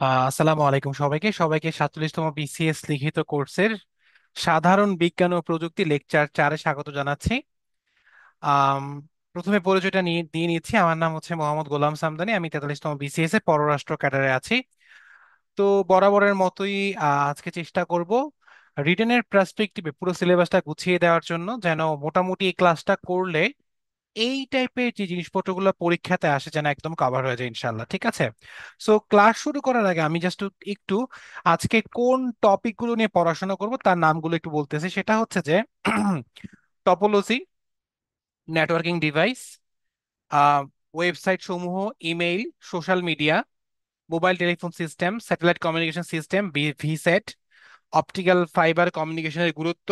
আসসালামু আলাইকুম সবাইকে সবাইকে 47তম বিসিএস লিখিত কোর্সের সাধারণ বিজ্ঞান ও প্রযুক্তি লেকচার 4-এ স্বাগত জানাচ্ছি। আম, প্রথমে পরিচয়টা নিয়ে দিয়ে নিচ্ছি। আমার নাম হচ্ছে মোহাম্মদ গোলাম সামদানি, আমি 43তম বিসিএস এ পররাষ্ট্র ক্যাডারে আছি। তো বরাবরের মতোই আজকে চেষ্টা করব রিটেনের পার্সপেক্টিভে পুরো সিলেবাসটা গুছিয়ে দেওয়ার জন্য, যেন মোটামুটি এই ক্লাসটা করলে এই টাইপের যে জিনিসপত্রগুলো পরীক্ষাতে আসে যেন একদম কভার হয়ে যায় ইনশাল্লাহ। ঠিক আছে? সো ক্লাস শুরু করার আগে আমি জাস্ট একটু আজকে কোন টপিকগুলো নিয়ে পড়াশোনা করব তার নামগুলো একটু বলতেছি। সেটা হচ্ছে যে টপোলজি, নেটওয়ার্কিং ডিভাইস, ওয়েবসাইট সমূহ, email, social media, mobile telephone system, satellite communication system, VSAT, optical fibre কমিউনিকেশনের গুরুত্ব,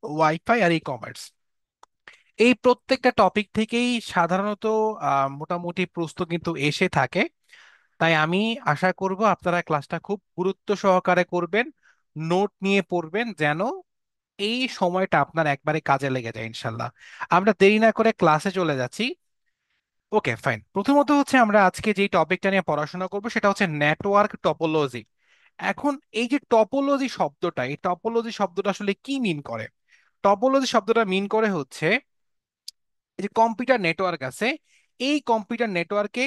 ওয়াইফাই আর ই কমার্স। এই প্রত্যেকটা টপিক থেকেই সাধারণত মোটামুটি প্রশ্ন কিন্তু এসে থাকে। তাই আমি আশা করব আপনারা ক্লাসটা খুব গুরুত্ব সহকারে করবেন, নোট নিয়ে পড়বেন, যেন এই সময়টা আপনার একবারে কাজে লেগে যায় ইনশাল্লাহ। আমরা দেরি না করে ক্লাসে চলে যাচ্ছি। ওকে, ফাইন। প্রথমত হচ্ছে আমরা আজকে যে টপিকটা নিয়ে পড়াশোনা করব সেটা হচ্ছে নেটওয়ার্ক টপোলজি। এখন এই যে টপোলজি শব্দটা, এই টপোলজি শব্দটা আসলে কি মিন করে? টপোলজি শব্দটা মিন করে হচ্ছে এই যে কম্পিউটার নেটওয়ার্ক আছে, এই কম্পিউটার নেটওয়ার্কে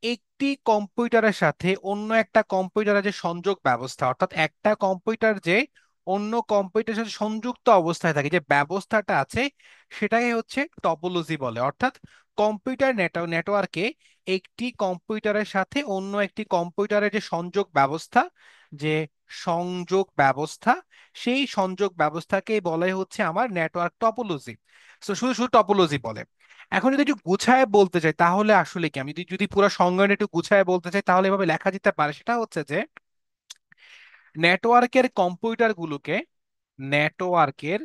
একটি কম্পিউটারের সাথে অন্য একটা কম্পিউটারের যে সংযোগ ব্যবস্থা, অর্থাৎ একটা কম্পিউটার যে অন্য কম্পিউটারের সাথে সংযুক্ত অবস্থায় থাকে, যে ব্যবস্থাটা আছে, সেটাকে হচ্ছে টপোলজি বলে। অর্থাৎ কম্পিউটার নেটওয়ার্কে একটি কম্পিউটারের সাথে অন্য একটি কম্পিউটারের যে সংযোগ ব্যবস্থা, যে সংযোগ ব্যবস্থা, সেই সংযোগ ব্যবস্থাকে বলে হচ্ছে আমার নেটওয়ার্ক টপোলজি। তো শুধু শুধু টপোলজি বলে। এখন যদি একটু গুছায় বলতে চাই তাহলে আসলে কি, আমি যদি যদি পুরো সংজ্ঞাটা একটু গুছায় বলতে চাই তাহলে এভাবে লেখা যেতে পারে। সেটা হচ্ছে যে নেটওয়ার্কের কম্পিউটারগুলোকে নেটওয়ার্কের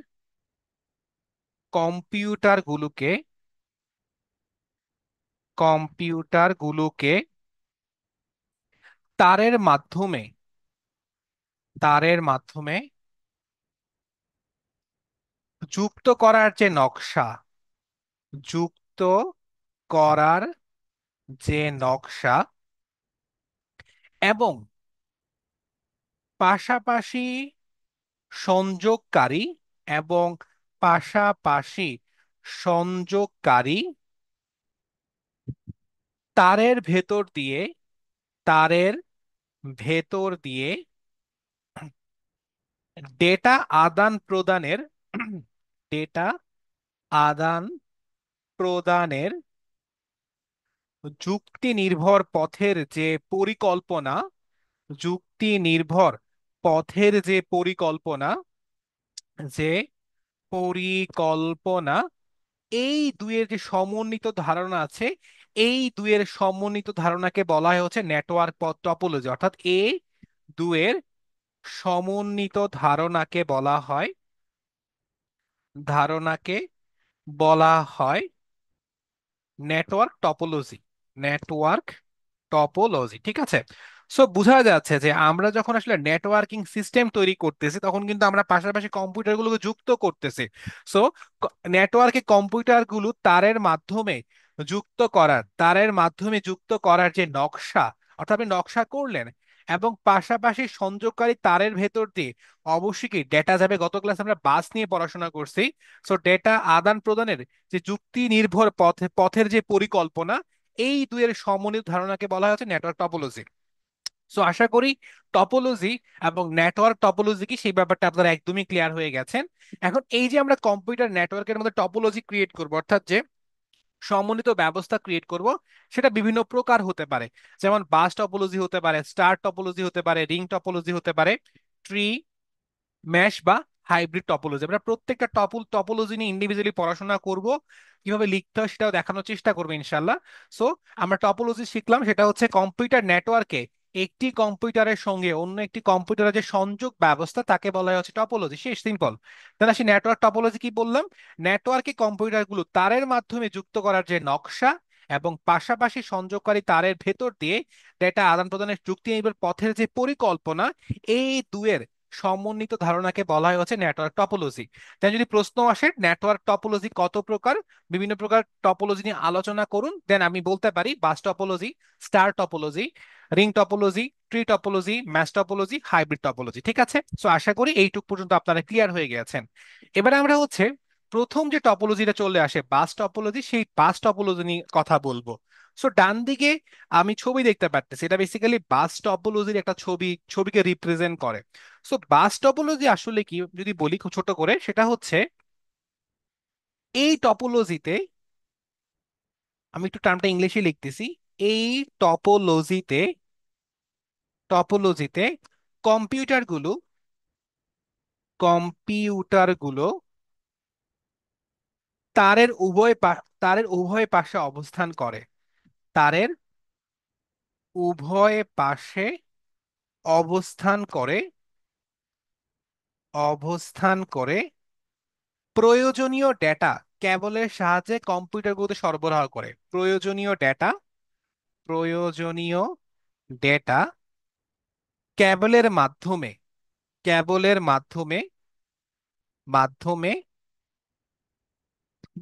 কম্পিউটারগুলোকে কম্পিউটারগুলোকে তারের মাধ্যমে তারের মাধ্যমে যুক্ত করার যে নকশা, যুক্ত করার যে নকশা, এবং পাশাপাশি সংযোগকারী এবং পাশাপাশি সংযোগকারী তারের ভেতর দিয়ে তারের ভেতর দিয়ে ডেটা আদান প্রদানের ডেটা আদান প্রদানের যুক্তি নির্ভর পথের যে পরিকল্পনা, যুক্তি নির্ভর পথের যে পরিকল্পনা যে পরিকল্পনা এই দুইয়ের যে সমন্বিত ধারণা আছে, এই দুইয়ের সমন্বিত ধারণাকে বলা হয় হচ্ছে নেটওয়ার্ক টপোলজি। অর্থাৎ এই দুয়ের সমন্বিত ধারণাকে বলা হয় নেটওয়ার্ক টপোলজি। নেটওয়ার্ক টপোলজি, ঠিক আছে? সো বোঝা যাচ্ছে যে আমরা যখন আসলে নেটওয়ার্কিং সিস্টেম তৈরি করতেছি তখন কিন্তু আমরা পাশাপাশি কম্পিউটারগুলোকে যুক্ত করতেছি। সো নেটওয়ার্কে কম্পিউটারগুলো তারের মাধ্যমে যুক্ত করার যে নকশা, অর্থাৎ আপনি নকশা করলেন, এবং পাশাপাশি সংযোগকারী তারের ভেতর দিয়ে অবশ্যই কি ডেটা যাবে। গত ক্লাস আমরা বাস নিয়ে পড়াশোনা করছি। সো ডেটা আদান প্রদানের যে যুক্তি নির্ভর পথের যে পরিকল্পনা, এই দুইয়ের সমন্বিত ধারণাকে বলা হচ্ছে নেটওয়ার্ক টপোলজি। সো আশা করি টপোলজি এবং নেটওয়ার্ক টপোলজি কি সেই ব্যাপারটা আপনারা একদমই ক্লিয়ার হয়ে গেছেন। এখন এই যে আমরা কম্পিউটার নেটওয়ার্কের মধ্যে টপোলজি ক্রিয়েট করব, অর্থাৎ যে সমন্বিত ব্যবস্থা ক্রিয়েট করব, সেটা বিভিন্ন প্রকার হতে পারে। যেমন বাস টপোলজি হতে পারে, স্টার টপোলজি হতে পারে, রিং টপোলজি হতে পারে, ট্রি, ম্যাশ বা হাইব্রিড টপোলজি। আমরা প্রত্যেকটা টপোলজি নিয়ে ইন্ডিভিজুয়ালি পড়াশোনা করব, কিভাবে লিখতে হয় সেটাও দেখানোর চেষ্টা করবো ইনশাল্লাহ। সো আমরা টপোলজি শিখলাম, সেটা হচ্ছে কম্পিউটার নেটওয়ার্কে একটি কম্পিউটারের সঙ্গে অন্য একটি কম্পিউটারের যে সংযোগ ব্যবস্থা তাকে বলা হয় হচ্ছে টপোলজি। শেষ, সিম্পল। তাহলে আসি নেটওয়ার্ক টপোলজি কি বললাম। নেটওয়ার্কে কম্পিউটারগুলো তারের মাধ্যমে যুক্ত করার যে নকশা এবং পাশাপাশি সংযোগকারী তারের ভেতর দিয়ে ডেটা আদান প্রদানের যুক্তি নির্ভর পথের যে পরিকল্পনা, এই দুয়ের সমন্বিত ধারণাকে বলা হয় হচ্ছে নেটওয়ার্ক টপোলজি। তাই যদি প্রশ্ন আসে নেটওয়ার্ক টপোলজি কত প্রকার, বিভিন্ন প্রকার টপোলজি নিয়ে আলোচনা করুন, দেন আমি বলতে পারি bus topology, star topology, ring topology, tree topology, mash topology, hybrid topology. ঠিক আছে, সো আশা করি এইটুক পর্যন্ত আপনারা ক্লিয়ার হয়ে গেছেন। এবারে আমরা হচ্ছে প্রথম যে টপোলজিটা চলে আসে বাস টপোলজি, সেই বাস টপোলজি নিয়ে কথা বলবো। সো ডান দিকে আমি ছবি দেখতে পারতেছি, এটা বেসিক্যালি বাস টপোলজির একটা ছবিকে রিপ্রেজেন্ট করে। সো বাস টপোলজি আসলে কি যদি বলি খুব ছোট করে, সেটা হচ্ছে এই টপোলজিতে, আমি একটু টার্মটা ইংলিশে লিখতেছি, এই টপোলজিতে টপোলজিতে কম্পিউটারগুলো কম্পিউটারগুলো তারের উভয় পাশে অবস্থান করে। তারের উভয় পাশে অবস্থান করে অবস্থান করে প্রয়োজনীয় ডেটা কেবলের সাহায্যে কম্পিউটারগুলোতে সরবরাহ করে। প্রয়োজনীয় ডেটা কেবলের মাধ্যমে কেবলের মাধ্যমে মাধ্যমে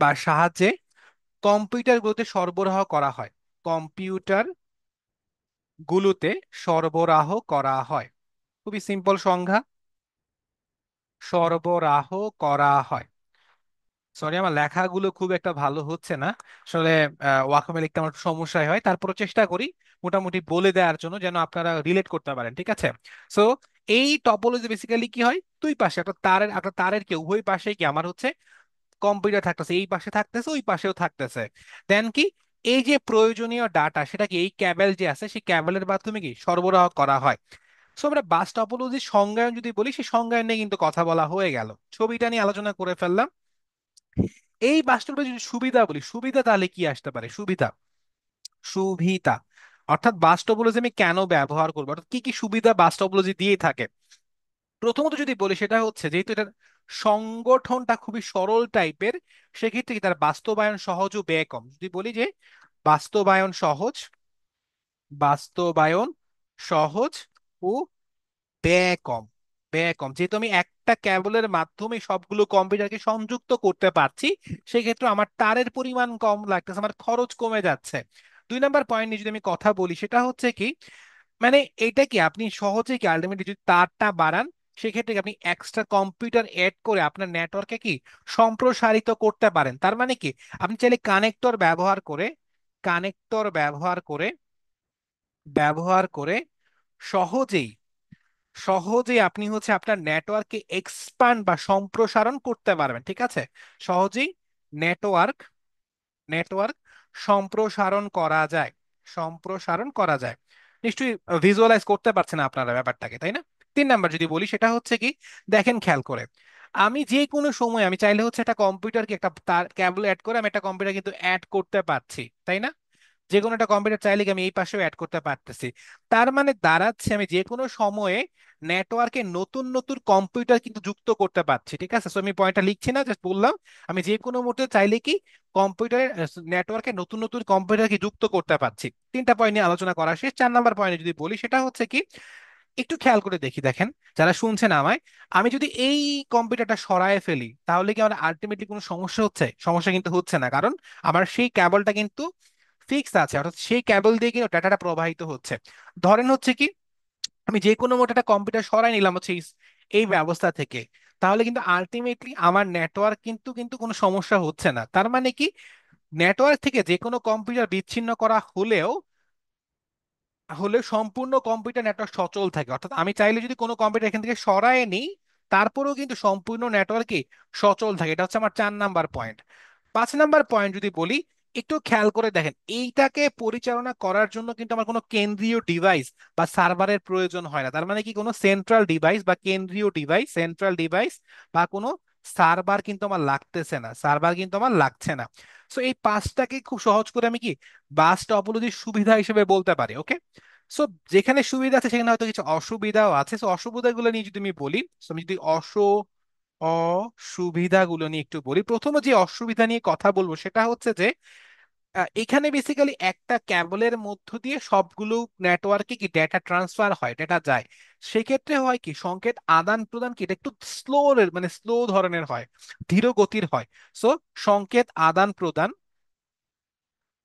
বা সাহায্যে কম্পিউটারগুলোতে সরবরাহ করা হয়। কম্পিউটার গুলোতে সরবরাহ করা হয়। খুবই সিম্পল সংজ্ঞা, সরবরাহ করা হয়। সরি, আমার লেখাগুলো খুব একটা ভালো হচ্ছে না আসলে। ওয়াকমে লিখতে আমার একটু সমস্যাই হয়, তারপরে চেষ্টা করি মোটামুটি বলে দেওয়ার জন্য যেন আপনারা রিলেট করতে পারেন। ঠিক আছে, সো এই টপোলজি বেসিক্যালি কি হয়, দুই পাশে একটা তারের কি উভয় পাশে কি আমার হচ্ছে কম্পিউটার থাকতেছে, এই পাশে থাকতেছে ওই পাশেও থাকতেছে। দেন কি এই যে প্রয়োজনীয় ডাটা সেটা কি এই ক্যাবেল যে আছে সেই ক্যাবেলের মাধ্যমে কি সরবরাহ করা হয়। সো আমরা বাস টপোলজির সংজ্ঞায়ন যদি বলি, সেই সংজ্ঞায়ন নিয়ে কিন্তু কথা বলা হয়ে গেল, ছবিটা নিয়ে আলোচনা করে ফেললাম। এই বাস টপোলজি যদি সুবিধা বলি, সুবিধা তাহলে কি আসতে পারে? সুবিধা অর্থাৎ বাস টপোলজি আমি কেন ব্যবহার করবো, অর্থাৎ কি কি সুবিধা বাস টপোলজি দিয়ে থাকে। প্রথমত যদি বলি সেটা হচ্ছে যেহেতু এটার সংগঠনটা খুবই সরল টাইপের, সেক্ষেত্রে কি তার বাস্তবায়ন সহজ ও ব্যয় কম। যদি বলি যে বাস্তবায়ন সহজ বাস্তবায়ন সহজ ও ব্যয় কম। যেহেতু আমি একটা ক্যাবলের মাধ্যমে সবগুলো কম্পিউটারকে সংযুক্ত করতে পারছি, সেক্ষেত্রে আমার তারের পরিমাণ কম লাগতেছে, আমার খরচ কমে যাচ্ছে। দুই নাম্বার পয়েন্ট নিয়ে যদি আমি কথা বলি সেটা হচ্ছে কি, মানে এটা কি আপনি সহজে কি আলটিমেটলি যদি তারটা বাড়ান, সেক্ষেত্রে কি আপনি এক্সট্রা কম্পিউটার এড করে আপনার নেটওয়ার্কে কি সম্প্রসারিত করতে পারেন। তার মানে কি আপনি চাইলে কানেক্টর ব্যবহার করে সহজেই আপনি হচ্ছে আপনার নেটওয়ার্ককে এক্সপান্ড বা সম্প্রসারণ করতে পারবেন। ঠিক আছে, সহজেই নেটওয়ার্ক নেটওয়ার্ক সম্প্রসারণ করা যায়। নিশ্চয়ই ভিজুয়ালাইজ করতে পারছেন আপনারা ব্যাপারটাকে, তাই না? তিন নাম্বার যদি বলি সেটা হচ্ছে কি, দেখেন খেয়াল করে, আমি যে কোনো সময় আমি চাইলে হচ্ছে একটা কম্পিউটারকে একটা তার ক্যাবল অ্যাড করে আমি একটা কম্পিউটার কিন্তু অ্যাড করতে পারছি, তাই না? যে কোনো একটা কম্পিউটার চাইলে কি আমি এই পাশেও অ্যাড করতে পারতেছি। তার মানে দাঁড়াচ্ছে আমি যে কোনো সময়ে নেটওয়ার্কে নতুন নতুন কম্পিউটার কিন্তু যুক্ত করতে পারছি। ঠিক আছে, সো আমি পয়েন্টটা লিখছি না, জাস্ট বললাম আমি যে কোনো মুহূর্তে চাইলে কি কম্পিউটারের নেটওয়ার্কে নতুন নতুন কম্পিউটার কি যুক্ত করতে পারছি। তিনটা পয়েন্ট নিয়ে আলোচনা করা শেষ। চার নাম্বার পয়েন্টে যদি বলি সেটা হচ্ছে কি, একটু খেয়াল করে দেখেন যারা শুনছেন আমায়, আমি যদি এই কম্পিউটারটা সরায় ফেলি তাহলে কি আমার আলটিমেটলি কোনো সমস্যা হচ্ছে? সমস্যা কিন্তু হচ্ছে না, কারণ আমার সেই কেবলটা কিন্তু ফিক্স আছে, অর্থাৎ সেই কেবল দিয়ে কিন্তু ডাটাটা প্রবাহিত হচ্ছে। ধরেন হচ্ছে কি, আমি যে কোনো মোট একটা কম্পিউটার সরাই নিলাম হচ্ছে এই ব্যবস্থা থেকে, তাহলে কিন্তু আলটিমেটলি আমার নেটওয়ার্ক কিন্তু কিন্তু কোনো সমস্যা হচ্ছে না। তার মানে কি, নেটওয়ার্ক থেকে যে কোনো কম্পিউটার বিচ্ছিন্ন করা হলে সম্পূর্ণ কম্পিউটার নেটওয়ার্ক সচল থাকে। অর্থাৎ আমি চাইলে যদি কোনো কম্পিউটার এখান থেকে সরায় নিই, তারপরেও কিন্তু সম্পূর্ণ নেটওয়ার্কই সচল থাকে। এটা হচ্ছে আমার চার নাম্বার পয়েন্ট। পাঁচ নাম্বার পয়েন্ট যদি বলি, একটু খেয়াল করে দেখেন, এইটাকে পরিচালনা করার জন্য কিন্তু আমার কোনো কেন্দ্রীয় ডিভাইস বা সার্ভারের প্রয়োজন হয় না। তার মানে কি কোনো সেন্ট্রাল ডিভাইস বা কোনো সার্ভার কিন্তু আমার লাগছে না। সো এই পাঁচটাকে খুব সহজ করে আমি কি বাস টপোলজির সুবিধা হিসেবে বলতে পারি। ওকে, সো যেখানে সুবিধা আছে সেখানে হয়তো কিছু অসুবিধাও আছে। সো অসুবিধাগুলো নিয়ে যদি আমি বলি, so আমি যদি অসুবিধাগুলো নিয়ে একটু বলি, প্রথমে যে অসুবিধা নিয়ে কথা বলবো সেটা হচ্ছে যে এখানে বেসিক্যালি একটা ক্যাবলের মধ্য দিয়ে সবগুলো নেটওয়ার্কে কি ডেটা ট্রান্সফার হয়, ডেটা যায়। সেক্ষেত্রে হয় কি সংকেত আদান প্রদান কি এটা একটু স্লো, মানে স্লো ধরনের হয়, ধীর গতির হয়। সো সংকেত আদান প্রদান,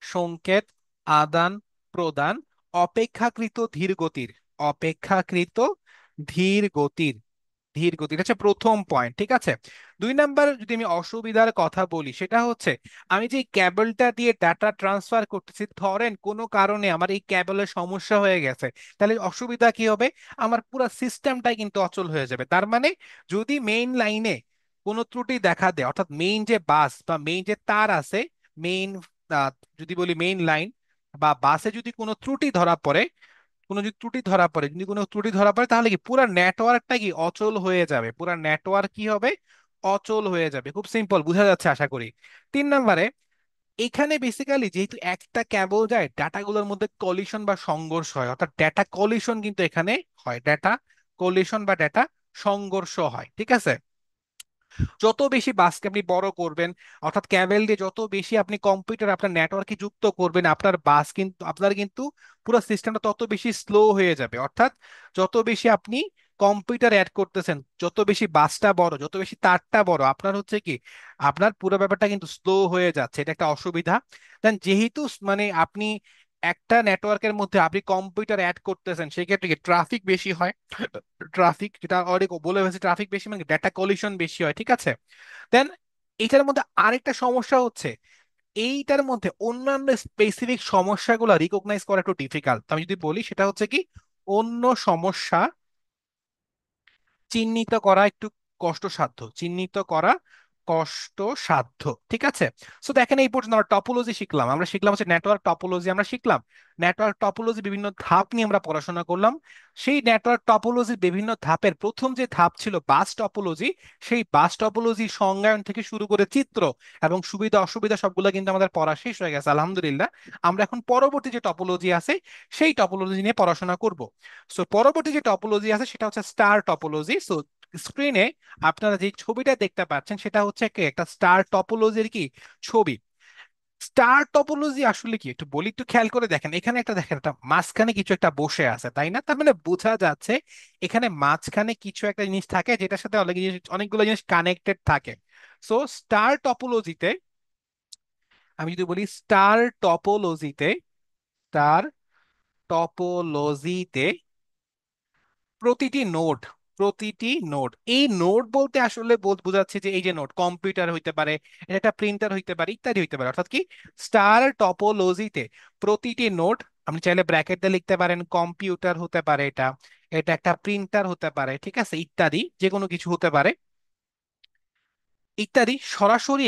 সংকেত আদান প্রদান অপেক্ষাকৃত ধীর গতির, অপেক্ষাকৃত ধীর গতির, ধীর গতি। এটা হচ্ছে প্রথম পয়েন্ট, ঠিক আছে। দুই নাম্বার যদি আমি অসুবিধার কথা বলি, সেটা হচ্ছে আমি যে ক্যাবলটা দিয়ে ডাটা ট্রান্সফার করতেছি, ধরেন কোনো কারণে আমার এই ক্যাবলের সমস্যা হয়ে গেছে, তাহলে অসুবিধা কি হবে? আমার পুরো সিস্টেমটাই কিন্তু অচল হয়ে যাবে। তার মানে যদি মেইন লাইনে কোনো ত্রুটি দেখা দেয়, অর্থাৎ মেইন যে বাস বা মেইন যে তার আছে, মেইন, যদি বলি মেইন লাইন বা বাসে যদি কোনো ত্রুটি ধরা পড়ে, কোনো যদি ত্রুটি ধরা পড়ে, যদি কোনো ত্রুটি ধরা পড়ে, তাহলে কি পুরো নেটওয়ার্কটা কি অচল হয়ে যাবে, পুরো নেটওয়ার্ক কি হবে? অচল হয়ে যাবে। খুব সিম্পল, বোঝা যাচ্ছে আশা করি। তিন নম্বরে, এখানে বেসিক্যালি যেহেতু একটা কেবল যায়, ডাটাগুলোর মধ্যে কলিশন বা সংঘর্ষ হয়, অর্থাৎ ডেটা কলিশন কিন্তু এখানে হয়, ডেটা কলিশন বা ডেটা সংঘর্ষ হয়, ঠিক আছে। যত বেশি বাসকে আপনি বড় করবেন, অর্থাৎ ক্যাবেল দিয়ে যত বেশি আপনি কম্পিউটার আপনার নেটওয়ার্কে যুক্ত করবেন, আপনার বাস কিন্তু আপনার কিন্তু পুরো সিস্টেমটা তত বেশি স্লো হয়ে যাবে। অর্থাৎ যত বেশি আপনি কম্পিউটার অ্যাড করতেছেন, যত বেশি বাসটা বড়, যত বেশি তারটা বড়, আপনার হচ্ছে কি আপনার পুরো ব্যাপারটা কিন্তু স্লো হয়ে যাচ্ছে। এটা একটা অসুবিধা। দেন যেহেতু মানে আপনি একটা নেটওয়ার্কের মধ্যে আপনি কম্পিউটার অ্যাড করতেছেন, সেক্ষেত্রে কি ট্রাফিক বেশি হয়, ট্রাফিক যেটা অলরেডি বলে হয়েছে, ট্রাফিক বেশি মানে ডেটা কলিশন বেশি হয়, ঠিক আছে। দেন এটার মধ্যে আরেকটা সমস্যা হচ্ছে, এইটার মধ্যে অন্যান্য স্পেসিফিক সমস্যাগুলো রিকগনাইজ করা একটু ডিফিকাল্ট। আমি যদি বলি সেটা হচ্ছে কি, অন্য সমস্যা চিহ্নিত করা একটু কষ্টসাধ্য, চিহ্নিত করা কষ্টসাধ্য, ঠিক আছে। সো দেখেন এই পর্যন্ত আমরা টপোলজি শিখলাম, আমরা শিখলাম হচ্ছে নেটওয়ার্ক টপোলজি, আমরা শিখলাম নেটওয়ার্ক টপোলজি বিভিন্ন ধাপ নিয়ে আমরা পড়াশোনা করলাম। সেই নেটওয়ার্ক টপোলজির বিভিন্ন ধাপের প্রথম যে ধাপ ছিল বাস টপোলজি, সেই বাস টপোলজি সংজ্ঞায়ন থেকে শুরু করে চিত্র এবং সুবিধা অসুবিধা সবগুলো কিন্তু আমাদের পড়া শেষ হয়ে গেছে আলহামদুলিল্লাহ। আমরা এখন পরবর্তী যে টপোলজি আছে সেই টপোলজি নিয়ে পড়াশোনা করব। সো পরবর্তী যে টপোলজি আছে সেটা হচ্ছে স্টার টপোলজি। সো স্ক্রিনে আপনারা যে ছবিটা দেখতে পাচ্ছেন সেটা হচ্ছে একটা স্টার টপোলজির কি ছবি। স্টার টপোলজি আসলে কি একটু বলি, একটু খেয়াল করে দেখেন, এখানে একটা দেখেন, একটা মাঝখানে কিছু একটা বসে আছে, তাই না? তার মানে বোঝা যাচ্ছে এখানে মাঝখানে কিছু একটা জিনিস থাকে যেটার সাথে অনেকগুলো জিনিস কানেক্টেড থাকে। সো স্টার টপোলজিতে, আমি যদি বলি স্টার টপোলজিতে প্রতিটি নোড, প্রতিটি নোড, এই নোড বলতে আসলে বোঝাচ্ছে যে এই যে নোড কম্পিউটার হইতে পারে, এটা একটা প্রিন্টার হইতে পারে, ইত্যাদি হইতে পারে। অর্থাৎ কি স্টার টপোলজিতে প্রতিটি নোড, আপনি চাইলে ব্র্যাকেট দিয়ে লিখতে পারেন কম্পিউটার হতে পারে, এটা এটা একটা প্রিন্টার হতে পারে, ঠিক আছে, ইত্যাদি যে কোনো কিছু হতে পারে, ইত্যাদি সরাসরি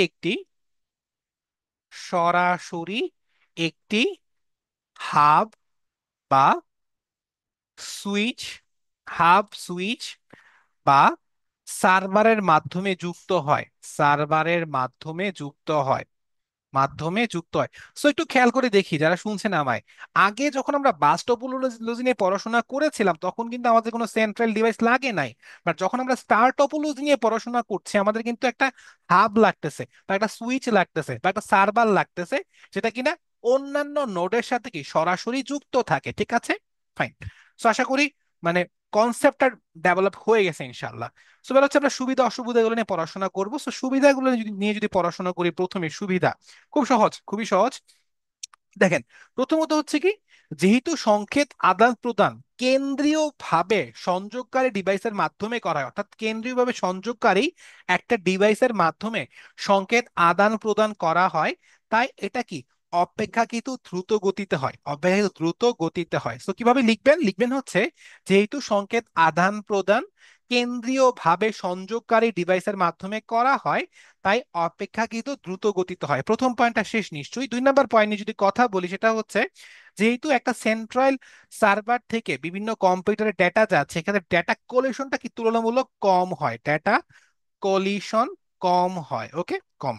একটি হাব বা সুইচ, সুইচ বা সার্ভারের মাধ্যমে যুক্ত হয়, সার্ভারের মাধ্যমে যুক্ত হয়, মাধ্যমে যুক্ত হয়। সো একটু খেয়াল করে দেখি যারা শুনছেন আমায়, আগে যখন আমরা বাস টপোলজি নিয়ে পড়াশোনা করেছিলাম তখন কিন্তু আমাদের কোনো সেন্ট্রাল ডিভাইস লাগে নাই। বাট যখন আমরা স্টার টপোলজি নিয়ে পড়াশোনা করছি, আমাদের কিন্তু একটা হাব লাগতেছে বা একটা সুইচ লাগতেছে বা একটা সার্ভার লাগতেছে, যেটা কিনা অন্যান্য নোডের সাথে কি সরাসরি যুক্ত থাকে, ঠিক আছে। ফাইন। সো আশা করি মানে কনসেপ্টটা ডেভেলপ হয়ে গেছে ইনশাল্লাহ। সো এবার হচ্ছে আমরা সুবিধা অসুবিধাগুলো নিয়ে পড়াশোনা করবো। সো সুবিধাগুলো নিয়ে যদি পড়াশোনা করি, প্রথমে সুবিধা, খুব সহজ, খুবই সহজ। দেখেন, প্রথমত হচ্ছে কি, যেহেতু সংকেত আদান প্রদান কেন্দ্রীয়ভাবে সংযোগকারী ডিভাইসের মাধ্যমে করা হয়, অর্থাৎ কেন্দ্রীয়ভাবে সংযোগকারী একটা ডিভাইসের মাধ্যমে সংকেত আদান প্রদান করা হয়, তাই এটা কি অপেক্ষাকৃত দ্রুত গতিতে হয়, অপেক্ষাকৃত দ্রুত গতিতে হয়। তো কিভাবে লিখবেন? লিখবেন হচ্ছে যেহেতু সংকেত আদান প্রদান কেন্দ্রীয়ভাবে সংযোগকারী ডিভাইসের মাধ্যমে করা হয়, তাই অপেক্ষাকৃত দ্রুত গতিতে হয়। প্রথম পয়েন্টটা শেষ নিশ্চয়ই। দুই নাম্বার পয়েন্ট নিয়ে যদি কথা বলি সেটা হচ্ছে যেহেতু একটা সেন্ট্রাল সার্ভার থেকে বিভিন্ন কম্পিউটারে ডেটা যাচ্ছে, এখানে ডেটা কোলিশনটা কি তুলনামূলক কম হয়, ডেটা কলিশন কম হয়, ওকে, কম।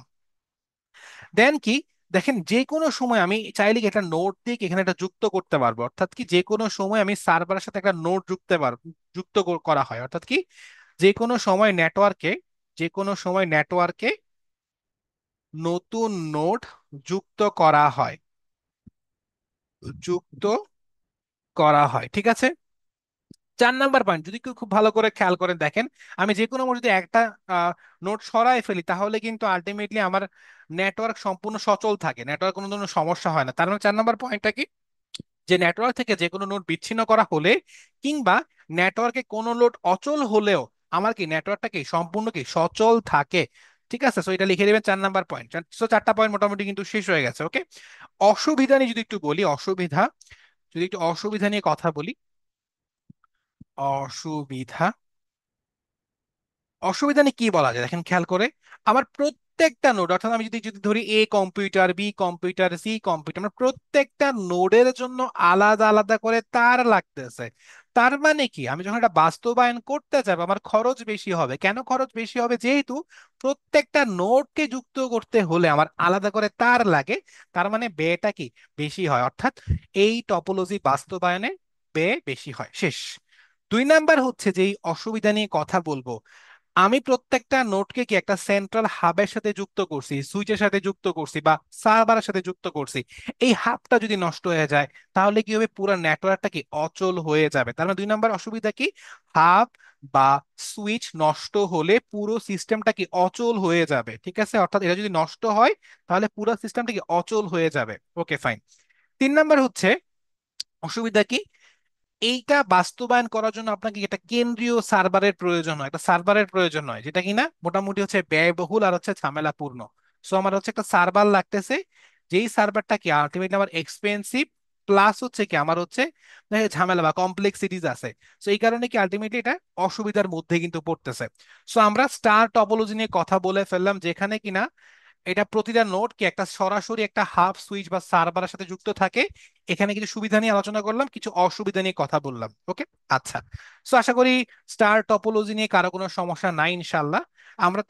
দেন কি, দেখেন যে কোনো সময় আমি চাইলে কি একটা নোড দিয়ে কি এখানে একটা যুক্ত করতে পারবো, অর্থাৎ কি যে কোনো সময় আমি সার্ভারের সাথে একটা নোড যুক্ত পারবো, করা হয়, অর্থাৎ কি যে কোনো সময় নেটওয়ার্কে, যে কোনো সময় নেটওয়ার্কে নতুন নোড যুক্ত করা হয়, যুক্ত করা হয়, ঠিক আছে। 4 নাম্বার পয়েন্ট যদি কেউ খুব ভালো করে খেয়াল করে দেখেন, আমি যে কোনো যদি একটা নোট সরায় ফেলি তাহলে কিন্তু আলটিমেটলি আমার নেটওয়ার্ক সম্পূর্ণ সচল থাকে, নেটওয়ার্ক কোনো ধরনের সমস্যা হয় না। তার মানে 4 নাম্বার পয়েন্টটা কি, যে নেটওয়ার্ক থেকে যে কোনো নোড বিচ্ছিন্ন করা হলে কিংবা নেটওয়ার্কে কোনো লোড অচল হলেও আমার কি নেটওয়ার্কটা কি সম্পূর্ণ কি সচল থাকে। ঠিক আছে, সো এটা লিখে দেবেন 4 নাম্বার পয়েন্ট। সো 4টা পয়েন্ট মোটামুটি কিন্তু শেষ হয়ে গেছে। ওকে, অসুবিধা নিয়ে যদি একটু বলি, অসুবিধা, যদি একটু অসুবিধা নিয়ে কথা বলি, অসুবিধা, অসুবিধা নেই কি বলা যায় দেখেন খেয়াল করে, আমার প্রত্যেকটা নোড, অর্থাৎ আমি যদি যদি ধরি A computer, B computer, C computer, আমার প্রত্যেকটা নোডের জন্য আলাদা আলাদা করে তার লাগতেছে। তার মানে কি আমি যখন এটা বাস্তবায়ন করতে যাবো আমার খরচ বেশি হবে। কেন খরচ বেশি হবে? যেহেতু প্রত্যেকটা নোডকে যুক্ত করতে হলে আমার আলাদা করে তার লাগে, তার মানে ব্যয়টা কি বেশি হয়, অর্থাৎ এই টপোলজি বাস্তবায়নে ব্যয় বেশি হয়। শেষ। 2 নাম্বার হচ্ছে যে এই অসুবিধা নিয়ে কথা বলবো, আমি প্রত্যেকটা নোডকে কি একটা সেন্ট্রাল হাবের সাথে যুক্ত করছি, সুইচের সাথে যুক্ত করছি বা সার্ভারের সাথে যুক্ত করছি। এই হাবটা যদি নষ্ট হয়ে যায় তাহলে কি হবে, পুরো নেটওয়ার্কটা কি অচল হয়ে যাবে। তার মানে 2 নাম্বার অসুবিধা কি, হাব বা সুইচ নষ্ট হলে পুরো সিস্টেমটা কি অচল হয়ে যাবে। ঠিক আছে, অর্থাৎ এটা যদি নষ্ট হয় তাহলে পুরো সিস্টেমটা কি অচল হয়ে যাবে। Okay fine. 3 নাম্বার হচ্ছে অসুবিধা কি, এইটা বাস্তবায়ন করার জন্য আপনাকে একটা কেন্দ্রীয় সার্ভারের প্রয়োজন হয়, একটা সার্ভারের প্রয়োজন হয়, যেটা কিনা মোটামুটি হচ্ছে ব্যয়বহুল আর হচ্ছে ঝামেলাপূর্ণ। সো আমার হচ্ছে একটা সার্ভার লাগতেছে, যেই সার্ভারটা কি আলটিমেটলি আমার এক্সপেন্সিভ, প্লাস হচ্ছে কি আমার হচ্ছে ঝামেলা বা কমপ্লেক্সিটিস আছে। সো এই কারণে কি আলটিমেটলি এটা অসুবিধার মধ্যে কিন্তু পড়তেছে। সো আমরা স্টার টপোলজি নিয়ে কথা বলে ফেললাম, যেখানে কিনা এটা প্রতিটা নোড কি একটা সরাসরি একটা হাব সুইচ বা সার্ভারের সাথে যুক্ত থাকে। এখানে কিছু সুবিধা নিয়ে আলোচনা করলাম, কিছু অসুবিধা নিয়ে কথা বললাম। ওকে, আচ্ছা। সো আশা করি স্টার টপোলজি নিয়ে কারো কোনো সমস্যা নাই ইনশাল্লাহ। আমরা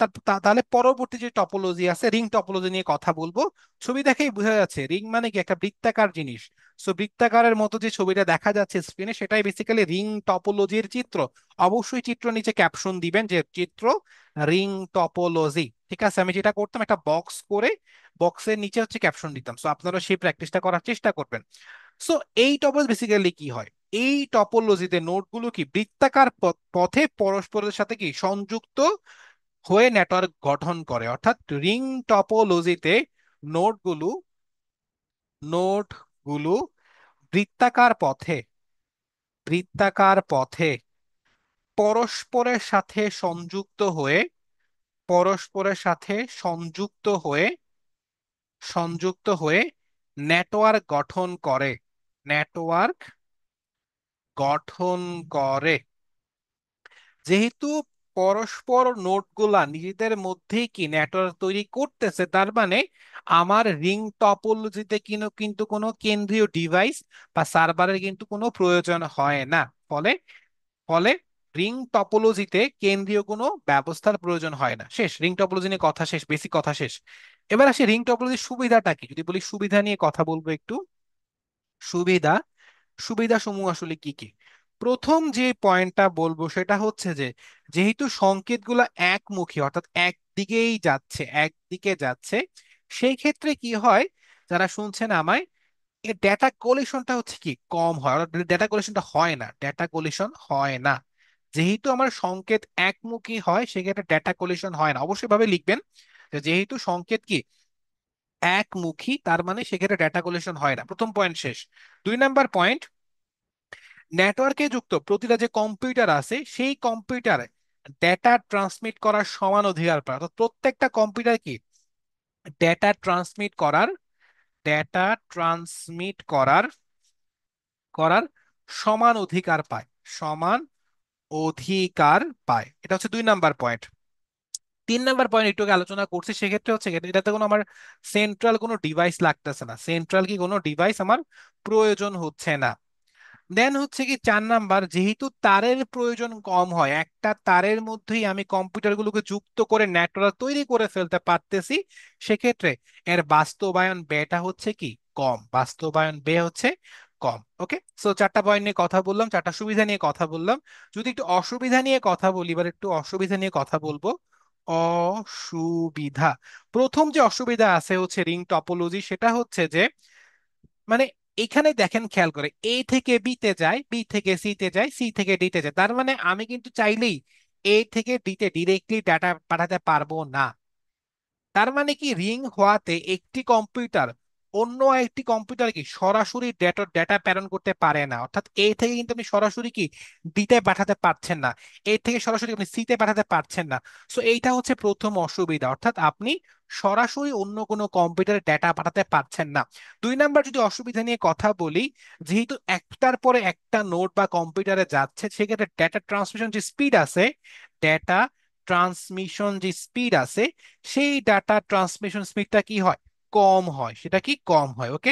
তাহলে পরবর্তী যে টপোলজি আছে রিং টপোলজি নিয়ে কথা বলবো। ছবি দেখেই বোঝা যাচ্ছে রিং মানে কি একটা বৃত্তাকার জিনিস। সো বৃত্তাকারের মতো যে ছবিটা দেখা যাচ্ছে স্ক্রিনে সেটাই বেসিক্যালি রিং টপোলজির চিত্র। অবশ্যই চিত্র নিচে ক্যাপশন দিবেন যে চিত্র রিং টপোলজি। ঠিক আছে, আমি যেটা করতাম একটা বক্স করে বক্সের নিচে হচ্ছে ক্যাপশন দিতাম। সো আপনারা সেই প্র্যাকটিসটা করার চেষ্টা করবেন। সো এই টপোলজি বেসিক্যালি কি হয়, এই টপোলজিতে নোডগুলো কি বৃত্তাকার পথে পরস্পরের সাথে কি সংযুক্ত হয়ে নেটওয়ার্ক গঠন করে। অর্থাৎ রিং টপোলজিতে নোডগুলো নোডগুলো বৃত্তাকার পথে, বৃত্তাকার পথে পরস্পরের সাথে সংযুক্ত হয়ে, পরস্পরের সাথে সংযুক্ত হয়ে, সংযুক্ত হয়ে নেটওয়ার্ক গঠন করে, নেটওয়ার্ক গঠন করে। যেহেতু পরস্পর নোডগুলা নিজেদের মধ্যেই কি নেটওয়ার্ক তৈরি করতেছে, তার মানে আমার রিং টপোলজিতে কিন্তু কিন্তু কোনো কেন্দ্রীয় ডিভাইস বা সার্ভারের কিন্তু কোনো প্রয়োজন হয় না। ফলে ফলে রিং টপোলজিতে কেন্দ্রীয় কোনো ব্যবস্থার প্রয়োজন হয় না। শেষ, রিং টপোলজি নিয়ে কথা শেষ, বেসিক কথা শেষ। এবার আসি রিং টপোলজির সুবিধাটা কি, যদি বলি সুবিধা নিয়ে কথা বলবো একটু। সুবিধা, সুবিধা সমূহ আসলে কি কি। প্রথম যে পয়েন্টটা বলবো সেটা হচ্ছে যে যেহেতু সংকেতগুলো একমুখী, অর্থাৎ একদিকেই যাচ্ছে, একদিকে যাচ্ছে, সেই ক্ষেত্রে কি হয়, যারা শুনছেন আমায়, এই ডেটা কোলিশনটা হচ্ছে কি কম হয়, ডেটা কোলিশনটা হয় না, ডেটা কোলিশন হয় না। যেহেতু আমার সংকেত একমুখী হয় সেক্ষেত্রে ডেটা কোলিশন হয় না। অবশ্যই ভাবে লিখবেন যে যেহেতু সংকেত কি একমুখী তার মানে সেক্ষেত্রে ডেটা কোলিশন হয় না। প্রথম পয়েন্ট শেষ। 2 নাম্বার পয়েন্ট, নেটওয়ার্কে যুক্ত প্রতিটা যে কম্পিউটার আছে সেই কম্পিউটারে ডেটা ট্রান্সমিট করার সমান অধিকার পায়। অর্থাৎ প্রত্যেকটা কম্পিউটার কি ডেটা ট্রান্সমিট করার, ডেটা ট্রান্সমিট করার করার সমান অধিকার পায়, সমান অধিকার পায়। এটা হচ্ছে 2 নাম্বার পয়েন্ট। 3 নাম্বার পয়েন্ট একটু আগে আলোচনা করছি, সেক্ষেত্রে হচ্ছে এটাতে কোনো আমার সেন্ট্রাল কোনো ডিভাইস লাগতেছে না, সেন্ট্রাল কি কোনো ডিভাইস আমার প্রয়োজন হচ্ছে না। দেন হচ্ছে কি 4 নাম্বার, যেহেতু তারের প্রয়োজন কম হয়, একটা তারের মধ্যেই আমি কম্পিউটারগুলোকে যুক্ত করে নেটওয়ার্ক তৈরি করে ফেলতে পারতেছি, সেক্ষেত্রে এর বাস্তবায়ন ব্যয়টা হচ্ছে কি কম, বাস্তবায়ন ব্যয় হচ্ছে কম। ওকে, সো 4টা পয়েন্ট নিয়ে কথা বললাম, 4টা সুবিধা নিয়ে কথা বললাম। যদি একটু অসুবিধা নিয়ে কথা বলি, এবার একটু অসুবিধা নিয়ে কথা বলবো। অসুবিধা, প্রথম যে অসুবিধা আছে হচ্ছে রিং টপোলজি, সেটা হচ্ছে যে মানে এখানে দেখেন, খেয়াল করে এ থেকে বি তে যায়, বি থেকে সি তে যায়, সি থেকে ডি তে যায়, তার মানে আমি কিন্তু চাইলেই এ থেকে ডি তে ডিরেক্টলি ডাটা পাঠাতে পারবো না। তার মানে কি, রিং হওয়াতে একটি কম্পিউটার অন্য একটি কম্পিউটার কি সরাসরি ডেটা ডেটা প্রেরণ করতে পারে না, অর্থাৎ এ থেকে কিন্তু আপনি সরাসরি কি ডিতে পাঠাতে পারছেন না, এ থেকে সরাসরি আপনি সিতে পাঠাতে পারছেন না। সো এইটা হচ্ছে প্রথম অসুবিধা, অর্থাৎ আপনি সরাসরি অন্য কোনো কম্পিউটারে ডেটা পাঠাতে পারছেন না। দুই নাম্বার যদি অসুবিধা নিয়ে কথা বলি, যেহেতু একটার পরে একটা নোড বা কম্পিউটারে যাচ্ছে, সেক্ষেত্রে ডেটা ট্রান্সমিশন যে স্পিড আছে, ডেটা ট্রান্সমিশন যে স্পিড আছে, সেই ডাটা ট্রান্সমিশন স্পিডটা কি হয়, কম হয়, সেটা কি কম হয়। ওকে,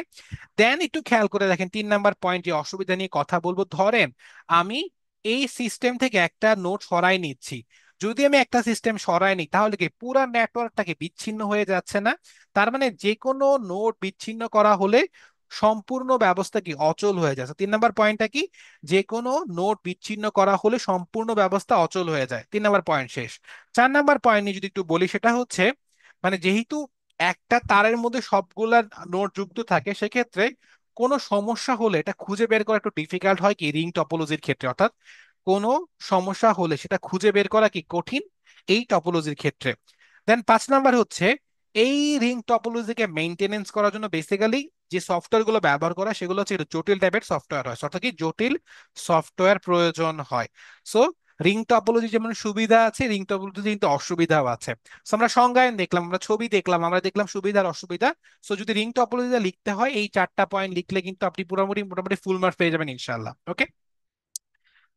দেন একটু খেয়াল করে দেখেন 3 নাম্বার পয়েন্ট, যে অসুবিধা নিয়ে কথা বলবো, ধরেন আমি এই সিস্টেম থেকে একটা নোট সরাই নিচ্ছি। যদি আমি একটা সিস্টেম সরাই নিই, তাহলে কি পুরা নেটওয়ার্কটাকে বিচ্ছিন্ন হয়ে যাচ্ছে না? তার মানে যে কোনো নোট বিচ্ছিন্ন করা হলে সম্পূর্ণ ব্যবস্থা কি অচল হয়ে যাচ্ছে। 3 নাম্বার পয়েন্টটা কি, যে কোনো নোট বিচ্ছিন্ন করা হলে সম্পূর্ণ ব্যবস্থা অচল হয়ে যায়। 3 নাম্বার পয়েন্ট শেষ। 4 নাম্বার পয়েন্ট নিয়ে যদি একটু বলি, সেটা হচ্ছে যেহেতু একটা তারের মধ্যে সবগুলা নোড যুক্ত থাকে, সেক্ষেত্রে কোনো সমস্যা হলে এটা খুঁজে বের করা একটু ডিফিকাল্ট হয় কি রিং টপোলজির ক্ষেত্রে, অর্থাৎ কোনো সমস্যা হলে সেটা খুঁজে বের করা কি কঠিন এই টপোলজির ক্ষেত্রে। দেন 5 নাম্বার হচ্ছে, এই রিং টপোলজিকে মেনটেনেন্স করার জন্য বেসিক্যালি যে সফটওয়্যার গুলো ব্যবহার করা, সেগুলো হচ্ছে একটু জটিল টাইপের সফটওয়্যার হয়, অর্থাৎ কি জটিল সফটওয়্যার প্রয়োজন হয়। সো রিং টপোলজি যেমন সুবিধা আছে, রিং টপোলজি কিন্তু অসুবিধাও আছে। So, আমরা সংজ্ঞায়ন দেখলাম, আমরা ছবি দেখলাম, আমরা দেখলাম সুবিধা আর অসুবিধা। সো যদি রিং টপোলজিটা লিখতে হয়, এই 4টা পয়েন্ট লিখলে কিন্তু আপনি পুরোপুরি মোটামুটি ফুল মার্কস পেয়ে যাবেন ইনশাল্লাহ। ওকে,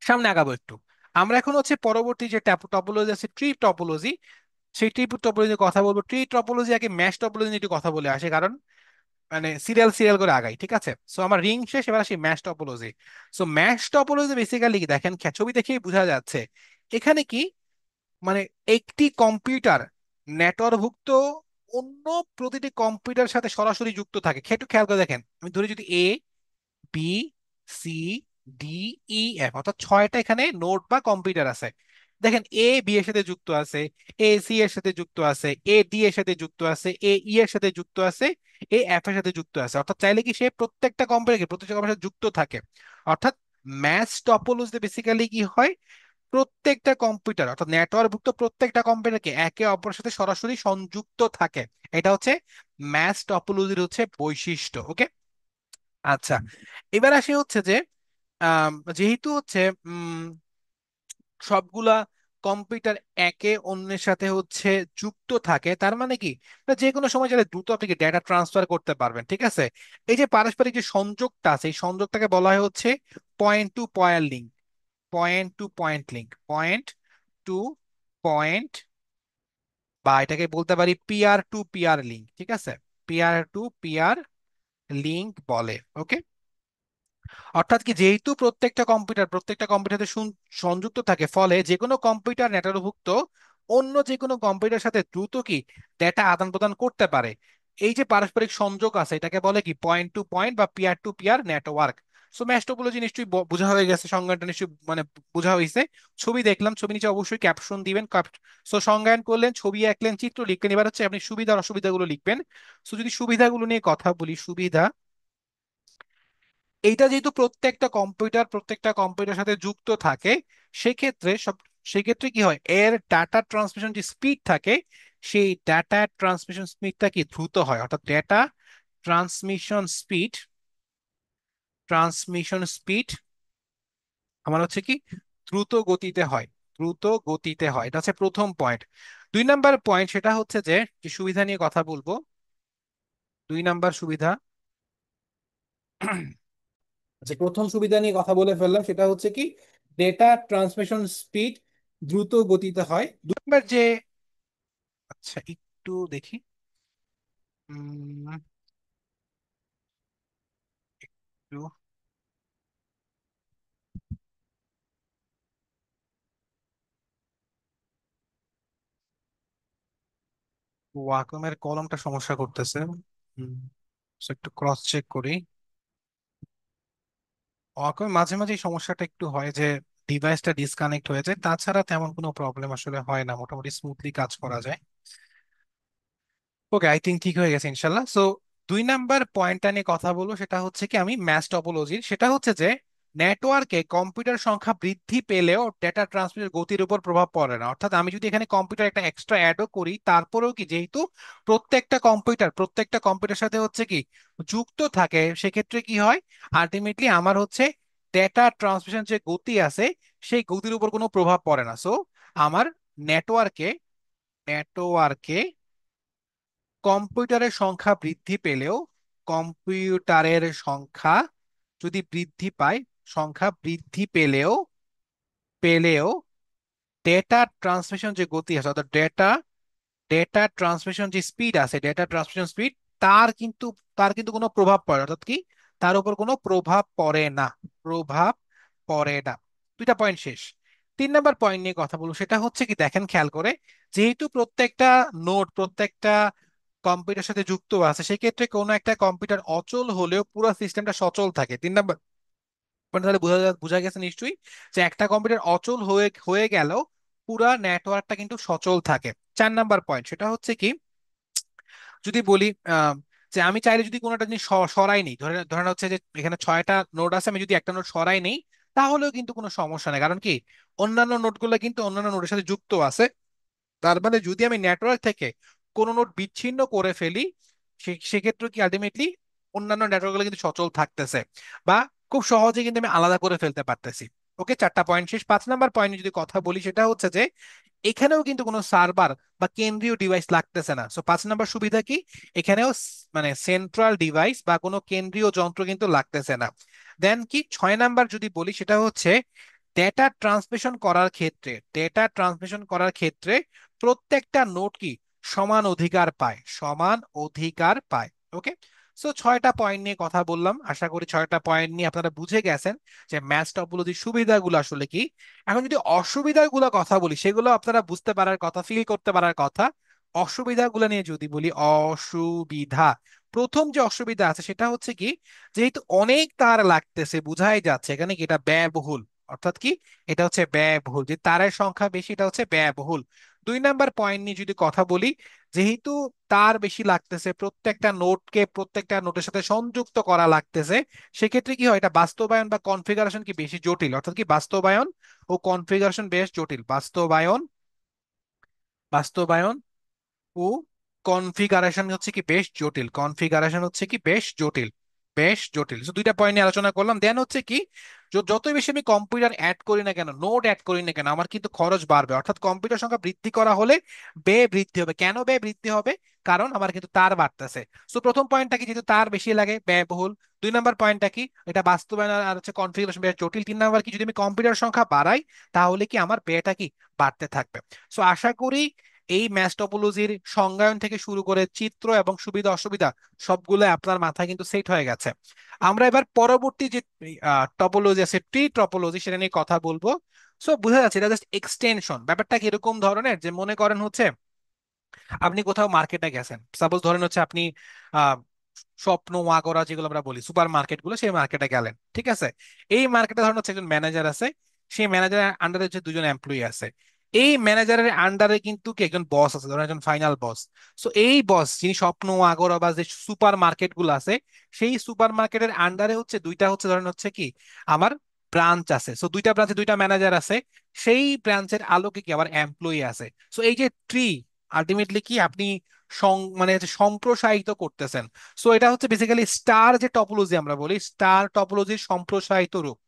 সামনে আগাবো একটু। আমরা এখন হচ্ছে পরবর্তী যে টপোলজি আছে, ট্রি টপোলজি, সেই ট্রি টপোলজির কথা বলবো। ট্রি টপোলজি আগে ম্যাশ টপোলজি নিয়ে একটু কথা বলে আসে, কারণ সিরিয়াল সিরিয়াল করে আগাই, ঠিক আছে? সো আমার রিং শেষ, এবার আসি mash topology. So mesh topology basically কি দেখেন, ছবি দেখেই বোঝা যাচ্ছে এখানে কি মানে একটি কম্পিউটার নেটওয়ার্কভুক্ত অন্য প্রতিটি কম্পিউটার সাথে সরাসরি যুক্ত থাকে। একটু খেয়াল করে দেখেন, আমি ধরি যদি এ, বি, সি, ডি, ই, এফ, অর্থাৎ 6টা এখানে নোড বা কম্পিউটার আছে। দেখেন এ বি এর সাথে যুক্ত আছে, এ সি এর সাথে যুক্ত আছে, এ ডি এর সাথে যুক্ত আছে, এ ই এর সাথে যুক্ত আছে, এ এফ এর সাথে যুক্ত আছে, অর্থাৎ চাইলে কি সে প্রত্যেকটা কম্পিউটার সাথে যুক্ত থাকে। অর্থাৎ ম্যাচ টপোলজিতে বেসিক্যালি কি হয়, প্রত্যেকটা কম্পিউটার অর্থাৎ নেটওয়ার্কভুক্ত প্রত্যেকটা কম্পিউটারকে একে অপরের সাথে সরাসরি সংযুক্ত থাকে। এটা হচ্ছে ম্যাচ টপোলজির হচ্ছে বৈশিষ্ট্য। ওকে, আচ্ছা, এবার আসি হচ্ছে যে যেহেতু হচ্ছে উম, সবগুলা কম্পিউটার একে অন্যের সাথে হচ্ছে যুক্ত থাকে, তার মানে কি না, যে কোনো সময় চাইলে দ্রুত আপনি ডেটা ট্রান্সফার করতে পারবেন, ঠিক আছে? এই যে পারস্পরিক যে সংযোগটা আছে, এই সংযোগটাকে বলা হয় হচ্ছে point to point link. Point to point link, point to point, বা এটাকে বলতে পারি পিয়ার টু পিয়ার লিঙ্ক, ঠিক আছে? পিয়ার টু পিয়ার লিঙ্ক বলে। ওকে, অর্থাৎ কি যেহেতু প্রত্যেকটা কম্পিউটারে সংযুক্ত থাকে, ফলে যে কোনো কম্পিউটার নেটওয়ার্কভুক্ত অন্য যে কোনো কম্পিউটারের সাথে দ্রুত কি ডেটা আদান প্রদান করতে পারে। এই যে পারস্পরিক সংযোগ আছে, এটাকে বলে কি পয়েন্ট টু পয়েন্ট বা peer to peer network. So mesh topology নিশ্চয়ই বোঝা হয়ে গেছে, সংজ্ঞাটা নিশ্চয়ই বোঝা হয়েছে। ছবি দেখলাম, ছবি নিচে অবশ্যই ক্যাপশন দিবেন। সো সংজ্ঞায়ন করলেন, ছবি আঁকলেন, চিত্র লিখলেন, এবার হচ্ছে আপনি সুবিধা আর অসুবিধাগুলো লিখবেন। সো যদি সুবিধাগুলো নিয়ে কথা বলি, সুবিধা, এইটা যেহেতু প্রত্যেকটা কম্পিউটার সাথে যুক্ত থাকে, সেক্ষেত্রে সেক্ষেত্রে কি হয়, এর ডাটা ট্রান্সমিশন যে স্পিড থাকে, সেই ডাটা ট্রান্সমিশন স্পিডটা কি দ্রুত হয়, অর্থাৎ data transmission speed transmission speed আমার হচ্ছে কি দ্রুত গতিতে হয়, দ্রুত গতিতে হয়। এটা হচ্ছে প্রথম পয়েন্ট। 2 নাম্বার পয়েন্ট, সেটা হচ্ছে যে যে সুবিধা নিয়ে কথা বলবো, 2 নাম্বার সুবিধা, যে প্রথম সুবিধা নিয়ে কথা বলে ফেললাম, সেটা হচ্ছে কি ডেটা ট্রান্সমিশন স্পিড দ্রুত গতিতে হয়। 2 নাম্বার যে, আচ্ছা একটু দেখি, উম, একটু ওয়াকমের কলমটা সমস্যা করতেছে। হুম, so একটু ক্রস চেক করি। ওয়াকমে মাঝে মাঝে এই সমস্যাটা একটু হয়, ডিভাইসটা ডিসকানেক্ট হয়ে যায়, তাছাড়া তেমন কোনো প্রবলেম আসলে হয় না, মোটামুটি স্মুথলি কাজ করা যায়। ওকে, আই থিঙ্ক ঠিক হয়ে গেছে ইনশাল্লাহ। সো 2 নাম্বার পয়েন্টটা নিয়ে কথা বলবো, সেটা হচ্ছে কি আমি ম্যাশ টপোলজির, সেটা হচ্ছে যে নেটওয়ার্কে কম্পিউটার সংখ্যা বৃদ্ধি পেলেও ডেটা ট্রান্সমিটের গতির উপর প্রভাব পড়ে না। অর্থাৎ আমি যদি এখানে কম্পিউটার একটা এক্সট্রা অ্যাডও করি, তারপরেও কি যেহেতু প্রত্যেকটা কম্পিউটার সাথে হচ্ছে কি যুক্ত থাকে, সেক্ষেত্রে কি হয়, আলটিমেটলি আমার হচ্ছে ডেটা ট্রান্সমিশন যে গতি আছে সেই গতির উপর কোনো প্রভাব পড়ে না। সো আমার নেটওয়ার্কে নেটওয়ার্কে কম্পিউটারের সংখ্যা বৃদ্ধি পেলেও, কম্পিউটারের সংখ্যা যদি বৃদ্ধি পায়, সংখ্যা বৃদ্ধি পেলেও পেলেও ডেটা ট্রান্সমিশন যে গতি আছে, অর্থাৎ ডেটা ডেটা ট্রান্সমিশন যে স্পিড আছে, ডেটা ট্রান্সমিশন স্পিড, তার কিন্তু তার কিন্তু কোনো প্রভাব পড়ে না। অর্থাৎ কি, তার উপর কোনো প্রভাব পড়ে না, প্রভাব পড়ে না। 2টা পয়েন্ট শেষ। 3 নাম্বার পয়েন্ট নিয়ে কথা বলবো, সেটা হচ্ছে কি দেখেন খেয়াল করে, যেহেতু প্রত্যেকটা নোড প্রত্যেকটা কম্পিউটার সাথে যুক্ত আছে, সেক্ষেত্রে কোনো একটা কম্পিউটার অচল হলেও পুরো সিস্টেমটা সচল থাকে। 3 নাম্বার পয়েন্ট তাহলে বোঝা গেছে নিশ্চয়ই, যে একটা কম্পিউটার অচল হয়ে হয়ে গেল পুরা নেটওয়ার্কটা কিন্তু সচল থাকে। 4 নাম্বার পয়েন্ট সেটা হচ্ছে কি, যদি বলি যে আমি চাইলে যদি কোনো একটা জিনিস সরাই নেই, ধরে ধরে নেওয়া হচ্ছে যে এখানে 6টা নোড আছে, আমি যদি একটা নোড সরাই নেই তাহলেও কিন্তু কোনো সমস্যা নেই, কারণ কি অন্যান্য নোডগুলো কিন্তু অন্যান্য নোডের সাথে যুক্ত আছে। তার মানে যদি আমি নেটওয়ার্ক থেকে কোনো নোড বিচ্ছিন্ন করে ফেলি, সেক্ষেত্রে কি আলটিমেটলি অন্যান্য নেটওয়ার্কগুলো কিন্তু সচল থাকতেছে, বা খুব সহজে কিন্তু আমি আলাদা করে ফেলতে পারতেছি। ওকে, 4টা পয়েন্ট শেষ। 5 নাম্বার পয়েন্ট যদি কথা বলি, সেটা হচ্ছে যে এখানেও কিন্তু কোনো সার্ভার বা কেন্দ্রীয় ডিভাইস লাগতেছে না। সো 5 নাম্বার সুবিধা কি, এখানেও মানে সেন্ট্রাল ডিভাইস বা কোনো কেন্দ্রীয় যন্ত্র কিন্তু লাগতেছে না। দেন কি 6 নাম্বার যদি বলি, সেটা হচ্ছে ডেটা ট্রান্সমিশন করার ক্ষেত্রে প্রত্যেকটা নোড কি সমান অধিকার পায়, সমান অধিকার পায়। ওকে, সো 6টা পয়েন্ট নিয়ে কথা বললাম, আশা করি 6টা পয়েন্ট নিয়ে আপনারা বুঝে গেছেন যে ম্যাচ টপোলজির সুবিধাগুলো আসলে কি। এখন যদি অসুবিধাগুলো কথা বলি, সেগুলো আপনারা বুঝতে পারার কথা, ফিল করতে পারার কথা। অসুবিধাগুলো নিয়ে যদি বলি, অসুবিধা, প্রথম যে অসুবিধা আছে সেটা হচ্ছে কি, যেহেতু অনেক তার লাগতেছে, বুঝাই যাচ্ছে এখানে কি এটা ব্যয়বহুল। অর্থাৎ কি, এটা হচ্ছে ব্যয়বহুল, যে তারের সংখ্যা বেশি, এটা হচ্ছে ব্যয়বহুল। 2 নাম্বার পয়েন্ট নিয়ে যদি কথা বলি, যেহেতু তার বেশি লাগতেছে, প্রত্যেকটা নোটের সাথে সংযুক্ত করা লাগতেছে, সেক্ষেত্রে কি হয়, এটা বাস্তবায়ন বা কনফিগারেশন কি বেশি জটিল। অর্থাৎ কি বাস্তবায়ন ও কনফিগারেশন বেশ জটিল, বাস্তবায়ন ও কনফিগারেশন হচ্ছে কি বেশ জটিল, কনফিগারেশন হচ্ছে কি বেশ জটিল। তো 2টা পয়েন্ট নিয়ে আলোচনা করলাম। দেন হচ্ছে কি, যতই বেশি আমি কম্পিউটার অ্যাড করি না কেন, নোড অ্যাড করি না কেন, আমার কিন্তু খরচ বাড়বে। অর্থাৎ কম্পিউটার সংখ্যা বৃদ্ধি করা হলে ব্যয় বৃদ্ধি হবে। কেন ব্যয় বৃদ্ধি হবে? কারণ আমার কিন্তু তার বাড়তেছে। সো প্রথম পয়েন্টটা কি, যেহেতু তার বেশি লাগে, ব্যয়বহুল। 2 নাম্বার পয়েন্টটা কি, এটা বাস্তবায়ন আর হচ্ছে কনফিগারেশন বেশ জটিল। 3 নাম্বার কি, যদি আমি কম্পিউটার সংখ্যা বাড়াই তাহলে কি আমার ব্যয়টা কি বাড়তে থাকবে। সো আশা করি এই ম্যাচ টপোলজির সংজ্ঞায়ন থেকে শুরু করে চিত্র এবং সুবিধা অসুবিধা সবগুলো আপনার মাথায় কিন্তু সেট হয়ে গেছে। আমরা এবার পরবর্তী যে টপোলজি আছে, ট্রি টপোলজি, সেটা নিয়ে কথা বলবো। সো বোঝা যাচ্ছে এটা জাস্ট এক্সটেনশন। ব্যাপারটা কি এরকম ধরনের, যে মনে করেন হচ্ছে আপনি কোথাও মার্কেটে গেছেন, সাপোজ ধরেন হচ্ছে আপনি আহ স্বপ্ন ওয়াগরা যেগুলো আমরা বলি সুপার মার্কেট গুলো, সেই মার্কেটে গেলেন, ঠিক আছে। এই মার্কেটে ধরেন হচ্ছে একজন ম্যানেজার আছে, সেই ম্যানেজারের আন্ডারে হচ্ছে 2জন এমপ্লয়ি আছে। এই ম্যানেজারের আন্ডারে কিন্তু কি একজন বস আছে, ধরেন একজন ফাইনাল বস। সো এই বস যিনি স্বপ্ন ওয়াগরা বা যে সুপার মার্কেট গুলো আছে, সেই সুপার মার্কেটের আন্ডারে হচ্ছে দুইটা হচ্ছে ধরেন হচ্ছে কি আমার ব্রাঞ্চ আছে। সো 2টা ব্রাঞ্চে 2টা ম্যানেজার আছে, সেই ব্রাঞ্চের আলোকে কি আবার এমপ্লয়ি আছে। সো এই যে ট্রি, আলটিমেটলি কি আপনি মানে হচ্ছে সম্প্রসারিত করতেছেন। সো এটা হচ্ছে বেসিক্যালি স্টার যে টপোলজি আমরা বলি, স্টার টপোলজির সম্প্রসারিত রূপ।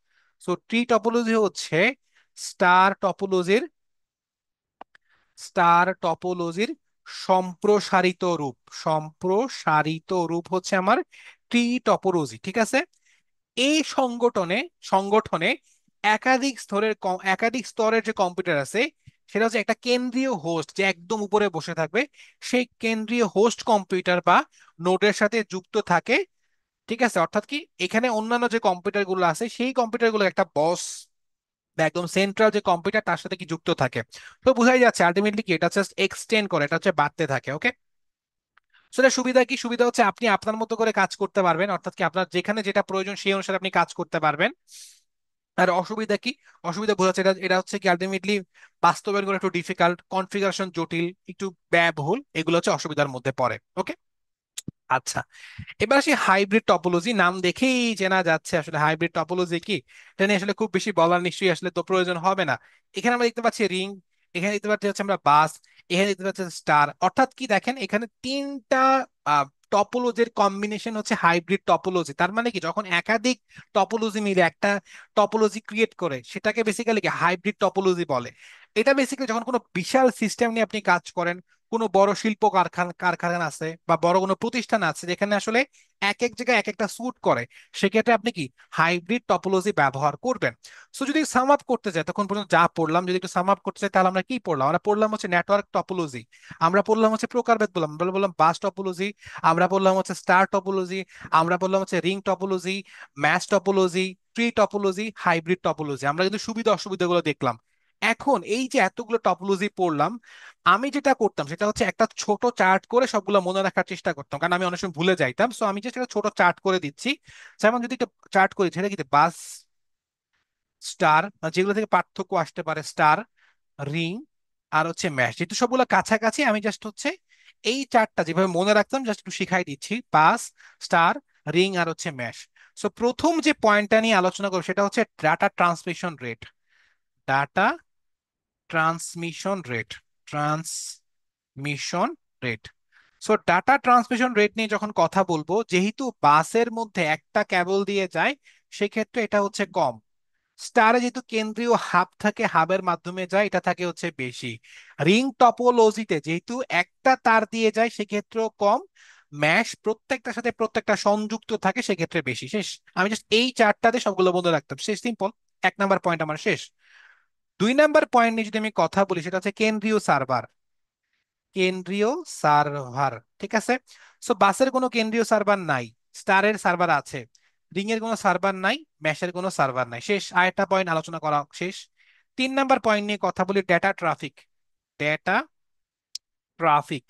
সো ট্রি টপোলজি হচ্ছে স্টার টপোলজির স্টার টপোলজির সম্প্রসারিত রূপ হচ্ছে আমার ট্রি টপোলজি, ঠিক আছে। এই সংগঠনে একাধিক স্তরের যে কম্পিউটার আছে, সেটা হচ্ছে একটা কেন্দ্রীয় হোস্ট যে একদম উপরে বসে থাকবে, সেই কেন্দ্রীয় হোস্ট কম্পিউটার বা নোডের সাথে যুক্ত থাকে, ঠিক আছে। অর্থাৎ কি এখানে অন্যান্য যে কম্পিউটার গুলো আছে, সেই কম্পিউটার গুলো একটা বস বা একদম সেন্ট্রাল যে কম্পিউটার তার সাথে কি যুক্ত থাকে। তো বোঝাই যাচ্ছে আলটিমেটলি কি এটা জাস্ট এক্সটেন্ড করে, এটা হচ্ছে বাড়তে থাকে। ওকে, সেটা সুবিধা কি, সুবিধা হচ্ছে আপনি আপনার মতো করে কাজ করতে পারবেন। অর্থাৎ কি আপনার যেখানে যেটা প্রয়োজন সেই অনুসারে আপনি কাজ করতে পারবেন। আর অসুবিধা কি? অসুবিধা বোঝাচ্ছে, এটা এটা হচ্ছে কি আলটিমেটলি বাস্তবায়ন করা একটু ডিফিকাল্ট, কনফিগারেশন জটিল, একটু ব্যয়বহুল, এগুলো হচ্ছে অসুবিধার মধ্যে পড়ে। ওকে, আচ্ছা। এবার আসি হাইব্রিড টপোলজি। নাম দেখেই চেনা যাচ্ছে আসলে হাইব্রিড টপোলজি কি। এটা নিয়ে আসলে খুব বেশি বলার নিশ্চয়ই আসলে তো প্রয়োজন হবে না। এখানে আমরা দেখতে পাচ্ছি রিং, এখানে দেখতে পাচ্ছি হচ্ছে আমরা বাস, এখানে দেখতে পাচ্ছি স্টার। অর্থাৎ কি দেখেন, এখানে তিনটা টপোলজির কম্বিনেশন হচ্ছে হাইব্রিড টপোলজি। তার মানে কি, যখন একাধিক টপোলজি মিলে একটা টপোলজি ক্রিয়েট করে সেটাকে বেসিক্যালি কি হাইব্রিড টপোলজি বলে। এটা বেসিক্যালি যখন কোনো বিশাল সিস্টেম নিয়ে আপনি কাজ করেন, কোনো বড় শিল্প কারখানা কারখানা আছে বা বড় কোনো প্রতিষ্ঠান আছে যেখানে আসলে এক এক জায়গায় এক একটা স্যুট করে, সেক্ষেত্রে আপনি কি হাইব্রিড টপোলজি ব্যবহার করবেন। সো যদি সাম আপ করতে চাই, তখন পর্যন্ত যা পড়লাম যদি একটু সাম আপ করতে চাই, তাহলে আমরা কি পড়লাম? আমরা পড়লাম হচ্ছে নেটওয়ার্ক টপোলজি, আমরা পড়লাম হচ্ছে প্রকারভেদ, বললাম আমরা বললাম বাস টপোলজি, আমরা বললাম হচ্ছে স্টার টপোলজি, আমরা বললাম হচ্ছে ring topology, mash topology, tree topology, hybrid topology. আমরা কিন্তু সুবিধা অসুবিধাগুলো দেখলাম। এখন এই যে এতগুলো টপোলজি পড়লাম, আমি যেটা করতাম সেটা হচ্ছে একটা ছোট চার্ট করে সবগুলো মনে রাখার চেষ্টা করতাম, কারণ আমি অনেক সময় ভুলে যাইতাম। সো আমি জাস্ট একটা ছোট চার্ট করে দিচ্ছি। যেমন যদি একটা চার্ট করি, সেটা কি বাস, স্টার, যেগুলো থেকে পার্থক্য আসতে পারে, স্টার, রিং আর হচ্ছে ম্যাশ, যেহেতু সবগুলো কাছাকাছি, আমি জাস্ট হচ্ছে এই চার্টটা যেভাবে মনে রাখতাম জাস্ট একটু শিখাই দিচ্ছি। বাস, স্টার, রিং আর হচ্ছে ম্যাশ। সো প্রথম যে পয়েন্টটা নিয়ে আলোচনা করবো সেটা হচ্ছে data transmission rate. Data transmission rate, transmission rate. So data transmission rate নিয়ে যখন কথা বলবো, যেহেতু বাসের মধ্যে একটা কেবল দিয়ে যায়, সেক্ষেত্রে এটা হচ্ছে কম। স্টারে যেহেতু কেন্দ্রীয় হাব থাকে, হাবের মাধ্যমে যায়, এটা থাকে হচ্ছে বেশি। রিং টপোলজিতে যেহেতু একটা তার দিয়ে যায়, সেক্ষেত্রেও কম। ম্যাশ প্রত্যেকটার সাথে প্রত্যেকটা সংযুক্ত থাকে, সেক্ষেত্রে বেশি। শেষ। আমি জাস্ট এই চারটাতে সবগুলো বন্ধ রাখতাম, শেষ, সিম্পল। এক নাম্বার পয়েন্ট আমার শেষ। দুই নাম্বার পয়েন্ট নিয়ে যদি আমি কথা বলি, সেটা হচ্ছে কেন্দ্রীয় সার্ভার। কেন্দ্রীয় সার্ভার, ঠিক আছে। সো বাসের কোনো কেন্দ্রীয় সার্ভার নাই, স্টারের সার্ভার আছে। রিং এর কোনো সার্ভার নাই, ম্যাশের কোনো সার্ভার নাই। শেষ, আরেকটা পয়েন্ট আলোচনা করা শেষ। তিন নাম্বার পয়েন্ট নিয়ে কথা বলি, ডেটা ট্রাফিক। Data traffic.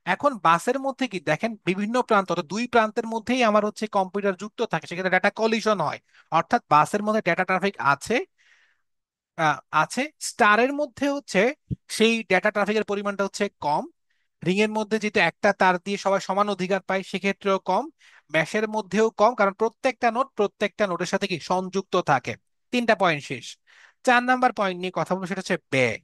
এখন বাসের মধ্যে কি দেখেন, বিভিন্ন প্রান্ত, অর্থাৎ দুই প্রান্তের মধ্যেই আমার হচ্ছে কম্পিউটার যুক্ত থাকে, সেক্ষেত্রে ডেটা কলিশন হয়। অর্থাৎ বাসের মধ্যে ডেটা ট্রাফিক আছে, আছে। স্টারের মধ্যে হচ্ছে সেই ডেটা ট্রাফিকের পরিমাণটা হচ্ছে কম। রিং এর মধ্যে যেহেতু একটা তার দিয়ে সবাই সমান অধিকার পায়, সেক্ষেত্রেও কম। ম্যাশের মধ্যেও কম, কারণ প্রত্যেকটা নোটের সাথে কি সংযুক্ত থাকে। তিনটা পয়েন্ট শেষ। চার নাম্বার পয়েন্ট নিয়ে কথা বলবো, সেটা হচ্ছে ব্যয়।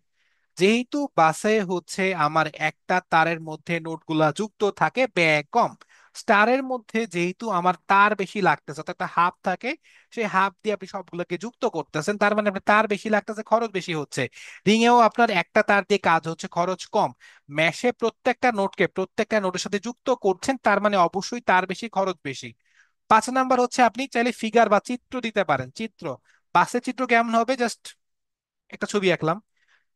যেহেতু বাসে হচ্ছে আমার একটা তারের মধ্যে নোটগুলা যুক্ত থাকে, ব্যয় কম। স্টারের মধ্যে যেহেতু আমার তার বেশি লাগতেছে, অর্থাৎ একটা হাব থাকে, সেই হাব দিয়ে আপনি সবগুলোকে যুক্ত করতেছেন, তার মানে আপনার তার বেশি লাগতেছে, খরচ বেশি হচ্ছে। রিং এও আপনার একটা তার দিয়ে কাজ হচ্ছে, খরচ কম। ম্যাশে প্রত্যেকটা নোটের সাথে যুক্ত করছেন, তার মানে অবশ্যই তার বেশি, খরচ বেশি। পাঁচ নাম্বার হচ্ছে আপনি চাইলে ফিগার বা চিত্র দিতে পারেন, চিত্র। বাসের চিত্র কেমন হবে, জাস্ট একটা ছবি আঁকলাম।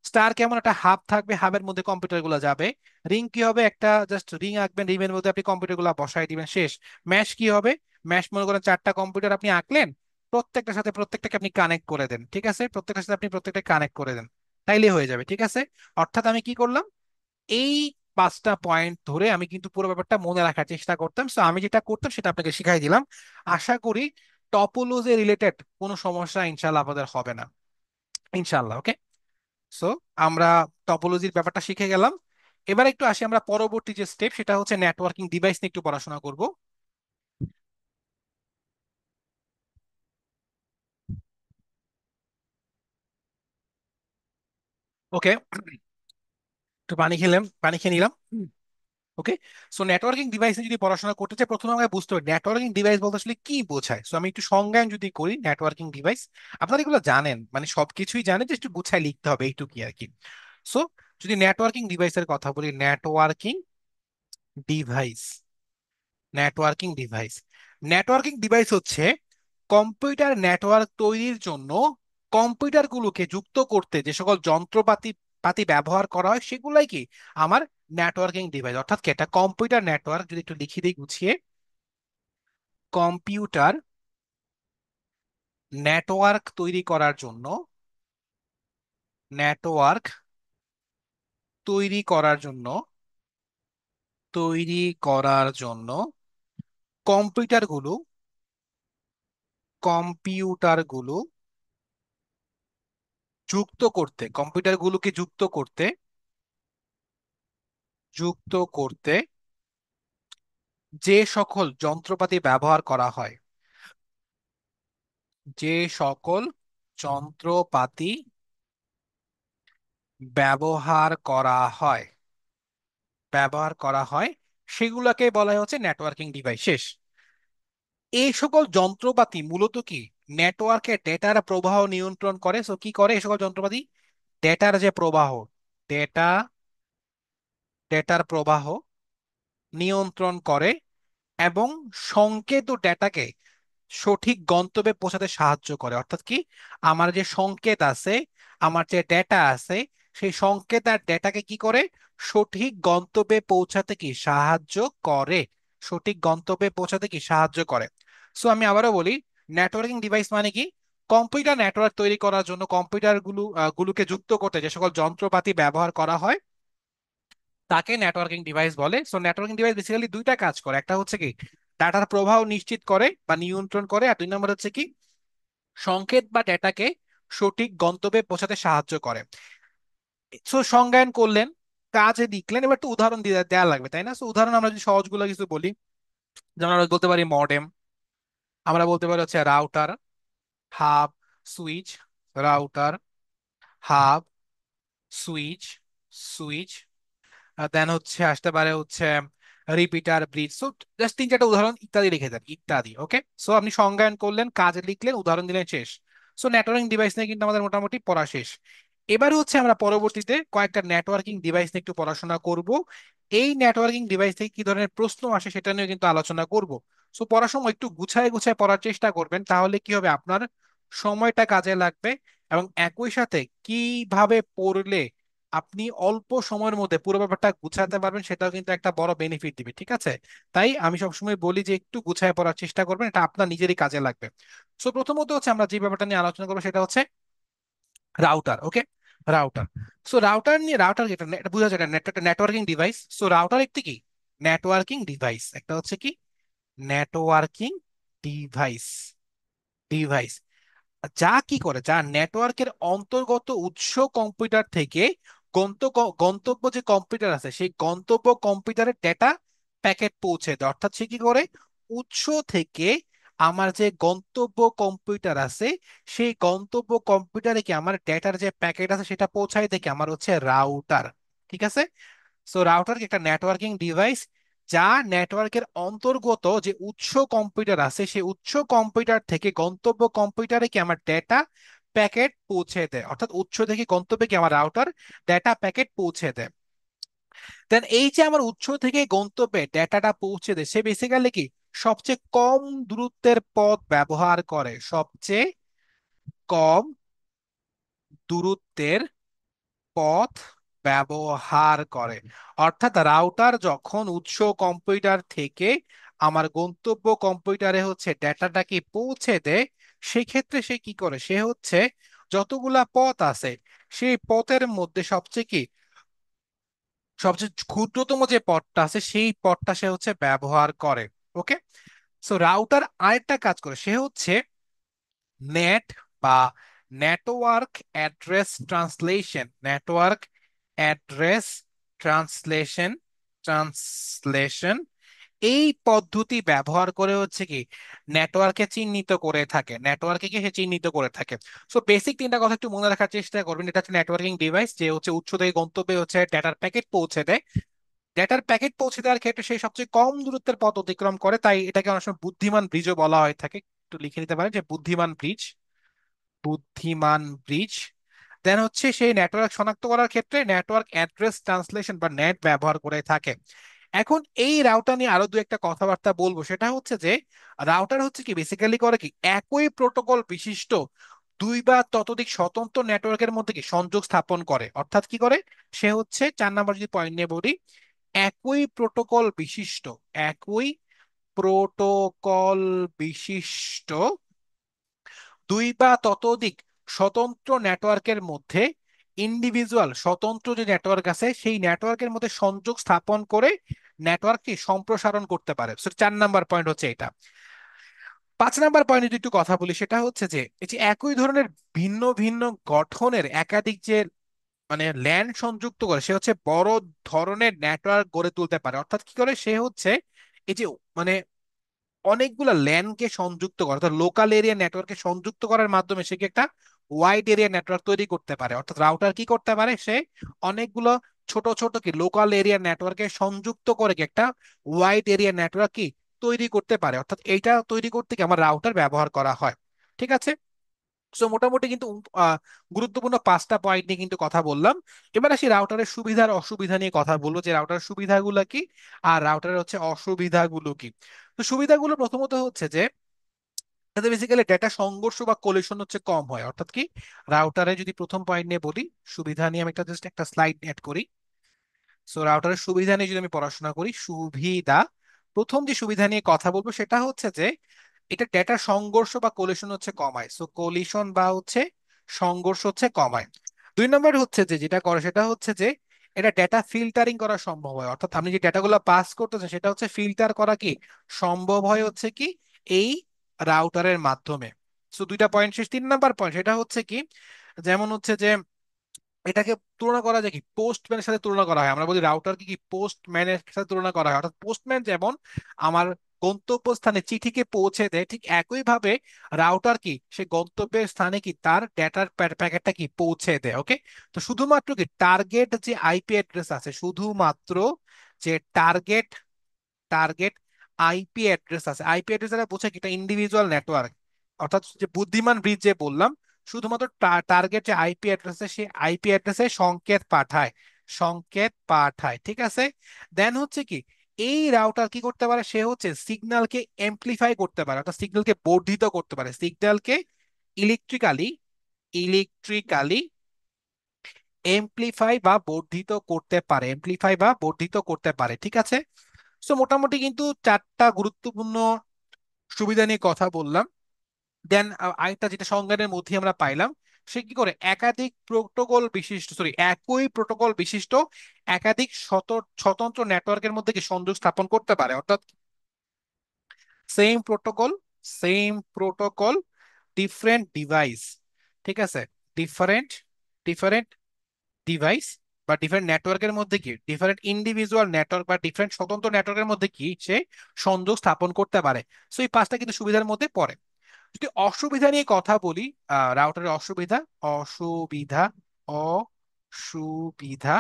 স্টার কেমন, একটা হাব থাকবে, হাবের মধ্যে কম্পিউটার গুলো যাবে। রিং কি হবে, একটা জাস্ট রিং আঁকবেন, রিং এর মধ্যে আপনি কম্পিউটার গুলো বসাই দিবেন, শেষ। ম্যাশ কি হবে, ম্যাশ মনে করেন চারটা কম্পিউটার আপনি আঁকলেন, প্রত্যেকটার সাথে প্রত্যেকটাকে আপনি কানেক্ট করে দেন, ঠিক আছে, প্রত্যেকটার সাথে আপনি প্রত্যেকটা কানেক্ট করে দেন, তাইলে হয়ে যাবে, ঠিক আছে। অর্থাৎ আমি কি করলাম, এই পাঁচটা পয়েন্ট ধরে আমি কিন্তু পুরো ব্যাপারটা মনে রাখার চেষ্টা করতাম। সো আমি যেটা করতাম সেটা আপনাকে শিখাই দিলাম। আশা করি টপোলজি রিলেটেড কোনো সমস্যা ইনশাল্লাহ আপনাদের হবে না, ইনশাল্লাহ। ওকে। সো আমরা টপোলজির ব্যাপারটা শিখে গেলাম। এবার একটু আসি আমরা পরবর্তী যে স্টেপ, সেটা হচ্ছে নেটওয়ার্কিং ডিভাইস নিয়ে একটু পড়াশোনা করব। ওকে, একটু পানি খেলাম, পানি খেয়ে নিলাম। ওকে। সো নেটওয়ার্কিং ডিভাইস যদি পড়াশোনা করতে চাই, প্রথমে আমাকে বুঝতে হবে নেটওয়ার্কিং ডিভাইস বলতে আসলে কি বোঝায়। সো আমি একটু সংজ্ঞান যদি করি, নেটওয়ার্কিং ডিভাইস, আপনারা এগুলো জানেন, মানে সবকিছুই জানেন, যে একটু গুছায় লিখতে হবে এইটুকুই আর কি। সো যদি নেটওয়ার্কিং ডিভাইসের কথা বলি, ডিভাইস ডিভাইস নেটওয়ার্কিং ডিভাইস হচ্ছে কম্পিউটার নেটওয়ার্ক তৈরির জন্য কম্পিউটারগুলোকে যুক্ত করতে যে সকল যন্ত্রপাতি পাতি ব্যবহার করা হয়, সেগুলাই কি আমার নেটওয়ার্কিং ডিভাইস। অর্থাৎ কি, একটা কম্পিউটার নেটওয়ার্ক যদি একটু লিখে দিই গুছিয়ে, কম্পিউটার নেটওয়ার্ক তৈরি করার জন্য, নেটওয়ার্ক তৈরি করার জন্য তৈরি করার জন্য কম্পিউটারগুলো কম্পিউটারগুলো যুক্ত করতে, কম্পিউটারগুলোকে যুক্ত করতে যে সকল যন্ত্রপাতি ব্যবহার করা হয়, যে সকল যন্ত্রপাতি ব্যবহার করা হয় ব্যবহার করা হয় সেগুলোকে বলা হয় হচ্ছে নেটওয়ার্কিং ডিভাইস। শেষ। এই সকল যন্ত্রপাতি মূলত কি নেটওয়ার্কে ডেটার প্রবাহ নিয়ন্ত্রণ করে। সো কি করে এই সকল যন্ত্রপাতি? ডেটার যে প্রবাহ, ডেটা ডেটার প্রবাহ নিয়ন্ত্রণ করে এবং সংকেত ও ডেটাকে সঠিক গন্তব্যে পৌঁছাতে সাহায্য করে। অর্থাৎ কি, আমার যে সংকেত আছে, আমার যে ডেটা আছে, সেই সংকেত আর ডেটাকে কি করে সঠিক গন্তব্যে পৌঁছাতে কি সাহায্য করে, সঠিক গন্তব্যে পৌঁছাতে কি সাহায্য করে। সো আমি আবারও বলি, নেটওয়ার্কিং ডিভাইস মানে কি, কম্পিউটার নেটওয়ার্ক তৈরি করার জন্য গুলোকে যুক্ত করতে যে সকল যন্ত্রপাতি ব্যবহার করা হয় তাকে নেটওয়ার্কিং ডিভাইস বলে। সো নেটওয়ার্কিং ডিভাইস বেসিক্যালি দুইটা কাজ করে, একটা হচ্ছে কি ডাটার প্রবাহ নিশ্চিত করে বা নিয়ন্ত্রণ করে, আর দুই নম্বর হচ্ছে কি সংকেত বা ডেটাকে সঠিক গন্তব্যে পৌঁছাতে সাহায্য করে। সো সংজ্ঞায়ন করলেন, কাজে লিখলেন, এবার একটু উদাহরণ দিয়ে দেওয়া লাগবে, তাই না? সো উদাহরণ আমরা যদি সহজগুলো কিছু বলি, যেমন আমরা বলতে পারি মডেম, আমরা বলতে পারি হচ্ছে router, hub, switch, router, hub, switch, switch, then হচ্ছে আসতে পারে হচ্ছে রিপিটার, ব্রিজ। সো জাস্ট তিন চারটা উদাহরণ ইত্যাদি লিখে দেন, ইত্যাদি। ওকে, সো আপনি সংজ্ঞায়ন করলেন, কাজে লিখলেন, উদাহরণ দিলেন, শেষ। সো নেটওয়ার্কিং ডিভাইস নিয়ে কিন্তু আমাদের মোটামুটি পড়া শেষ। এবার হচ্ছে আমরা পরবর্তীতে কয়েকটা নেটওয়ার্কিং ডিভাইস নিয়ে একটু পড়াশোনা করব। এই নেটওয়ার্কিং ডিভাইস থেকে কি ধরনের প্রশ্ন আসে সেটা নিয়ে কিন্তু আলোচনা করব। সো পড়ার সময় একটু গুছায় গুছায় পড়ার চেষ্টা করবেন, তাহলে কি হবে, আপনার সময়টা কাজে লাগবে এবং একই সাথে কিভাবে পড়লে আপনি অল্প সময়ের মধ্যে পুরো ব্যাপারটা গুছাতে পারবেন সেটাও কিন্তু একটা বড় বেনিফিট দিবে। ঠিক আছে? তাই আমি সবসময় বলি যে একটু গুছায় পড়ার চেষ্টা করবেন, এটা আপনার নিজেরই কাজে লাগবে। সো প্রথমত হচ্ছে আমরা যে ব্যাপারটা নিয়ে আলোচনা করবো সেটা হচ্ছে রাউটার। ওকে, রাউটার। সো রাউটার নিয়ে, রাউটার এটা এটা বোঝা যায় একটা নেটওয়ার্কিং ডিভাইস। সো রাউটার একটি কি নেটওয়ার্কিং ডিভাইস, একটা হচ্ছে কি নেটওয়ার্কিং ডিভাইস, ডিভাইস যা কি করে, যা নেটওয়ার্কের অন্তর্গত উৎস কম্পিউটার থেকে গন্তব্য যে কম্পিউটার আছে সেই গন্তব্য কম্পিউটারের ডেটা প্যাকেট পৌঁছে দেয়। অর্থাৎ সে কি করে, উৎস থেকে আমার যে গন্তব্য কম্পিউটার আছে সেই গন্তব্য কম্পিউটারে কি আমার ডেটার যে প্যাকেট আছে সেটা পৌঁছায় দেখে আমার হচ্ছে রাউটার। ঠিক আছে? সো রাউটার একটা নেটওয়ার্কিং ডিভাইস যা নেটওয়ার্কের অন্তর্গত যে উৎস কম্পিউটার আছে সেই উৎস কম্পিউটার থেকে গন্তব্য কম্পিউটারে কি আমার ডেটা প্যাকেট পৌঁছে দেয়। অর্থাৎ উৎস থেকে গন্তব্যে কি আমার রাউটার ডেটা প্যাকেট পৌঁছে দেয়। দেন এই যে আমার উৎস থেকে গন্তব্যে ডেটাটা পৌঁছে দেয়, সে বেসিক্যালি কি সবচেয়ে কম দূরত্বের পথ ব্যবহার করে, সবচেয়ে কম দূরত্বের পথ ব্যবহার করে। অর্থাৎ রাউটার যখন উৎস কম্পিউটার থেকে আমার গন্তব্য কম্পিউটারে হচ্ছে ডেটাটাকে পৌঁছে দেয়, সেক্ষেত্রে সে কি করে, সে হচ্ছে যতগুলা পথ আছে সেই পথের মধ্যে সবচেয়ে ক্ষুদ্রতম যে পথটা আছে সেই পথটা সে হচ্ছে ব্যবহার করে। ওকে, সো রাউটার আরেকটা কাজ করে, সে হচ্ছে নেট বা network address translation, network address translation translation এই পদ্ধতি ব্যবহার করে হচ্ছে কি নেটওয়ার্কে চিহ্নিত করে থাকে, নেটওয়ার্কে কি সে চিহ্নিত করে থাকে। সো বেসিক তিনটা কথা একটু মনে রাখার চেষ্টা করবেন। এটা হচ্ছে নেটওয়ার্কিং ডিভাইস যে হচ্ছে উৎস থেকে গন্তব্যে হচ্ছে ডেটার প্যাকেট পৌঁছে দেয়, ডেটার প্যাকেট পৌঁছে দেওয়ার ক্ষেত্রে সেই সবচেয়ে কম দূরত্বের পথ অতিক্রম করে, তাই এটাকে অনেক সময় বুদ্ধিমান ব্রিজও বলা হয়ে থাকে। একটু লিখে নিতে পারেন যে বুদ্ধিমান ব্রিজ, বুদ্ধিমান ব্রিজ। দেন হচ্ছে সেই নেটওয়ার্ক শনাক্ত করার ক্ষেত্রে নেটওয়ার্ক অ্যাড্রেস ট্রান্সলেশন বা নেট ব্যবহার করে থাকে। এখন এই রাউটার নিয়ে আরো দু একটা কথাবার্তা বলবো, সেটা হচ্ছে যে রাউটার হচ্ছে কি বেসিক্যালি করে কি একই প্রোটোকল বিশিষ্ট দুই বা ততোধিক স্বতন্ত্র নেটওয়ার্কের মধ্যে কি সংযোগ স্থাপন করে। অর্থাৎ কি করে, সে হচ্ছে 4 নম্বর যদি পয়েন্ট নিয়ে বলি, একই প্রোটোকল বিশিষ্ট, একই প্রোটোকল বিশিষ্ট দুই বা ততোধিক স্বতন্ত্র নেটওয়ার্কের মধ্যে ইন্ডিভিজুয়াল স্বতন্ত্র যে নেটওয়ার্ক আছে সেই নেটওয়ার্কের মধ্যে সংযোগ স্থাপন করে নেটওয়ার্কটি সম্প্রসারণ করতে পারে। সো 4 নম্বর পয়েন্ট হচ্ছে এটা। 5 নাম্বার পয়েন্টে যদি একটু কথা বলি, সেটা হচ্ছে যে এই যে একই ধরনের ভিন্ন ভিন্ন গঠনের একাধিক যে মানে ল্যান্ড সংযুক্ত করে, সে হচ্ছে বড় ধরনের নেটওয়ার্ক গড়ে তুলতে পারে। অর্থাৎ কি করে, সে হচ্ছে এই যে মানে অনেকগুলা ল্যানকে সংযুক্ত করে, অর্থাৎ লোকাল এরিয়া নেটওয়ার্কে সংযুক্ত করার মাধ্যমে সে কি একটা ওয়াইড এরিয়া নেটওয়ার্ক তৈরি করতে পারে। অর্থাৎ রাউটার কি করতে পারে, সে অনেকগুলো ছোট ছোট কি লোকাল এরিয়া নেটওয়ার্কে সংযুক্ত করে কি একটা ওয়াইড এরিয়া নেটওয়ার্ক কি তৈরি করতে পারে। অর্থাৎ এইটা তৈরি করতে কি আমার রাউটার ব্যবহার করা হয়। ঠিক আছে। সো মোটামুটি কিন্তু গুরুত্বপূর্ণ 5টা পয়েন্ট নিয়ে কিন্তু কথা বললাম। এবার আসি রাউটারের সুবিধা আর অসুবিধা নিয়ে কথা বলবো, যে রাউটারের সুবিধাগুলো কি আর রাউটারের হচ্ছে অসুবিধাগুলো কি। তো সুবিধাগুলো প্রথমত হচ্ছে যে এটাতে বেসিক্যালি ডেটা সংঘর্ষ বা কোলিশন হচ্ছে কম হয়। অর্থাৎ কি, রাউটারে যদি প্রথম পয়েন্ট নিয়ে বলি, সুবিধা নিয়ে আমি জাস্ট একটা স্লাইড অ্যাড করি। সো রাউটারের সুবিধা নিয়ে যদি আমি পড়াশোনা করি, সুবিধা, প্রথম যে সুবিধা নিয়ে কথা বলবো সেটা হচ্ছে যে এটা ডেটা সংঘর্ষ বা কোলিশন হচ্ছে কমায়। সো কোলিশন বা হচ্ছে সংঘর্ষ হচ্ছে কমায়। 2 নম্বর হচ্ছে যে যেটা করে সেটা হচ্ছে যে এটা ডেটা ফিল্টারিং করা সম্ভব হয়। অর্থাৎ আপনি যে ডেটাগুলো পাস করতেছেন সেটা হচ্ছে ফিল্টার করা কি সম্ভব হয় হচ্ছে কি এই রাউটারের মাধ্যমে। সো 2টা পয়েন্ট শেষ। 3 নম্বর পয়েন্ট সেটা হচ্ছে কি, যেমন হচ্ছে যে এটাকে তুলনা করা যায় কি পোস্টম্যানের সাথে তুলনা করা হয়। আমরা বলি রাউটারকে কি পোস্টম্যানের সাথে তুলনা করা হয়। অর্থাৎ পোস্টম্যান যেমন আমার গন্তব্যস্থানে চিঠিকে পৌঁছে দেয়, ঠিক একইভাবে রাউটার কি সে গন্তব্যের স্থানে কি তার ডেটার প্যাকেটটা কি পৌঁছে দেয়। ওকে। তো শুধুমাত্র কি টার্গেট যে আইপি অ্যাড্রেস আছে, শুধুমাত্র যে টার্গেট টার্গেট আইপি অ্যাড্রেস আছে, আইপি অ্যাড্রেস দ্বারা বোঝায় কি এটা ইন্ডিভিজুয়াল নেটওয়ার্ক। অর্থাৎ যে বুদ্ধিমান ব্রিজ যে বললাম, শুধুমাত্র টার্গেট যে আইপি অ্যাড্রেসে সেই আইপি অ্যাড্রেসে সংকেত পাঠায়, সংকেত পাঠায়। ঠিক আছে। দেন হচ্ছে কি এই রাউটার কি করতে পারে, সে হচ্ছে সিগন্যালকে এমপ্লিফাই করতে পারে, অর্থাৎ সিগন্যালকে বর্ধিত করতে পারে, সিগন্যালকে ইলেকট্রিক্যালি ইলেকট্রিক্যালি এমপ্লিফাই বা বর্ধিত করতে পারে, এমপ্লিফাই বা বর্ধিত করতে পারে। ঠিক আছে। সো মোটামুটি কিন্তু 4টা গুরুত্বপূর্ণ সুবিধা নিয়ে কথা বললাম। দেন আরেকটা যেটা সংজ্ঞানের মধ্যে আমরা পাইলাম, সে কি করে একাধিক প্রোটোকল বিশিষ্ট, সরি একই প্রোটোকল বিশিষ্ট একাধিক স্বতন্ত্র নেটওয়ার্কের মধ্যে কি সংযোগ স্থাপন করতে পারে। অর্থাৎ same protocol, same protocol, different device. ঠিক আছে। ডিফারেন্ট ডিফারেন্ট ডিভাইস বা ডিফারেন্ট নেটওয়ার্কের মধ্যে কি ডিফারেন্ট ইন্ডিভিজুয়াল নেটওয়ার্ক বা ডিফারেন্ট স্বতন্ত্র নেটওয়ার্কের মধ্যে কি সে সংযোগ স্থাপন করতে পারে। সো এই 5টা কিন্তু সুবিধার মধ্যে পড়ে। যদি অসুবিধা নিয়ে কথা বলি, রাউটারের অসুবিধা, অসুবিধা অসুবিধা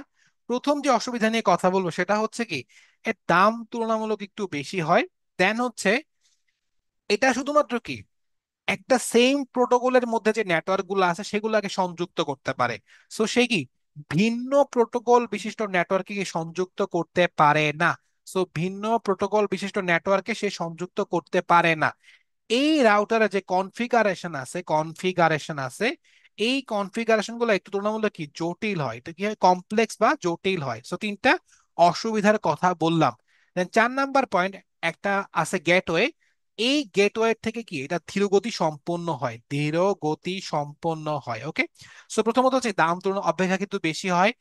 প্রথম যে অসুবিধা নিয়ে কথা বলবো সেটা হচ্ছে কি এর দাম তুলনামূলক একটু বেশি হয়। দেন হচ্ছে এটা শুধুমাত্র কি একটা সেম প্রোটোকলের মধ্যে যে নেটওয়ার্ক গুলো আছে সেগুলোকে সংযুক্ত করতে পারে। সো সে কি ভিন্ন প্রোটোকল বিশিষ্ট নেটওয়ার্কে কি সংযুক্ত করতে পারে না। সো ভিন্ন প্রোটোকল বিশিষ্ট নেটওয়ার্কে সে সংযুক্ত করতে পারে না। এই রাউটারে যে কনফিগারেশন আছে এই কনফিগারেশন গুলো একটু তুলনামূলক কি জটিল হয়, এটা কি হয় কমপ্লেক্স বা জটিল হয়। সো 3টা অসুবিধার কথা বললাম। দেন 4 নাম্বার পয়েন্ট একটা আছে গেটওয়ে। এই গেটওয়ে থেকে কি এটা ধীর গতি সম্পন্ন হয়, ধীর গতি সম্পন্ন হয়। ওকে। সো প্রথমত হচ্ছে দাম তুলনা অপেক্ষা কিন্তু বেশি হয়,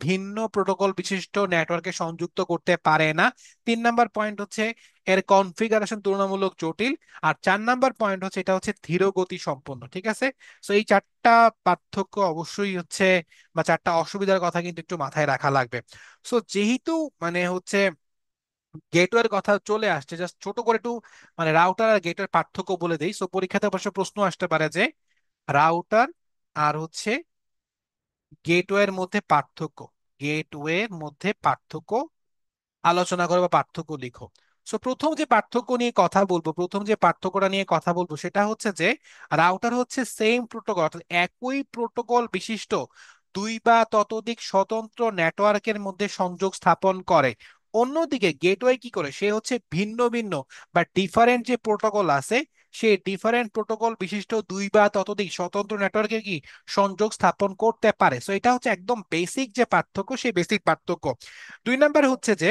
ভিন্ন প্রোটোকল বিশিষ্ট নেটওয়ার্কে সংযুক্ত করতে পারে না। 3 নাম্বার পয়েন্ট হচ্ছে এর কনফিগারেশন তুলনামূলক জটিল। আর 4 নাম্বার পয়েন্ট হচ্ছে এটা হচ্ছে ধীর গতি সম্পন্ন। ঠিক আছে। সো এই 4টা পার্থক্য অবশ্যই হচ্ছে বা 4টা অসুবিধার কথা কিন্তু একটু মাথায় রাখা লাগবে। সো যেহেতু হচ্ছে গেটওয়ের কথা চলে আসছে, জাস্ট ছোট করে একটু রাউটার আর গেটওয়ের পার্থক্য বলে দেই। সো পরীক্ষাতে অবশ্য প্রশ্ন আসতে পারে যে রাউটার আর হচ্ছে গেটওয়ের মধ্যে পার্থক্য, গেটওয়ের মধ্যে পার্থক্য আলোচনা করো বা পার্থক্য লিখো। সো প্রথম যে পার্থক্য নিয়ে কথা বলবো, প্রথম যে পার্থক্যটা নিয়ে কথা বলবো সেটা হচ্ছে যে রাউটার হচ্ছে সেম প্রোটোকল, অর্থাৎ একই প্রোটোকল বিশিষ্ট দুই বা ততোধিক স্বতন্ত্র নেটওয়ার্কের মধ্যে সংযোগ স্থাপন করে। অন্যদিকে গেটওয়ে কি করে, সে হচ্ছে ভিন্ন ভিন্ন বা ডিফারেন্ট যে প্রোটোকল আছে সে ডিফারেন্ট প্রোটোকল বিশিষ্ট দুই বা ততোধিক স্বতন্ত্র নেটওয়ার্কে কি সংযোগ স্থাপন করতে পারে। সো এটা হচ্ছে একদম বেসিক যে পার্থক্য, সেই বেসিক পার্থক্য। 2 নাম্বার হচ্ছে যে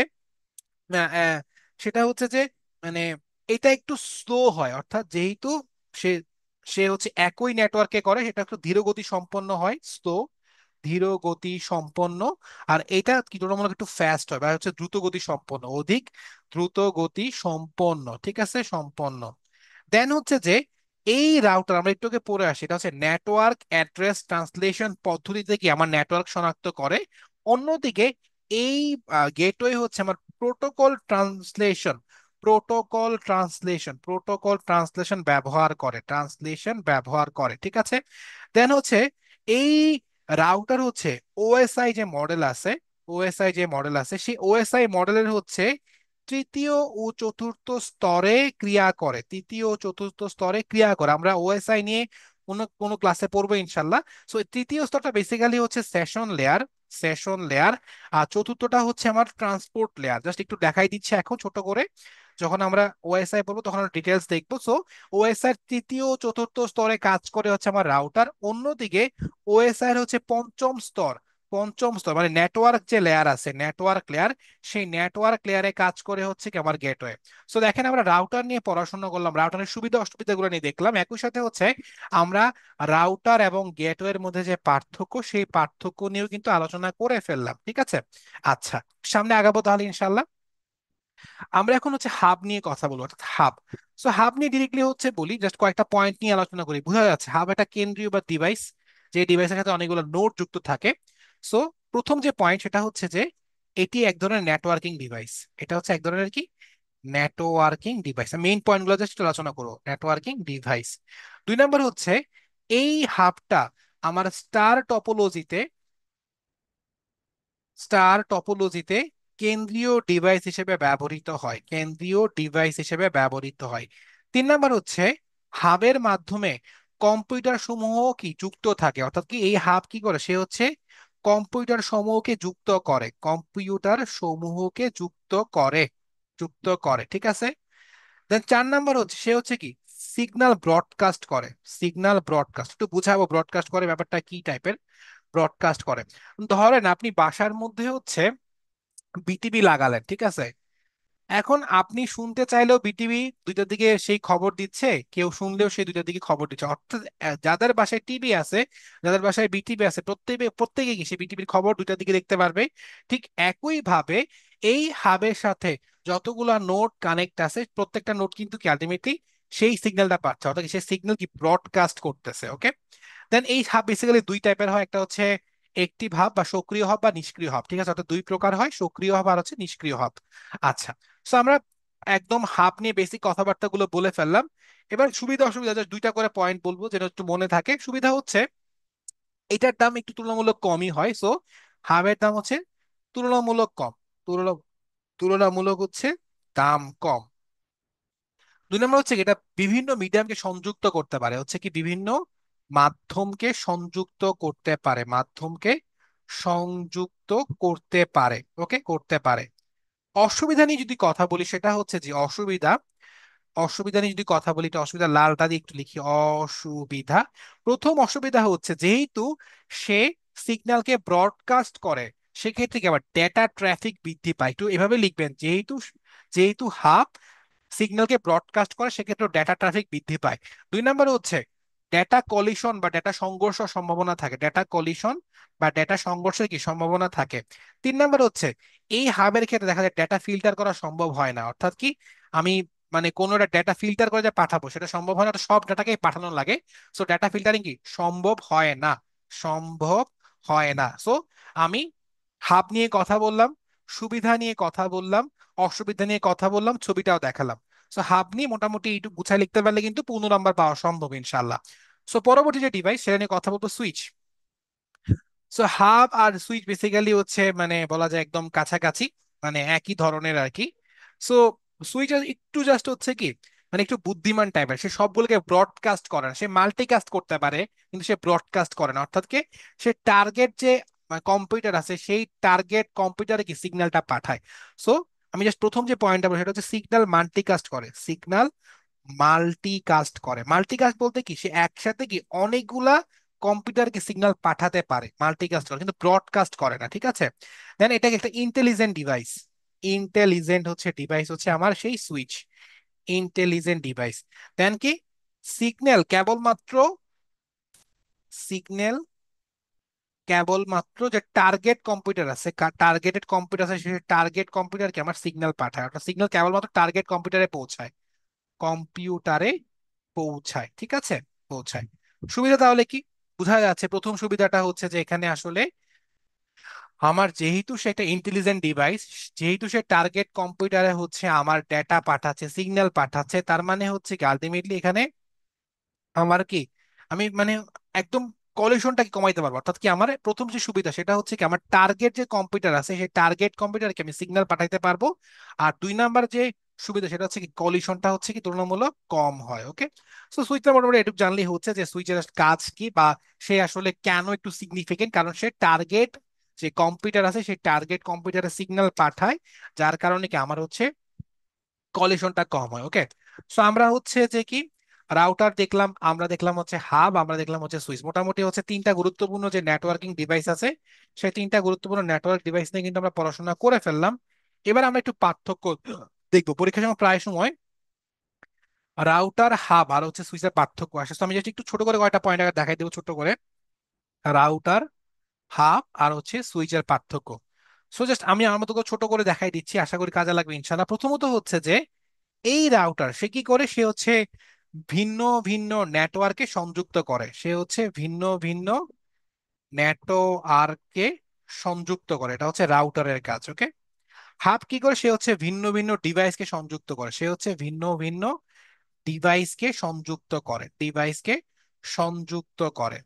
আহ, সেটা হচ্ছে যে মানে এটা একটু স্লো হয়। অর্থাৎ যেহেতু সে সে হচ্ছে একই নেটওয়ার্কে করে, সেটা একটু ধীর গতি সম্পন্ন হয়, স্লো, ধীর গতি সম্পন্ন। আর এটা কি তুলনামূলক একটু ফাস্ট হয় বা হচ্ছে দ্রুত গতি সম্পন্ন, অধিক দ্রুত গতি সম্পন্ন। ঠিক আছে, সম্পন্ন। দেন হচ্ছে যে এই রাউটার আমরা একটু আগে পড়ে আসি, এটা হচ্ছে নেটওয়ার্ক অ্যাড্রেস ট্রান্সলেশন পদ্ধতিতে কি আমার নেটওয়ার্ক শনাক্ত করে। অন্যদিকে এই গেটওয়ে হচ্ছে আমার প্রোটোকল ট্রান্সলেশন ব্যবহার করে, ঠিক আছে। দেন হচ্ছে এই রাউটার হচ্ছে ওএসআই যে মডেল আছে, সেই ওএসআই মডেলের হচ্ছে তৃতীয় ও চতুর্থ স্তরে ক্রিয়া করে। আমরা ওএসআই নিয়ে কোনো কোনো ক্লাসে পড়বো ইনশাল্লাহ। সো তৃতীয় স্তরটা বেসিক্যালি হচ্ছে সেশন লেয়ার। আর চতুর্থটা হচ্ছে আমার ট্রান্সপোর্ট লেয়ার। জাস্ট একটু দেখাই দিচ্ছে এখন ছোট করে, যখন আমরা ওএসআই পড়বো তখন আমরা ডিটেলস দেখবো। সো ওএসআই তৃতীয় ও চতুর্থ স্তরে কাজ করে হচ্ছে আমার রাউটার। অন্যদিকে ওএসআই হচ্ছে পঞ্চম স্তর মানে নেটওয়ার্ক যে লেয়ার আছে, নেটওয়ার্ক লেয়ার, সেই নেটওয়ার্ক লেয়ারে কাজ করে হচ্ছে কি আমার গেটওয়ে। সো দেখেন আমরা রাউটার নিয়ে পড়াশোনা করলাম, রাউটারের সুবিধা অসুবিধাগুলো নিয়ে দেখলাম, একই সাথে হচ্ছে আমরা রাউটার এবং গেটওয়ের মধ্যে যে পার্থক্য, সেই পার্থক্য নিয়েও কিন্তু আলোচনা করে ফেললাম, ঠিক আছে। আচ্ছা, সামনে আগাবো তাহলে ইনশাল্লাহ। আমরা এখন হচ্ছে হাব নিয়ে কথা বলবো, অর্থাৎ হাব। সো হাব নিয়ে ডিরেক্টলি হচ্ছে বলি, জাস্ট কয়েকটা পয়েন্ট নিয়ে আলোচনা করি। বোঝা যাচ্ছে হাব একটা কেন্দ্রীয় বা ডিভাইস, যে ডিভাইসের সাথে অনেকগুলো নোড যুক্ত থাকে। সো প্রথম যে পয়েন্ট সেটা হচ্ছে যে এটি এক ধরনের নেটওয়ার্কিং ডিভাইস। এটা হচ্ছে এক ধরনের কি নেটওয়ার্কিং ডিভাইস। মেইন পয়েন্টগুলো জাস্ট আলোচনা করবো, নেটওয়ার্কিং ডিভাইস। 2 নম্বর হচ্ছে এই হাবটা আমার স্টার টপোলজিতে কেন্দ্রীয় ডিভাইস হিসেবে ব্যবহৃত হয়। 3 নম্বর হচ্ছে হাবের মাধ্যমে কম্পিউটার সমূহ কি যুক্ত থাকে, অর্থাৎ কি এই হাব কি করে, সে হচ্ছে কম্পিউটার সমূহকে যুক্ত করে, ঠিক আছে। দেন 4 নম্বর হচ্ছে সে হচ্ছে কি সিগন্যাল ব্রডকাস্ট। একটু বুঝাবো ব্রডকাস্ট করে ব্যাপারটা কি টাইপের। ব্রডকাস্ট করে, ধরেন আপনি বাসার মধ্যে হচ্ছে বিটিভি লাগালেন, ঠিক আছে। এখন আপনি শুনতে চাইলেও বিটিভি দুইটার দিকে সেই খবর দিচ্ছে, কেউ শুনলেও সেই দুইটার দিকে খবর দিচ্ছে। অর্থাৎ যাদের বাসায় টিভি আছে, যাদের বাসায় বিটিভি আছে, প্রত্যেকে প্রত্যেকে কি সেই বিটিভির খবর দুইটার দিকে দেখতে পারবে। ঠিক একই ভাবে এই হাবের সাথে যতগুলা নোড কানেক্ট আছে, প্রত্যেকটা নোড কিন্তু কি আলটিমেটলি সেই সিগন্যালটা পাচ্ছে, অর্থাৎ সেই সিগন্যাল কি ব্রডকাস্ট করতেছে, ওকে। দেন এই হাব বেসিক্যালি দুই টাইপের হয়, একটা হচ্ছে একটিভ হাব বা সক্রিয় হাব বা নিষ্ক্রিয় হাব, ঠিক আছে। অর্থাৎ দুই প্রকার হয়, সক্রিয় হাব আর হচ্ছে নিষ্ক্রিয় হাব। আচ্ছা, তো আমরা একদম হাব নিয়ে বেসিক কথাবার্তাগুলো বলে ফেললাম। এবার সুবিধা অসুবিধা জাস্ট দুইটা করে পয়েন্ট বলবো যেন একটু মনে থাকে। সুবিধা হচ্ছে এটার দাম একটু তুলনামূলক কমই হয়। সো হাবের দাম হচ্ছে তুলনামূলক কম, তুলনা তুলনামূলক হচ্ছে দাম কম। 2 নম্বর হচ্ছে কি, এটা বিভিন্ন মিডিয়ামকে সংযুক্ত করতে পারে, হচ্ছে কি বিভিন্ন মাধ্যমকে সংযুক্ত ওকে করতে পারে। অসুবিধা নিয়ে যদি কথা বলি সেটা হচ্ছে যে অসুবিধা নিয়ে যদি কথা বলি, এটা অসুবিধা লালটা দিয়ে একটু লিখি, অসুবিধা। প্রথম অসুবিধা হচ্ছে যেহেতু সে সিগন্যালকে ব্রডকাস্ট করে, সেক্ষেত্রে কি আবার ডেটা ট্রাফিক বৃদ্ধি পায়। একটু এভাবে লিখবেন, যেহেতু যেহেতু হাব সিগন্যালকে ব্রডকাস্ট করে, সেক্ষেত্রে ডেটা ট্রাফিক বৃদ্ধি পায়। 2 নম্বর হচ্ছে ডেটা কলিশন বা ডেটা সংঘর্ষের কি সম্ভাবনা থাকে। 3 নম্বর হচ্ছে এই হাবের ক্ষেত্রে দেখা যায় ডেটা ফিল্টার করা সম্ভব হয় না, অর্থাৎ কি আমি মানে কোনো একটা ডেটা ফিল্টার করে যে পাঠাবো সেটা সম্ভব হয় না, তো সব ডাটাকেই পাঠানো লাগে। সো ডেটা ফিল্টারিং কি সম্ভব হয় না। সো আমি হাব নিয়ে কথা বললাম, সুবিধা নিয়ে কথা বললাম, অসুবিধা নিয়ে কথা বললাম, ছবিটাও দেখালাম। সো হাব নিয়ে মোটামুটি এইটুকু গুছায় লিখতে পারলে কিন্তু 15 নম্বর পাওয়া সম্ভব ইনশাল্লাহ। সো পরবর্তী যে ডিভাইস সেটা নিয়ে কথা বলবো, সুইচ। সো হাব আর সুইচ বেসিক্যালি হচ্ছে মানে বলা যায় একদম কাছাকাছি, মানে একই ধরনের আর কি। সো সুইচ একটু জাস্ট হচ্ছে কি মানে একটু বুদ্ধিমান টাইপের, সে সবগুলোকে ব্রডকাস্ট করে না, সে মাল্টিকাস্ট করতে পারে কিন্তু সে ব্রডকাস্ট করে না। অর্থাৎ কি সে টার্গেট যে কম্পিউটার আছে, সেই টার্গেট কম্পিউটারে কি সিগন্যালটা পাঠায়। সো আমি জাস্ট প্রথম যে পয়েন্টটা বলি সেটা হচ্ছে সিগন্যাল মাল্টিকাস্ট বলতে কি সে একসাথে কি অনেকগুলা কম্পিউটারকে সিগন্যাল পাঠাতে পারে, মাল্টিকাস্ট করে, কিন্তু ব্রডকাস্ট করে না, ঠিক আছে। দেন এটা একটা ইন্টেলিজেন্ট ডিভাইস হচ্ছে আমার সেই সুইচ, ইন্টেলিজেন্ট ডিভাইস। দেন কি সিগন্যাল কেবলমাত্র সিগন্যাল কেবলমাত্র যে টার্গেটেড কম্পিউটার আছে সেই টার্গেট কম্পিউটারকে আমার সিগন্যাল পাঠায়, অর্থাৎ সিগন্যাল কেবলমাত্র টার্গেট কম্পিউটারে পৌঁছায়, ঠিক আছে, পৌঁছায়। সুবিধা তাহলে কি বোঝা যাচ্ছে? প্রথম সুবিধাটা হচ্ছে যে এখানে আসলে আমার যেহেতু সে একটা ইন্টেলিজেন্ট ডিভাইস, যেহেতু সে টার্গেট কম্পিউটারে হচ্ছে আমার ডেটা পাঠাচ্ছে, সিগন্যাল পাঠাচ্ছে, তার মানে হচ্ছে কি আলটিমেটলি এখানে আমার কি আমি মানে একদম কলিশনটাকে কমাইতে পারবো। অর্থাৎ কি আমার প্রথম যে সুবিধা সেটা হচ্ছে কি আমার টার্গেট যে কম্পিউটার আছে সেই টার্গেট কম্পিউটারকে আমি সিগন্যাল পাঠাইতে পারবো। আর দুই নাম্বার যে সুবিধা সেটা হচ্ছে কি কলিশনটা হচ্ছে কি তুলনামূলক কম হয়। ওকে, সো সুইচটা মোটামুটি এটুকু জানলেই হচ্ছে যে সুইচের কাজ কি বা সে আসলে কেন একটু সিগনিফিকেন্ট, কারণ সে টার্গেট যে কম্পিউটার আছে সেই টার্গেট কম্পিউটারে সিগন্যাল পাঠায়, যার কারণে কি আমার হচ্ছে কলিশনটা কম হয়। ওকে, সো আমরা হচ্ছে যে কি রাউটার দেখলাম, আমরা দেখলাম হচ্ছে হাব, আমরা দেখলাম হচ্ছে সুইচ, মোটামুটি হচ্ছে তিনটা গুরুত্বপূর্ণ যে নেটওয়ার্কিং ডিভাইস আছে সেই তিনটা গুরুত্বপূর্ণ নেটওয়ার্ক ডিভাইস নিয়ে কিন্তু আমরা পড়াশোনা করে ফেললাম। এবার আমরা একটু পার্থক্য দেখবো। পরীক্ষার সময় প্রায় সময় রাউটার হাব আর হচ্ছে সুইচের পার্থক্য আসে, তো আমি জাস্ট একটু ছোট করে কয়টা পয়েন্ট আগে দেখাই দেবো ছোট করে। রাউটার, হাব আর হচ্ছে সুইচের পার্থক্য। সো জাস্ট আমি আমার মতো করে ছোট করে দেখাই দিচ্ছি, আশা করি কাজে লাগবে ইনশাল্লাহ। প্রথমত হচ্ছে যে এই রাউটার সে কি করে, সে হচ্ছে ভিন্ন ভিন্ন নেটওয়ার্কে সংযুক্ত করে, সে হচ্ছে ভিন্ন ভিন্ন নেটওয়ার্কে সংযুক্ত করে, এটা হচ্ছে রাউটারের কাজ। ওকে, হাব কি করে, সে হচ্ছে ভিন্ন ভিন্ন ডিভাইসকে সংযুক্ত করে, সে হচ্ছে ভিন্ন ভিন্ন ডিভাইসকে সংযুক্ত করে, ডিভাইসকে সংযুক্ত করে।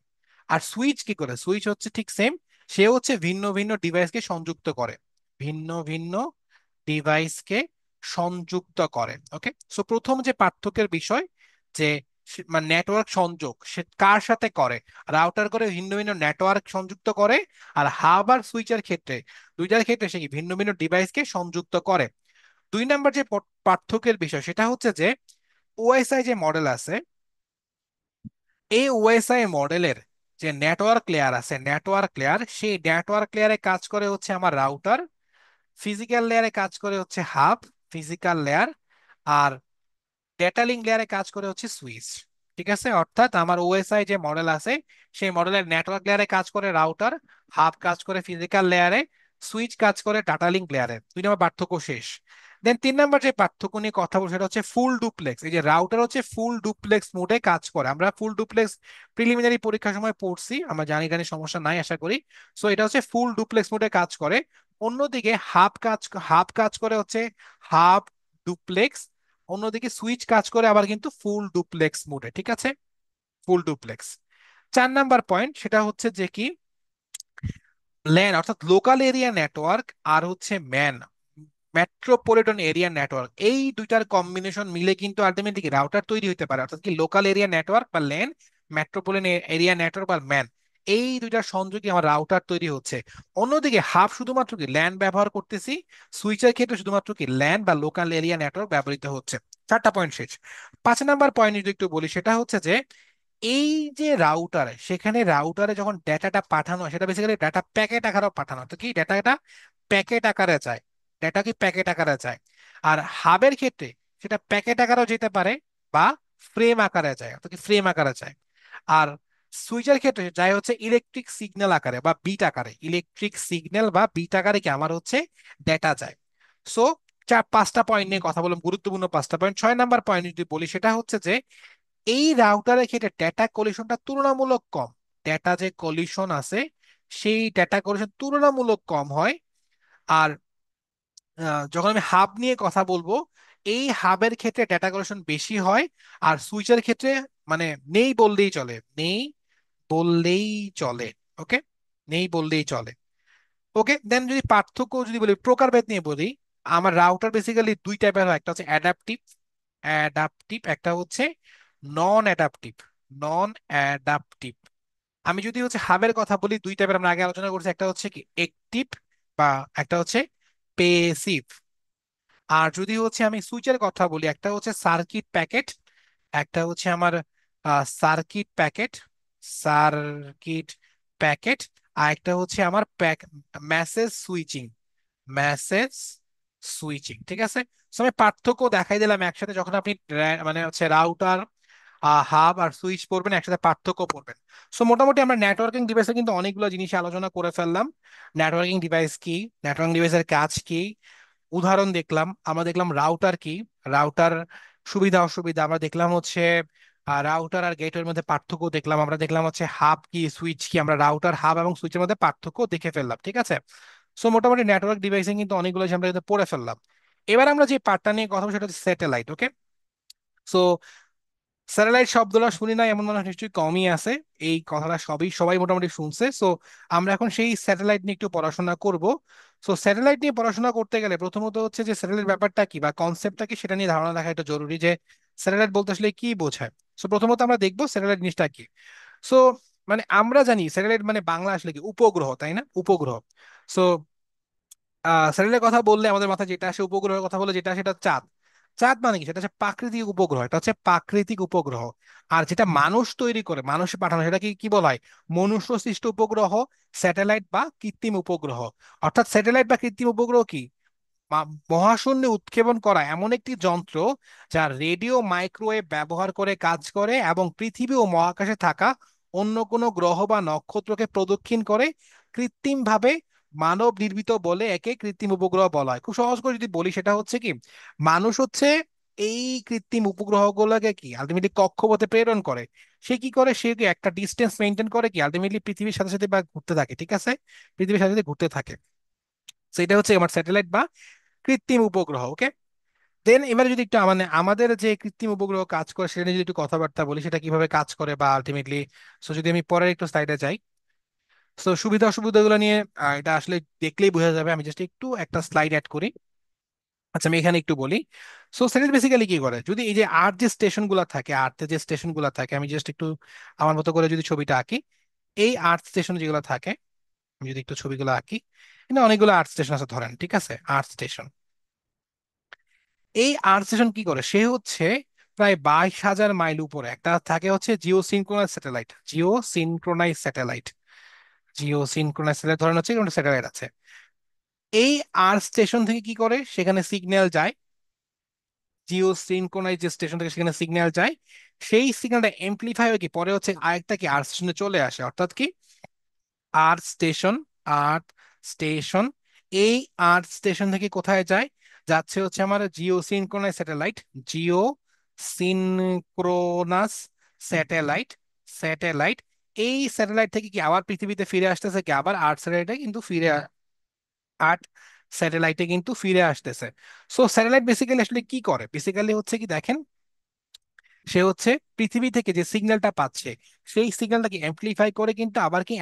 আর সুইচ কি করে, সুইচ হচ্ছে ঠিক সেম, সে হচ্ছে ভিন্ন ভিন্ন ডিভাইসকে সংযুক্ত করে, ভিন্ন ভিন্ন ডিভাইসকে সংযুক্ত করে। ওকে, সো প্রথম যে পার্থক্যের বিষয় যে মানে নেটওয়ার্ক সংযোগ সে কার সাথে করে, রাউটার করে ভিন্ন ভিন্ন নেটওয়ার্ক সংযুক্ত করে, আর হাব আর সুইচের ক্ষেত্রে দুইটার ক্ষেত্রে সে কি ভিন্ন ভিন্ন ডিভাইসকে সংযুক্ত করে। দুই নাম্বার যে পার্থক্যের বিষয় সেটা হচ্ছে যে ওএসআই যে মডেল আছে, এই ওএসআই মডেলের যে নেটওয়ার্ক লেয়ার আছে, নেটওয়ার্ক লেয়ার, সেই নেটওয়ার্ক লেয়ারে কাজ করে হচ্ছে আমার রাউটার, ফিজিক্যাল লেয়ারে কাজ করে হচ্ছে হাব, ফিজিক্যাল লেয়ার, আর ডেটা লিঙ্ক লেয়ারে কাজ করে হচ্ছে সুইচ। ঠিক আছে, অর্থাৎ আমার ওএসআই যে মডেল আছে সেই মডেলের নেটওয়ার্ক লেয়ারে কাজ করে রাউটার, হাব কাজ করে ফিজিক্যাল লেয়ারে, সুইচ কাজ করে ডাটা লিঙ্ক লেয়ারে। দুই নম্বর পার্থক্য শেষ। দেন তিন নম্বর যে পার্থক্য নিয়ে কথা বলবো সেটা হচ্ছে ফুল ডুপ্লেক্স। এই যে রাউটার হচ্ছে ফুল ডুপ্লেক্স মোডে কাজ করে, আমরা ফুল ডুপ্লেক্স প্রিলিমিনারি পরীক্ষার সময় পড়ছি, আমরা জানি জানি সমস্যা নাই আশা করি। সো এটা হচ্ছে ফুল ডুপ্লেক্স মোডে কাজ করে। অন্যদিকে হাব কাজ করে হচ্ছে হাব ডুপ্লেক্স, অন্যদিকে সুইচ কাজ করে আবার কিন্তু ফুল ডুপ্লেক্স মোডে। ঠিক আছে, ফুল ডুপ্লেক্স। চার নাম্বার পয়েন্ট সেটা হচ্ছে যে কি ল্যান অর্থাৎ লোকাল এরিয়া নেটওয়ার্ক আর হচ্ছে মেট্রোপলিটন এরিয়া নেটওয়ার্ক, এই দুইটার কম্বিনেশন মিলে কিন্তু আলটিমেটলি রাউটার তৈরি হতে পারে। অর্থাৎ কি লোকাল এরিয়া নেটওয়ার্ক বা ল্যান, মেট্রোপলিটন এরিয়া নেটওয়ার্ক বা ম্যান, এই দুইটার সংযোগে আমার রাউটার তৈরি হচ্ছে। অন্যদিকে হাব শুধুমাত্র কি ল্যান ব্যবহার করতেছি, সুইচের ক্ষেত্রে শুধুমাত্র কি ল্যান বা লোকাল এরিয়া নেটওয়ার্ক ব্যবহৃত হচ্ছে। চারটা পয়েন্ট শেষ। পাঁচ নাম্বার পয়েন্ট যদি একটু বলি সেটা হচ্ছে যে এই যে রাউটারে, সেখানে রাউটারে যখন ডেটাটা পাঠানো হয় সেটা বেসিক্যালি ডাটা প্যাকেট আকারেও পাঠানো হয়। তো কি ডেটাটা প্যাকেট আকারে যায়, ডেটা কি প্যাকেট আকারে যায়। আর হাবের ক্ষেত্রে সেটা প্যাকেট আকারেও যেতে পারে বা ফ্রেম আকারে যায়, তো কি ফ্রেম আকারে যায়। আর সুইচের ক্ষেত্রে যায় হচ্ছে ইলেকট্রিক সিগন্যাল আকারে বা বিট আকারে, ইলেকট্রিক সিগন্যাল বা বিট আকারে কি আমার হচ্ছে ডেটা যায়। সো পাঁচটা পয়েন্ট নিয়ে কথা বললাম, গুরুত্বপূর্ণ পাঁচটা পয়েন্ট। ছয় নাম্বার পয়েন্ট যদি বলি সেটা হচ্ছে যে এই রাউটারের ক্ষেত্রে ডেটা কলিশনটা তুলনামূলক কম, ডেটা যে কলিশন আছে সেই ডেটা কলিশন তুলনামূলক কম হয়। আর যখন আমি হাব নিয়ে কথা বলবো, এই হাবের ক্ষেত্রে ডেটা কালেকশন বেশি হয়, আর সুইচের ক্ষেত্রে মানে নেই বললেই চলে, নেই বললেই চলে। ওকে, নেই বললেই চলে। ওকে, দেন যদি পার্থক্য যদি বলি, প্রকারভেদ নিয়ে বলি, আমার রাউটার বেসিক্যালি দুই টাইপের হয়, একটা হচ্ছে অ্যাডাপটিভ, অ্যাডাপটিভ, একটা হচ্ছে নন অ্যাডাপটিভ, নন অ্যাডাপটিভ। আমি যদি হচ্ছে হাবের কথা বলি, দুই টাইপের আমরা আগে আলোচনা করছি, একটা হচ্ছে কি অ্যাক্টিভ বা একটা হচ্ছে পেসিভ। আর যদি হচ্ছে আমি সুইচের কথা বলি, একটা হচ্ছে সার্কিট প্যাকেট, একটা হচ্ছে আমার সার্কিট প্যাকেট, সার্কিট প্যাকেট, আর একটা হচ্ছে আমার মেসেজ সুইচিং, মেসেজ সুইচিং। ঠিক আছে, তো আমি পার্থক্য দেখাই দিলাম একসাথে, যখন আপনি মানে হচ্ছে রাউটার, হাব আর সুইচ পড়বেন একসাথে পার্থক্য পড়বেন। সো মোটামুটি আমরা নেটওয়ার্কিং ডিভাইসে কিন্তু অনেকগুলো জিনিস আলোচনা করে ফেললাম। নেটওয়ার্কিং ডিভাইস কি, নেটওয়ার্কিং ডিভাইসের কাজ কি, উদাহরণ দেখলাম, আমরা দেখলাম রাউটার কি, রাউটার সুবিধা অসুবিধা, আমরা দেখলাম হচ্ছে রাউটার আর গেটওয়ের মধ্যে পার্থক্য দেখলাম, আমরা দেখলাম হচ্ছে হাব কি সুইচ কি, আমরা রাউটার হাব এবং সুইচের মধ্যে পার্থক্য দেখে ফেললাম, ঠিক আছে। সো মোটামুটি নেটওয়ার্ক ডিভাইসিং কিন্তু অনেকগুলো আমরা কিন্তু পড়ে ফেললাম। এবার আমরা যে পার্টটা নিয়ে কথা বলবো সেটা হচ্ছে স্যাটেলাইট, ওকে। সো স্যাটেলাইট শব্দটা শুনি না এমন মানুষ নিশ্চয়ই কমই আছে, এই কথাটা সবাই মোটামুটি শুনছে। সো আমরা এখন সেই স্যাটেলাইট নিয়ে একটু পড়াশোনা করব। সো স্যাটেলাইট নিয়ে পড়াশোনা করতে গেলে প্রথমত হচ্ছে যে স্যাটেলাইট ব্যাপারটা কি বা কনসেপ্টটা কি সেটা নিয়ে ধারণা রাখা এটা জরুরি, যে স্যাটেলাইট বলতে আসলে কি বোঝায়। সো প্রথমত আমরা দেখবো স্যাটেলাইট জিনিসটা কি। সো মানে আমরা জানি স্যাটেলাইট মানে বাংলা আসলে কি, উপগ্রহ, তাই না, উপগ্রহ। সো স্যাটেলাইটের কথা বললে আমাদের মাথায় যেটা আসে, উপগ্রহের কথা বলে যেটা আসে, সেটা চাঁদ। চাঁদ মানে কি, সেটা হচ্ছে প্রাকৃতিক উপগ্রহ, এটা হচ্ছে প্রাকৃতিক উপগ্রহ। আর যেটা মানুষ তৈরি করে, মানুষে পাঠানো, সেটা কি কি বলা হয়, মনুষ্য সৃষ্ট উপগ্রহ, স্যাটেলাইট বা কৃত্রিম উপগ্রহ। অর্থাৎ স্যাটেলাইট বা কৃত্রিম উপগ্রহ কি, মহাশূন্যে উৎক্ষেপণ করা এমন একটি যন্ত্র যা রেডিও মাইক্রোওয়েভ ব্যবহার করে কাজ করে এবং পৃথিবী ও মহাকাশে থাকা অন্য কোনো গ্রহ বা নক্ষত্রকে প্রদক্ষিণ করে কৃত্রিমভাবে মানব নির্মিত বলে একে কৃত্রিম উপগ্রহ বলা হয়। খুব সহজ করে যদি বলি সেটা হচ্ছে কি, মানুষ হচ্ছে এই কৃত্রিম উপগ্রহগুলোকে কি আলটিমেটলি কক্ষপথে প্রেরণ করে। সে কি করে, সে কি একটা ডিস্টেন্স মেনটেন করে কি আলটিমেটলি পৃথিবীর সাথে সাথে বা ঘুরতে থাকে, ঠিক আছে, পৃথিবীর সাথে সাথে ঘুরতে থাকে। সেটা হচ্ছে আমার স্যাটেলাইট বা কৃত্রিম উপগ্রহ, ওকে। দেন এবারে যদি একটু মানে আমাদের যে কৃত্রিম উপগ্রহ কাজ করে সেটা নিয়ে যদি একটু কথাবার্তা বলি, সেটা কিভাবে কাজ করে বা আলটিমেটলি। সো যদি আমি পরের একটু স্লাইডে যাই, সো সুবিধা অসুবিধাগুলো নিয়ে এটা আসলে দেখলেই বোঝা যাবে, আমি জাস্ট একটু একটা স্লাইড অ্যাড করি। আচ্ছা আমি এখানে একটু বলি। সো স্যাটেলাইট বেসিক্যালি কি করে, যদি এই যে আর্থ যে স্টেশন গুলা থাকে, আর্থে যে স্টেশন গুলা থাকে, আমি জাস্ট একটু আমার মতো করে যদি ছবিটা আঁকি, এই আর্থ স্টেশন যেগুলো থাকে, আমি যদি একটু ছবিগুলো আঁকি, এখানে অনেকগুলো আর্থ স্টেশন আছে ধরেন, ঠিক আছে, আর্থ স্টেশন। এই আর্থ স্টেশন কি করে, সে হচ্ছে প্রায় 22,000 মাইল উপরে একটা থাকে হচ্ছে Jio synchronise satellite, Jio synchronise satellite, Jio synchronise satellite ধরেন হচ্ছে কোনো স্যাটেলাইট আছে। এই আর্থ স্টেশন থেকে কি করে, সেখানে সিগন্যাল যায়, জিও সিনক্রোনাইজ যে স্টেশন থেকে সেখানে সিগন্যাল যায়, সেই সিগন্যালটা এমপ্লিফাই হয়ে কি পরে হচ্ছে আরেকটা কি আর্থ স্টেশনে চলে আসে। অর্থাৎ কি, আর্থ স্টেশন, আর্থ স্টেশন, এই আর্থ স্টেশন থেকে কোথায় যায়, যাচ্ছে হচ্ছে আমার Jio synchronous satellite, Jio synchronous satellite, satellite. এই স্যাটেলাইট থেকে কি আবার পৃথিবীতে ফিরে আসতেছে, কি আবার আর্থ স্যাটেলাইটে কিন্তু আর্থ স্যাটেলাইটে কিন্তু ফিরে আসতেছে। সো স্যাটেলাইট বেসিক্যালি আসলে কি করে, বেসিক্যালি হচ্ছে কি দেখেন, সে হচ্ছে পৃথিবী থেকে যে সিগন্যালটা পাচ্ছে সেই সিগন্যালটাকে অ্যাম্পলিফাই করে কিন্তু আবার কি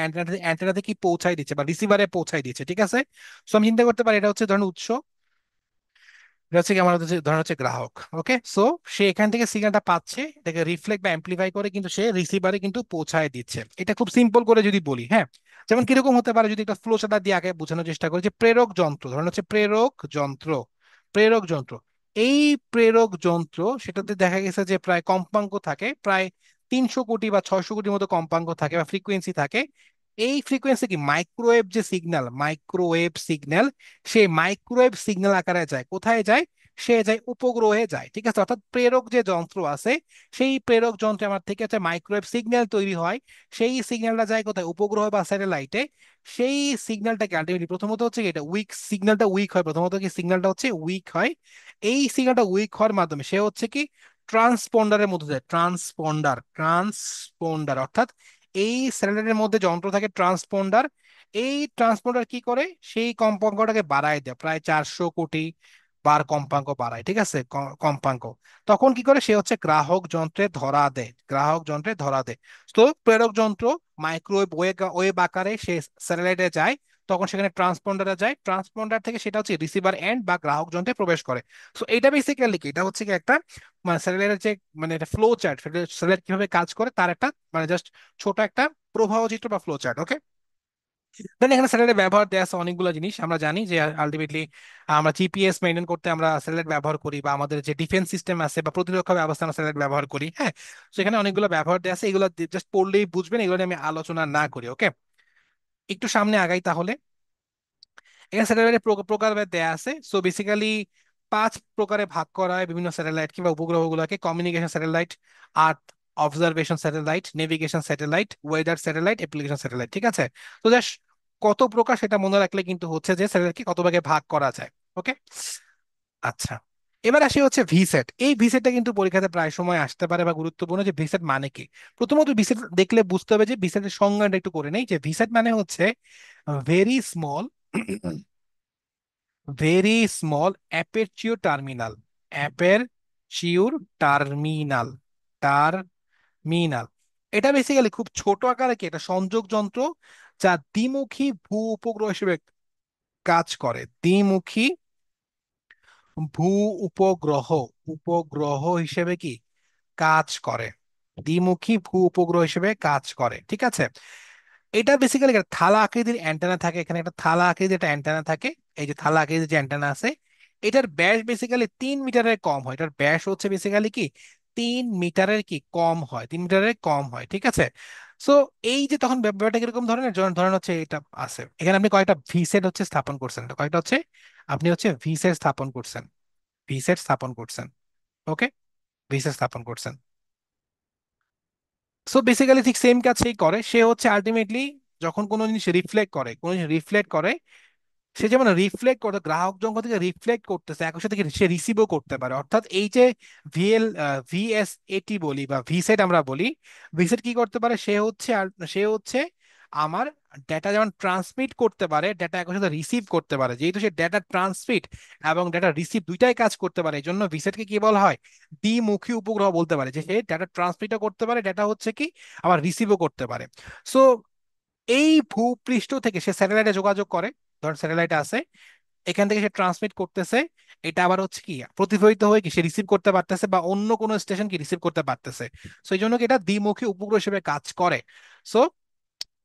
অ্যান্টেনাতে কি পৌঁছায় দিচ্ছে বা রিসিভারে পৌঁছায় দিচ্ছে, ঠিক আছে। সো আমি চিন্তা করতে পারি এটা হচ্ছে ধরুন উৎস, এটা হচ্ছে কি আমার হচ্ছে ধরুন হচ্ছে গ্রাহক, ওকে। সো সে এখান থেকে সিগন্যালটা পাচ্ছে, এটাকে রিফ্লেক্ট বা অ্যাম্পলিফাই করে কিন্তু সে রিসিভারে কিন্তু পৌঁছায় দিচ্ছে। এটা খুব সিম্পল করে যদি বলি, হ্যাঁ, যেমন কিরকম হতে পারে, যদি একটা ফ্লো চার্ট দিয়ে আগে বোঝানোর চেষ্টা করি, যে প্রেরক যন্ত্র ধরুন হচ্ছে প্রেরক যন্ত্র, প্রেরক যন্ত্র, এই প্রেরক যন্ত্র সেটাতে দেখা গেছে যে প্রায় কম্পাঙ্ক থাকে প্রায় 300 কোটি বা 600 কোটির মতো কম্পাঙ্ক থাকে বা ফ্রিকোয়েন্সি থাকে। এই ফ্রিকোয়েন্সি কি মাইক্রোওয়েভ যে সিগন্যাল, মাইক্রোওয়েভ সিগন্যাল, সেই মাইক্রোওয়েভ সিগন্যাল আকারে যায় কোথায় যায়, সে যায় উপগ্রহে যায়, ঠিক আছে। অর্থাৎ প্রেরক যে যন্ত্র আছে, সেই প্রেরক যন্ত্রে আমার থেকে হচ্ছে মাইক্রোওয়েভ সিগন্যাল তৈরি হয়, সেই সিগন্যালটা যায় কোথায়, উপগ্রহ বা স্যাটেলাইটে। সেই সিগন্যালটাকে আলটিমেটলি প্রথমত হচ্ছে কি, এটা উইক সিগন্যালটা উইক হয়, প্রথমত কি সিগন্যালটা হচ্ছে উইক হয়। এই সিগন্যালটা উইক হওয়ার মাধ্যমে সে হচ্ছে কি ট্রান্সপন্ডারের মধ্যে যায়, ট্রান্সপন্ডার, ট্রান্সপন্ডার অর্থাৎ এই স্যাটেলাইটের মধ্যে যন্ত্র থাকে ট্রান্সপন্ডার। এই ট্রান্সপন্ডার কি করে, সেই কম্পাঙ্কটাকে বাড়ায় দেয় প্রায় 400 কোটি বার কম্পাঙ্ক বাড়ায়, ঠিক আছে, কম্পাঙ্ক। তখন কি করে, সে হচ্ছে গ্রাহক যন্ত্রে ধরা দেয়, গ্রাহক যন্ত্রে ধরা দেয়। তো প্রেরক যন্ত্র মাইক্রোওয়েভ ওয়েভ আকারে সে স্যাটেলাইটে যায়, তখন সেখানে ট্রান্সপন্ডারে যায়, ট্রান্সপন্ডার থেকে সেটা হচ্ছে রিসিভার এন্ড বা গ্রাহক যন্ত্রে প্রবেশ করে। সো এটা বেসিক্যালি কি, এটা হচ্ছে কি একটা মানে স্যাটেলাইটের যে মানে একটা ফ্লো চার্ট, স্যাটেলাইট কিভাবে কাজ করে তার একটা মানে জাস্ট ছোট একটা প্রবাহ চিত্র বা ফ্লো চার্ট, ওকে। দেন এখানে স্যাটেলাইট ব্যবহার দেওয়া আছে অনেকগুলো জিনিস, আমরা জানি যে আলটিমেটলি আমরা জিপিএস মেনটেন করতে আমরা স্যাটেলাইট ব্যবহার করি, বা আমাদের যে ডিফেন্স সিস্টেম আছে বা প্রতিরক্ষা ব্যবস্থা আমরা স্যাটেলাইট ব্যবহার করি, হ্যাঁ। সেখানে অনেকগুলো ব্যবহার দেওয়া আছে, এগুলো জাস্ট পড়লেই বুঝবেন, এগুলো নিয়ে আমি আলোচনা না করি, ওকে। একটু সামনে আগাই তাহলে। এখানে স্যাটেলাইটের প্রকারভেদ দেয়া আছে। সো বেসিক্যালি 5 প্রকারে ভাগ করা হয় বিভিন্ন স্যাটেলাইট কিংবা উপগ্রহগুলোকে: communication satellite, earth observation satellite, navigation satellite, weather satellite, application satellite, ঠিক আছে। তো জাস্ট কত প্রকার সেটা মনে রাখলে কিন্তু হচ্ছে যে স্যাটেলাইটকে কত ভাগে ভাগ করা যায়, ওকে। আচ্ছা, এবার আসি হচ্ছে ভিসেট। এই ভিসেটটা কিন্তু পরীক্ষাতে প্রায় সময় আসতে পারে বা গুরুত্বপূর্ণ, যে ভিসেট মানে কি। প্রথমত ভিসেট দেখলে বুঝতে হবে, যে ভিসেটের সংজ্ঞাটা একটু করে নেই। যে ভিসেট মানে হচ্ছে very small, very small aperture terminal, aperture terminal, terminal. এটা বেসিক্যালি খুব ছোট আকারে কি একটা সংযোগ যন্ত্র, যা দ্বিমুখী ভূ উপগ্রহ হিসেবে কাজ করে। দ্বিমুখী ভূ উপগ্রহ, উপগ্রহ হিসেবে কি কাজ করে, দ্বিমুখী ভূ উপগ্রহ হিসেবে কাজ করে, ঠিক আছে। এটা বেসিক্যালি একটা থালা আকৃতির অ্যান্টেনা থাকে, এখানে একটা থালা আকৃতির একটা অ্যান্টেনা থাকে। এই যে থালা আকৃতির যে অ্যান্টেনা আছে, এটার ব্যাস বেসিক্যালি 3 মিটারের কম হয়। এটার ব্যাস হচ্ছে বেসিক্যালি কি 3 মিটারের কি কম হয়, 3 মিটারের কম হয়, ঠিক আছে। সো এই যে তখন ব্যাপারটা কিরকম ধরনের, যেমন ধরেন হচ্ছে এটা আছে, এখানে আপনি কয়েকটা ভিসেট হচ্ছে স্থাপন করছেন, এটা কয়েকটা হচ্ছে আপনি হচ্ছে ভিসেট স্থাপন করছেন, ভিসেট স্থাপন করছেন, ওকে, ভিসেট স্থাপন করছেন। সো বেসিক্যালি ঠিক সেম কাজ সেই করে। সে হচ্ছে আলটিমেটলি যখন কোনো জিনিস রিফ্লেক্ট করে, কোনো জিনিস রিফ্লেক্ট করে, সে যেমন রিফ্লেক্ট করতে, গ্রাহক যখন থেকে রিফ্লেক্ট করতেছে, একই সাথে সে রিসিভও করতে পারে। অর্থাৎ এই যে ভিএল, ভিএসএটি বলি বা ভিসেট আমরা বলি, ভিসেট কি করতে পারে, সে হচ্ছে আমার ডেটা যেমন ট্রান্সমিট করতে পারে, ডেটা একই সাথে রিসিভ করতে পারে। যেহেতু সে ডেটা ট্রান্সমিট এবং ডেটা রিসিভ দুইটাই কাজ করতে পারে, এই জন্য ভিসেটকে কি বলা হয়, দ্বিমুখী উপগ্রহ বলতে পারে। যে সে ডেটা ট্রান্সমিটও করতে পারে, ডেটা হচ্ছে কি আবার রিসিভও করতে পারে। সো এই ভূপৃষ্ঠ থেকে সে স্যাটেলাইটে যোগাযোগ করে, ধর স্যাটেলাইট আছে, এখান থেকে সে ট্রান্সমিট করতেছে, এটা আবার হচ্ছে কি প্রতিফলিত হয়ে কি সে রিসিভ করতে পারতেছে, বা অন্য কোনো স্টেশন কি রিসিভ করতে পারতেছে। সো এই জন্য কি এটা দ্বিমুখী উপগ্রহ হিসেবে কাজ করে। সো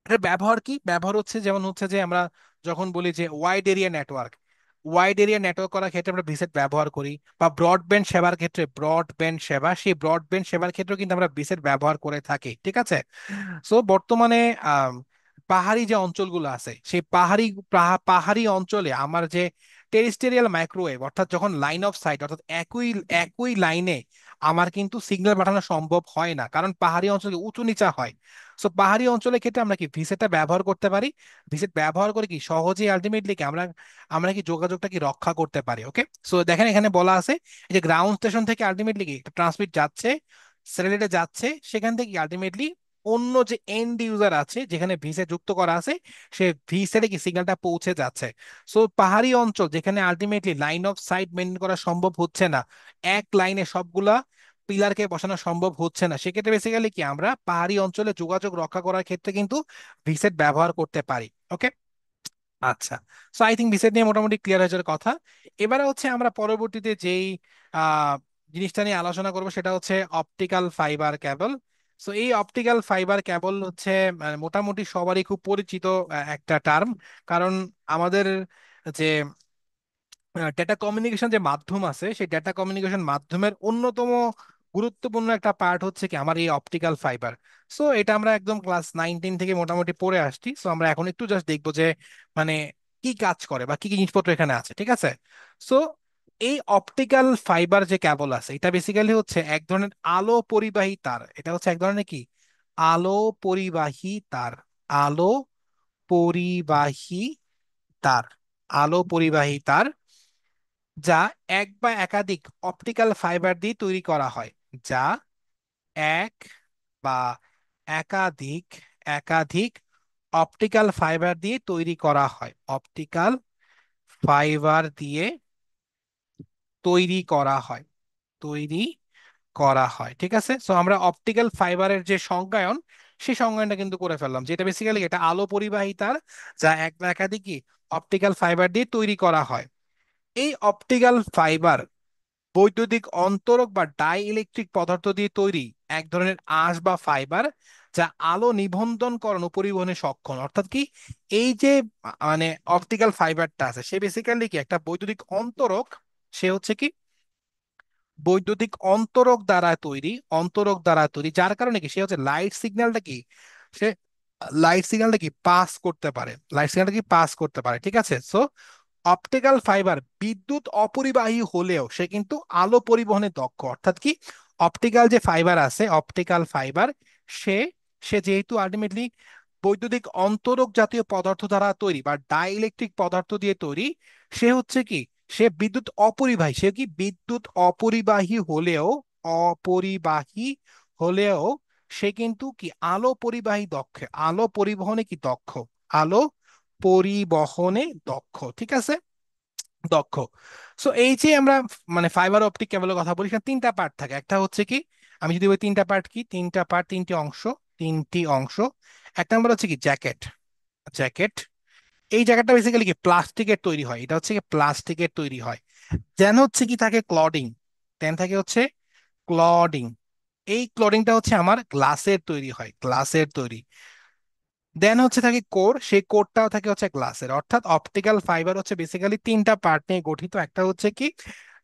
এটার ব্যবহার কি, ব্যবহার হচ্ছে যেমন হচ্ছে যে আমরা যখন বলি যে wide area network, wide area network করার ক্ষেত্রে আমরা ভিসেট ব্যবহার করি, বা ব্রডব্যান্ড সেবার ক্ষেত্রে, ব্রডব্যান্ড সেবা, সেই ব্রডব্যান্ড সেবার ক্ষেত্রেও কিন্তু আমরা ভিসেট ব্যবহার করে থাকি, ঠিক আছে। সো বর্তমানে আম, পাহাড়ি যে অঞ্চলগুলো আছে, সেই পাহাড়ি অঞ্চলে আমার যে টেরিস্টেরিয়াল মাইক্রোওয়েভ, অর্থাৎ যখন লাইন অফ সাইট, অর্থাৎ একই একই লাইনে আমার কিন্তু সিগন্যাল পাঠানো সম্ভব হয় না, কারণ পাহাড়ি অঞ্চলে উঁচু নিচা হয়। সো পাহাড়ি অঞ্চলের ক্ষেত্রে আমরা কি ভিসেটটা ব্যবহার করতে পারি। ভিসেট ব্যবহার করে কি সহজেই আলটিমেটলি কি আমরা আমরা কি যোগাযোগটা কি রক্ষা করতে পারি, ওকে। সো দেখেন এখানে বলা আছে, এই যে গ্রাউন্ড স্টেশন থেকে আলটিমেটলি কি ট্রান্সমিট যাচ্ছে, স্যাটেলাইটে যাচ্ছে, সেখান থেকে আলটিমেটলি অন্য যে এন্ড ইউজার আছে যেখানে ভিসে যুক্ত করা আছে, সে ভিসেটে কি সিগন্যালটা পৌঁছে যাচ্ছে। সো পাহাড়ি অঞ্চল যেখানে ultimately line of sight maintain করা সম্ভব হচ্ছে না, এক লাইনে সবগুলা পিলারকে বসানো সম্ভব হচ্ছে না, সেক্ষেত্রে বেসিক্যালি কি আমরা পাহাড়ি অঞ্চলে যোগাযোগ রক্ষা করার ক্ষেত্রে কিন্তু ভিসেট ব্যবহার করতে পারি, ওকে। আচ্ছা, সো আই থিঙ্ক বিসেট নিয়ে মোটামুটি ক্লিয়ার হয়ে যাওয়ার কথা। এবারে হচ্ছে আমরা পরবর্তীতে যেই আহ, জিনিসটা নিয়ে আলোচনা করব, সেটা হচ্ছে অপটিক্যাল ফাইবার কেবল। সো এই অপটিক্যাল ফাইবার কেবল হচ্ছে মোটামুটি সবারই খুব পরিচিত একটা টার্ম। কারণ আমাদের যে ডেটা কমিউনিকেশন যে মাধ্যম আছে, সেই ডেটা কমিউনিকেশন মাধ্যমের অন্যতম গুরুত্বপূর্ণ একটা পার্ট হচ্ছে কি আমার এই অপটিক্যাল ফাইবার। সো এটা আমরা একদম ক্লাস 9-10 থেকে মোটামুটি পড়ে আসছি। সো আমরা এখন একটু জাস্ট দেখবো যে মানে কি কাজ করে বা কি কি জিনিসপত্র এখানে আছে, ঠিক আছে। সো এই অপটিক্যাল ফাইবার যে কেবল আছে, এটা বেসিক্যালি হচ্ছে এক ধরনের আলো পরিবাহী তার। এটা হচ্ছে এক ধরনের কি আলো পরিবাহী তার, আলো পরিবাহী তার, আলো পরিবাহী তার, যা এক বা একাধিক অপটিক্যাল ফাইবার দিয়ে তৈরি করা হয়, যা এক বা একাধিক একাধিক অপটিক্যাল ফাইবার দিয়ে তৈরি করা হয়, অপটিক্যাল ফাইবার দিয়ে তৈরি করা হয়, তৈরি করা হয়, ঠিক আছে। সো আমরা অপটিক্যাল ফাইবারের যে সংজ্ঞায়ন, সেই সংজ্ঞায়নটা কিন্তু করে ফেললাম, যেটা বেসিক্যালি এটা আলো পরিবাহী তার, যা এক বা একাধিক অপটিক্যাল ফাইবার দিয়ে তৈরি করা হয়। এই অপটিক্যাল ফাইবার বৈদ্যুতিক অন্তরক বা ডাই ইলেকট্রিক পদার্থ দিয়ে তৈরি এক ধরনের আঁশ বা ফাইবার, যা আলো নিবন্ধনকরণ ও পরিবহনে সক্ষম। অর্থাৎ কি এই যে মানে অপটিক্যাল ফাইবারটা আছে, সে বেসিক্যালি কি একটা বৈদ্যুতিক অন্তরক, সে হচ্ছে কি বৈদ্যুতিক অন্তরক দ্বারা তৈরি, অন্তরক দ্বারা তৈরি, যার কারণে কি সে হচ্ছে লাইট সিগন্যালটা কি সে লাইট সিগন্যালটা কি পাস করতে পারে, লাইট সিগন্যালটা কি পাস করতে পারে, ঠিক আছে। সো অপটিক্যাল ফাইবার বিদ্যুৎ অপরিবাহী হলেও সে কিন্তু আলো পরিবহনে দক্ষ। অর্থাৎ কি অপটিক্যাল যে ফাইবার আছে, অপটিক্যাল ফাইবার, সে সে যেহেতু আলটিমেটলি বৈদ্যুতিক অন্তরক জাতীয় পদার্থ দ্বারা তৈরি বা ডাই ইলেকট্রিক পদার্থ দিয়ে তৈরি, সে হচ্ছে কি সে বিদ্যুৎ অপরিবাহী, সে কি বিদ্যুৎ অপরিবাহী হলেও, অপরিবাহী হলেও সে কিন্তু কি আলো পরিবাহী দক্ষ, আলো পরিবহনে কি দক্ষ, আলো পরিবহনে দক্ষ, ঠিক আছে, দক্ষ। সো এই যে আমরা মানে ফাইবার অপটিক কেবলের কথা বলি, সেখানে তিনটা পার্ট থাকে। একটা হচ্ছে কি, আমি যদি বলি তিনটা পার্ট কি, তিনটা পার্ট, তিনটি অংশ, তিনটি অংশ। এক নম্বর হচ্ছে কি জ্যাকেট, জ্যাকেট। এই জায়গাটা বেসিক্যালি কি প্লাস্টিকের তৈরি হয়, এটা হচ্ছে কি প্লাস্টিকের তৈরি হয়। দেন হচ্ছে কি থাকে ক্লডিং, দেন থাকে হচ্ছে ক্লডিং। এই ক্লডিংটা হচ্ছে আমার গ্লাসের তৈরি হয়, গ্লাসের তৈরি। দেন হচ্ছে থাকে কোর, সেই কোরটাও থাকে হচ্ছে গ্লাসের। অর্থাৎ অপটিক্যাল ফাইবার হচ্ছে বেসিক্যালি তিনটা পার্ট নিয়ে গঠিত। একটা হচ্ছে কি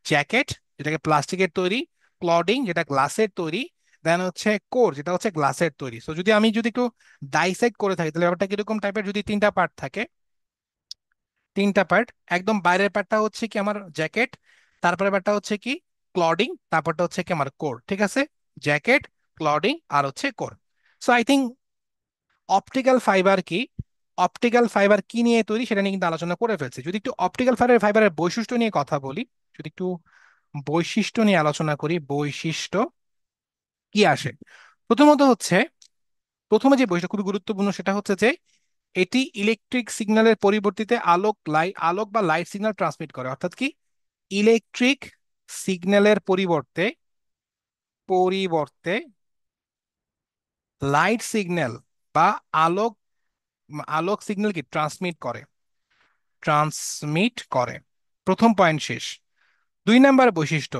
জ্যাকেট, যেটাকে প্লাস্টিকের তৈরি, ক্লডিং যেটা গ্লাসের তৈরি, দেন হচ্ছে কোর যেটা হচ্ছে গ্লাসের তৈরি। তো যদি আমি যদি একটু ডাইসেক্ট করে থাকি তাহলে ব্যাপারটা কিরকম টাইপের, যদি তিনটা পার্ট থাকে, তিনটা পার্ট, একদম বাইরের পার্টটা হচ্ছে কি আমার জ্যাকেট, তারপরে পার্টটা হচ্ছে কি ক্লডিং, তারপরটা হচ্ছে কি আমার কোর, ঠিক আছে, জ্যাকেট, ক্লডিং আর হচ্ছে core. So I think optical fibre কি, অপটিক্যাল ফাইবার কি নিয়ে তৈরি সেটা নিয়ে কিন্তু আলোচনা করে ফেলছে। যদি একটু অপটিক্যাল ফাইবারের ফাইবারের বৈশিষ্ট্য নিয়ে কথা বলি, যদি একটু বৈশিষ্ট্য নিয়ে আলোচনা করি, বৈশিষ্ট্য কি আসে, প্রথমত হচ্ছে, প্রথমে যে বৈশিষ্ট্য খুবই গুরুত্বপূর্ণ সেটা হচ্ছে যে এটি ইলেকট্রিক সিগন্যালের পরিবর্তিতে আলোক লাইট, আলোক বা লাইট সিগন্যাল ট্রান্সমিট করে। অর্থাৎ কি ইলেকট্রিক সিগন্যালের পরিবর্তে, পরিবর্তে লাইট সিগন্যাল বা আলোক, আলোক সিগন্যাল কি ট্রান্সমিট করে, ট্রান্সমিট করে। প্রথম পয়েন্ট শেষ। দুই নাম্বার বৈশিষ্ট্য,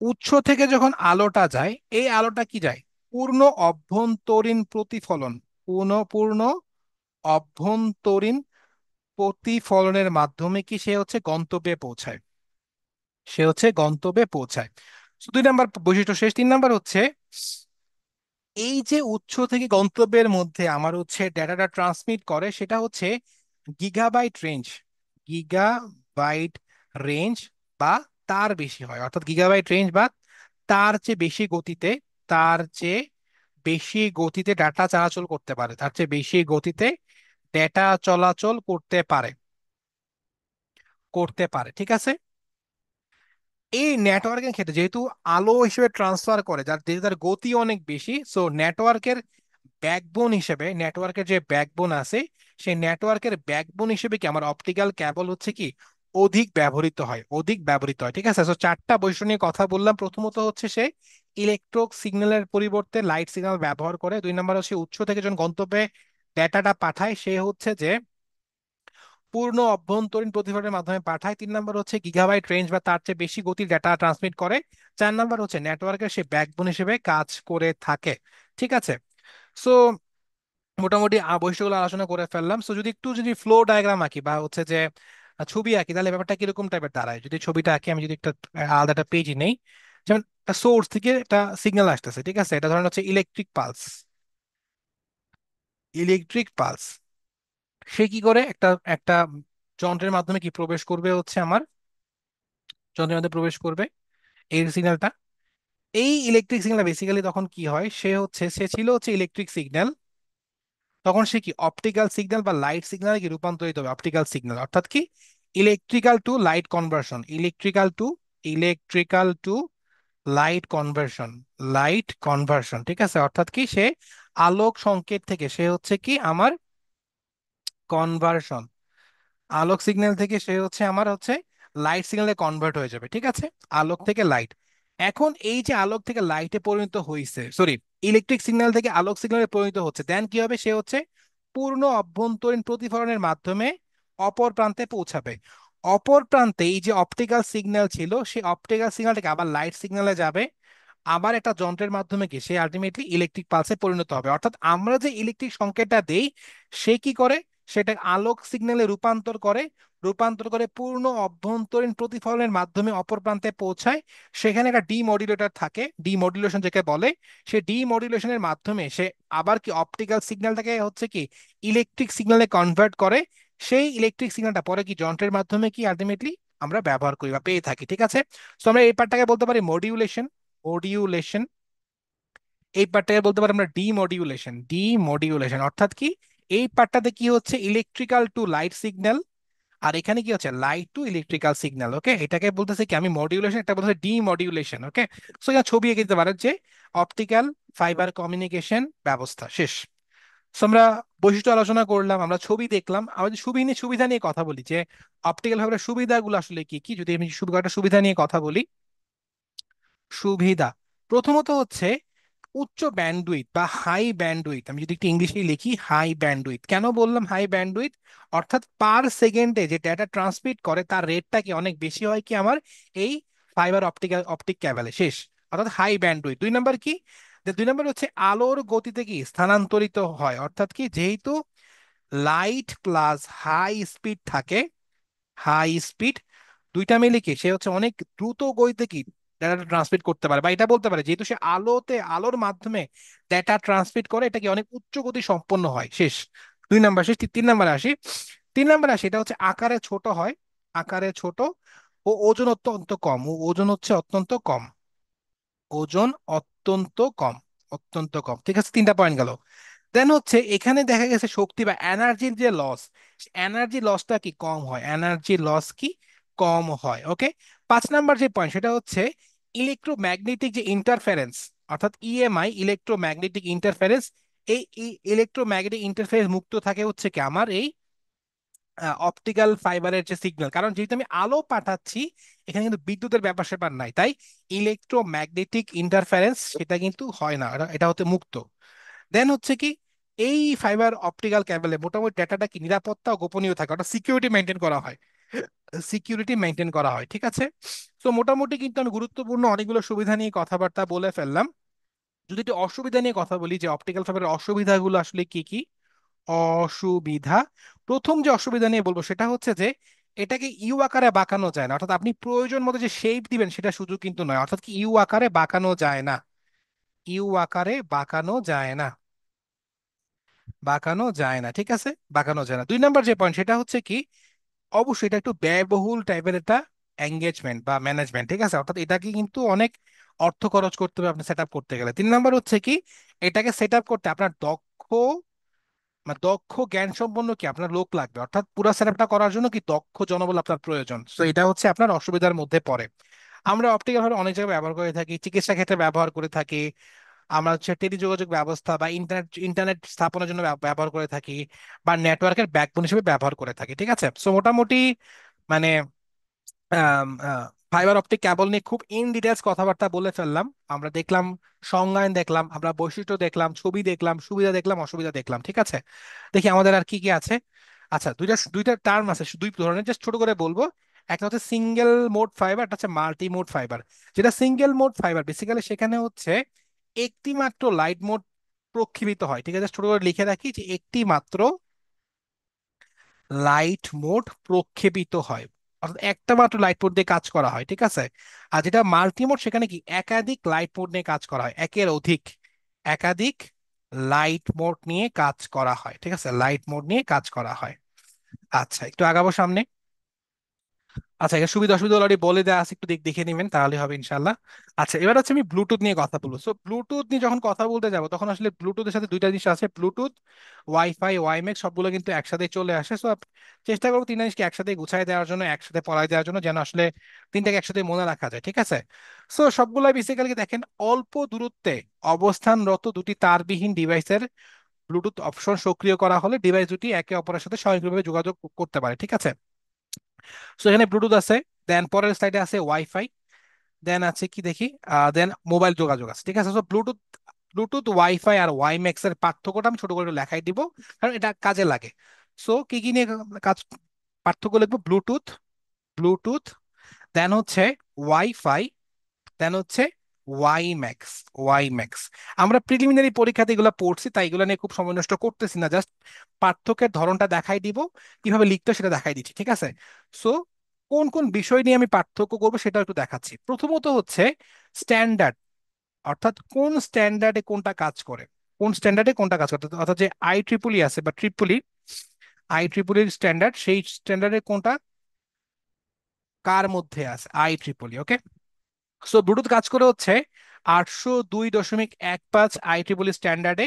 উৎস থেকে যখন আলোটা যায়, এই আলোটা কি যায়, পূর্ণ অভ্যন্তরীণ প্রতিফলন, পূর্ণ অভ্যন্তরীণ প্রতিফলনের মাধ্যমে কি সে হচ্ছে গন্তব্যে পৌঁছায়, সে হচ্ছে গন্তব্যে পৌঁছায়। So, দুই নাম্বার বৈশিষ্ট্য শেষ। তিন নাম্বার হচ্ছে এই যে উৎস থেকে গন্তব্যের মধ্যে আমার হচ্ছে ডেটাটা ট্রান্সমিট করে, সেটা হচ্ছে গিগাবাইট রেঞ্জ, গিগাবাইট রেঞ্জ বা তার বেশি হয়। অর্থাৎ গিগাবাইট রেঞ্জ বা তার চেয়ে বেশি গতিতে, তার চেয়ে বেশি গতিতে ডাটা চলাচল করতে পারে, তার চেয়ে বেশি গতিতে ডেটা চলাচল করতে পারে, করতে পারে, ঠিক আছে। এই নেটওয়ার্কের ক্ষেত্রে যেহেতু আলো হিসেবে ট্রান্সফার করে, যার যেহেতু তার গতি অনেক বেশি, সো নেটওয়ার্কের ব্যাকবোন হিসেবে, নেটওয়ার্কের যে ব্যাকবোন আছে, সেই নেটওয়ার্কের ব্যাকবোন হিসেবে কি আমার অপটিক্যাল ক্যাবল হচ্ছে কি অধিক ব্যবহৃত হয়, অধিক ব্যবহৃত হয়, ঠিক আছে। তো চারটা বৈশিষ্ট্য নিয়ে কথা বললাম। প্রথমত হচ্ছে সে ইলেকট্রিক সিগন্যালের পরিবর্তে লাইট সিগন্যাল ব্যবহার করে। দুই নম্বর হচ্ছে উৎস থেকে যখন গন্তব্যে ডেটাটা পাঠায় সে হচ্ছে যে পূর্ণ অভ্যন্তরীণ প্রতিফলনের মাধ্যমে পাঠায়। তিন নম্বর হচ্ছে গিগাবাইট রেঞ্জ বা তার চেয়ে বেশি গতির ডেটা ট্রান্সমিট করে। চার নম্বর হচ্ছে নেটওয়ার্কের সে ব্যাকবোন হিসেবে কাজ করে থাকে, ঠিক আছে। সো মোটামুটি বৈশিষ্ট্যগুলো আলোচনা করে ফেললাম। সো যদি একটু যদি ফ্লো ডায়াগ্রাম আঁকি বা হচ্ছে যে ছবি আঁকি, তাহলে ব্যাপারটা কিরকম টাইপের দাঁড়ায়। যদি ছবিটা আঁকি, আমি যদি একটা আলাদা একটা পেজ নেই, যেমন একটা সোর্স থেকে একটা সিগন্যাল আসতেছে, ঠিক আছে, এটা ধরেন হচ্ছে ইলেকট্রিক পালস, ইলেকট্রিক পালস। সে কি করে একটা একটা যন্ত্রের মাধ্যমে কি প্রবেশ করবে হচ্ছে আমার, যন্ত্রের মধ্যে প্রবেশ করবে এই সিগন্যালটা। এই ইলেকট্রিক সিগন্যাল বেসিক্যালি তখন কি হয়, সে হচ্ছে, সে ছিল হচ্ছে ইলেকট্রিক সিগন্যাল, তখন সে কি অপটিক্যাল সিগন্যাল বা লাইট সিগন্যাল কি রূপান্তরিত হবে, অপটিক্যাল সিগন্যাল। অর্থাৎ কি electrical to light conversion, electrical to, electrical to light conversion, light conversion, ঠিক আছে। অর্থাৎ কি সে আলোক সংকেত থেকে সে হচ্ছে কি আমার কনভার্সন, আলোক সিগন্যাল থেকে সে হচ্ছে আমার হচ্ছে লাইট সিগন্যালে কনভার্ট হয়ে যাবে, ঠিক আছে, আলোক থেকে লাইট। এখন এই যে আলোক থেকে লাইটে পরিণত হয়েছে, সরি, ইলেকট্রিক সিগন্যাল থেকে আলোক সিগন্যালে পরিণত হচ্ছে, দেন কি হবে, সে হচ্ছে পূর্ণ অভ্যন্তরীণ প্রতিফলনের মাধ্যমে অপর প্রান্তে পৌঁছাবে। অপর প্রান্তে এই যে অপটিক্যাল সিগন্যাল ছিল, সেই অপটিক্যাল সিগন্যালটাকে আবার লাইট সিগন্যালে যাবে, আবার একটা যন্ত্রের মাধ্যমে কি সে আলটিমেটলি ইলেকট্রিক পালসে পরিণত হবে। অর্থাৎ আমরা যে ইলেকট্রিক সংকেতটা দেই, সে কি করে, সেটা আলোক সিগন্যালে রূপান্তর করে, রূপান্তর করে পূর্ণ অভ্যন্তরীণ প্রতিফলনের মাধ্যমে অপর প্রান্তে পৌঁছায়। সেখানে একটা ডিমডুলেটর থাকে, ডিমডুলেশন যাকে বলে, সে ডিমডুলেশনের মাধ্যমে সে আবার কি অপটিক্যাল সিগন্যালটাকে হচ্ছে কি ইলেকট্রিক সিগন্যালে কনভার্ট করে। সেই ইলেকট্রিক সিগন্যালটা পরে কি যন্ত্রের মাধ্যমে কি আলটিমেটলি আমরা ব্যবহার করি বা পেয়ে থাকি, ঠিক আছে। তো আমরা এই পার্টটাকে বলতে পারি মডিউলেশন, মডিউলেশন। এই পার্টটাকে বলতে পারি আমরা ডিমডিউলেশন, ডিমডিউলেশন। অর্থাৎ কি এই পার্টটাতে কি হচ্ছে ইলেকট্রিক্যাল টু লাইট সিগন্যাল আর এখানে কি হচ্ছে, লাইট টু ইলেকট্রিক্যাল সিগন্যাল। ওকে, এটাকে বলতেছে কি, আমি মডিউলেশন, একটা বলতেছে ডিমডিউলেশন। ওকে, সো এটা ছবি এঁকে দিতে পারে যে অপটিক্যাল ফাইবার কমিউনিকেশন ব্যবস্থা। শেষ। So, আমরা বৈশিষ্ট্য আলোচনা করলাম, আমরা ছবি দেখলাম, আমাদের সুবিধা নিয়ে কথা বলি যে অপটিক্যাল ফাইবারের সুবিধাগুলো আসলে কি কি। যদি আমি কয়েকটা সুবিধা নিয়ে কথা বলি। সুবিধা, প্রথমত হচ্ছে উচ্চ ব্যান্ডউইথ বা হাই ব্যান্ডউইথ। আমি যদি একটু ইংলিশে লিখি, হাই ব্যান্ডউইথ। কেন বললাম হাই ব্যান্ডউইথ? অর্থাৎ পার সেকেন্ডে যে ডেটা ট্রান্সমিট করে তার রেটটা কি অনেক বেশি হয় কি আমার এই ফাইবার অপটিক ক্যাবেলে। শেষ। অর্থাৎ হাই ব্যান্ডউইথ। দুই নাম্বার কি, যে দুই নাম্বার হচ্ছে আলোর গতিতে কি স্থানান্তরিত হয়। অর্থাৎ কি, যেহেতু লাইট প্লাস হাই স্পিড থাকে, হাই স্পিড দুইটা মিলে কি সে হচ্ছে অনেক দ্রুত গতিতে কি ডেটা ট্রান্সমিট করতে পারে, বা এটা বলতে পারে যেহেতু সে আলোর মাধ্যমে ডেটা ট্রান্সমিট করে, এটা কি অনেক উচ্চ গতি সম্পন্ন হয়। শেষ। দুই নাম্বার শেষ। তিন নাম্বার আসি। তিন নাম্বার আসি, এটা হচ্ছে আকারে ছোট হয়, আকারে ছোট, ও ওজন অত্যন্ত কম, ও ওজন হচ্ছে অত্যন্ত কম, ওজন অত্যন্ত কম, অত্যন্ত কম। ঠিক আছে, তিনটা পয়েন্ট গেল। দেন হচ্ছে এখানে দেখা গেছে শক্তি বা এনার্জির যে লস, এনার্জি লসটা কি কম হয়, এনার্জি লস কি কম হয়। ওকে, পাঁচ নাম্বার যে পয়েন্ট সেটা হচ্ছে ইলেকট্রোম্যাগনেটিক যে ইন্টারফারেন্স, অর্থাৎ ইএমআই, ইলেকট্রোম্যাগনেটিক ইন্টারফারেন্স। এই ইলেকট্রোম্যাগনেটিক ইন্টারফারেন্স মুক্ত থাকে হচ্ছে কি আমার এই অপটিক্যাল ফাইবারের যে সিগন্যাল। কারণ যেহেতু আমি আলো পাঠাচ্ছি, এখানে কিন্তু বিদ্যুতের ব্যাপার স্যাপার নাই, তাই ইলেকট্রোম্যাগনেটিক ইন্টারফারেন্স সেটা কিন্তু হয় না, এটা হতে মুক্ত। দেন হচ্ছে কি, এই ফাইবার অপটিক্যাল ক্যাবেলে মোটামুটি ডেটাটা কি নিরাপত্তা ও গোপনীয় থাকে, ওটা সিকিউরিটি মেনটেন করা হয়, সিকিউরিটি মেনটেন করা হয়। ঠিক আছে, তো মোটামুটি কিন্তু আমি গুরুত্বপূর্ণ অনেকগুলো সুবিধা নিয়ে কথাবার্তা বলে ফেললাম। যদি একটু অসুবিধা নিয়ে কথা বলি, যে অপটিক্যাল ফাইবারের অসুবিধাগুলো আসলে কি কি। অসুবিধা, প্রথম যে অসুবিধা নিয়ে বলবো সেটা হচ্ছে যে এটাকে ইউ আকারে বাঁকানো যায় না। অর্থাৎ আপনি প্রয়োজন মতো যে শেপ দিবেন সেটা সুযোগ কিন্তু নয়। অর্থাৎ কি ইউ আকারে বাঁকানো যায় না, ইউ আকারে বাঁকানো যায় না, বাঁকানো যায় না। ঠিক আছে, বাঁকানো যায় না। দুই নাম্বার যে পয়েন্ট সেটা হচ্ছে কি, অবশ্যই এটা একটু ব্যয়বহুল টাইপের একটা এঙ্গেজমেন্ট বা ম্যানেজমেন্ট। ঠিক আছে, অর্থাৎ এটাকে কিন্তু অনেক অর্থ খরচ করতে হবে আপনি সেট আপ করতে গেলে। তিন নাম্বার হচ্ছে কি, এটাকে সেট আপ করতে আপনার দক্ষ জ্ঞান সম্পন্ন কি আপনার লোক লাগবে। অর্থাৎ পুরো সেট আপটা করার জন্য কি দক্ষ জনবল আপনার প্রয়োজন। তো এটা হচ্ছে আপনার অসুবিধার মধ্যে পড়ে। আমরা অপটিক্যাল ভাবে অনেক জায়গায় ব্যবহার করে থাকি, চিকিৎসা ক্ষেত্রে ব্যবহার করে থাকি, আমরা হচ্ছে টেলিযোগাযোগ ব্যবস্থা বা ইন্টারনেট ইন্টারনেট স্থাপনের জন্য ব্যবহার করে থাকি, বা নেটওয়ার্কের ব্যাকবোন হিসেবে ব্যবহার করে থাকি। ঠিক আছে, সো মোটামুটি মানে ফাইবার অপটিক ক্যাবল নিয়ে খুব ইন ডিটেলস কথাবার্তা বলে ফেললাম। আমরা দেখলাম সংজ্ঞায়ন, দেখলাম আমরা বৈশিষ্ট্য, দেখলাম ছবি, দেখলাম সুবিধা, দেখলাম অসুবিধা, দেখলাম। ঠিক আছে, দেখি আমাদের আর কি কি আছে। আচ্ছা, দুইটা দুইটা টার্ম আছে, দুই ধরনের, জাস্ট ছোট করে বলবো। একটা হচ্ছে সিঙ্গেল মোড ফাইবার, একটা হচ্ছে মাল্টি মোড ফাইবার। যেটা সিঙ্গেল মোড ফাইবার বেসিক্যালি সেখানে হচ্ছে একটি মাত্র লাইট মোড প্রক্ষেপিত হয়। ঠিক আছে, ছোট করে লিখে রাখি যে একটি মাত্র লাইট মোড প্রক্ষেপিত হয়, অর্থাৎ একটা মাত্র লাইট মোড দিয়ে কাজ করা হয়। ঠিক আছে, আর যেটা মাল্টি মোড সেখানে কি একাধিক লাইট মোড নিয়ে কাজ করা হয়, একের অধিক, একাধিক লাইট মোড নিয়ে কাজ করা হয়। ঠিক আছে, লাইট মোড নিয়ে কাজ করা হয়। আচ্ছা, একটু আগাবো সামনে। আচ্ছা, এর সুবিধা অসুবিধা অলরেডি বলে দেওয়া আছে, একটু দেখে নেবেন তাহলে হবে ইনশাল্লাহ। আচ্ছা, এবার হচ্ছে আমি ব্লুটুথ নিয়ে কথা বলবো। সো ব্লুটুথ নিয়ে যখন কথা বলতে যাবো তখন আসলে ব্লুটুথের সাথে দুইটা জিনিস আছে, ব্লুটুথ, ওয়াইফাই, ওয়াইমেক্স সবগুলো কিন্তু একসাথে চলে আসে। সো চেষ্টা করবো তিন জিনিসকে একসাথে গুছাই দেওয়ার জন্য, একসাথে পড়াই দেওয়ার জন্য, যেন আসলে তিনটাকে একসাথে মনে রাখা যায়। ঠিক আছে, সো সবগুলো বেসিক্যালি দেখেন অল্প দূরত্বে অবস্থানরত দুটি তারবিহীন ডিভাইসের ব্লুটুথ অপশন সক্রিয় করা হলে ডিভাইস দুটি একে অপরের সাথে স্বয়ংক্রিয়ভাবে যোগাযোগ করতে পারে। ঠিক আছে, সো এখানে ব্লুটুথ আছে, দেন পরের স্লাইডে আছে ওয়াইফাই, দেন আছে কি দেখি, দেন মোবাইল যোগাযোগ আছে। ঠিক আছে, সো ব্লুটুথ, ওয়াইফাই আর ওয়াইম্যাক্স এর পার্থক্যটা আমি ছোট করে একটু লেখাই দিব, কারণ এটা কাজে লাগে। সো কি কি নিয়ে কাজ, পার্থক্য লিখবো, ব্লুটুথ, ব্লুটুথ দেন হচ্ছে ওয়াইফাই, দেন হচ্ছে ওয়াইম্যাক্স, ওয়াইম্যাক্স। আমরা প্রিলিমিনারি পরীক্ষাতে এগুলো পড়ছি, তাই এগুলো নিয়ে খুব সময় নষ্ট করতেছি না, জাস্ট পার্থক্যের ধরনটা দেখাই দিব, কিভাবে লিখতে হয় সেটা দেখাই দিচ্ছি। ঠিক আছে, সো কোন কোন বিষয় নিয়ে আমি পার্থক্য করবো সেটা একটু দেখাচ্ছি। প্রথমত হচ্ছে স্ট্যান্ডার্ড, অর্থাৎ কোন স্ট্যান্ডার্ডে কোনটা কাজ করে, কোন স্ট্যান্ডার্ডে কোনটা কাজ করে। অর্থাৎ যে আই ট্রিপলি আছে বা ট্রিপলি, আই ট্রিপলির স্ট্যান্ডার্ড, সেই স্ট্যান্ডার্ডে কোনটা কার মধ্যে আছে, I Tripoli. Okay, so Bluetooth কাজ করে হচ্ছে 802.15 আই ট্রিপল স্ট্যান্ডার্ডে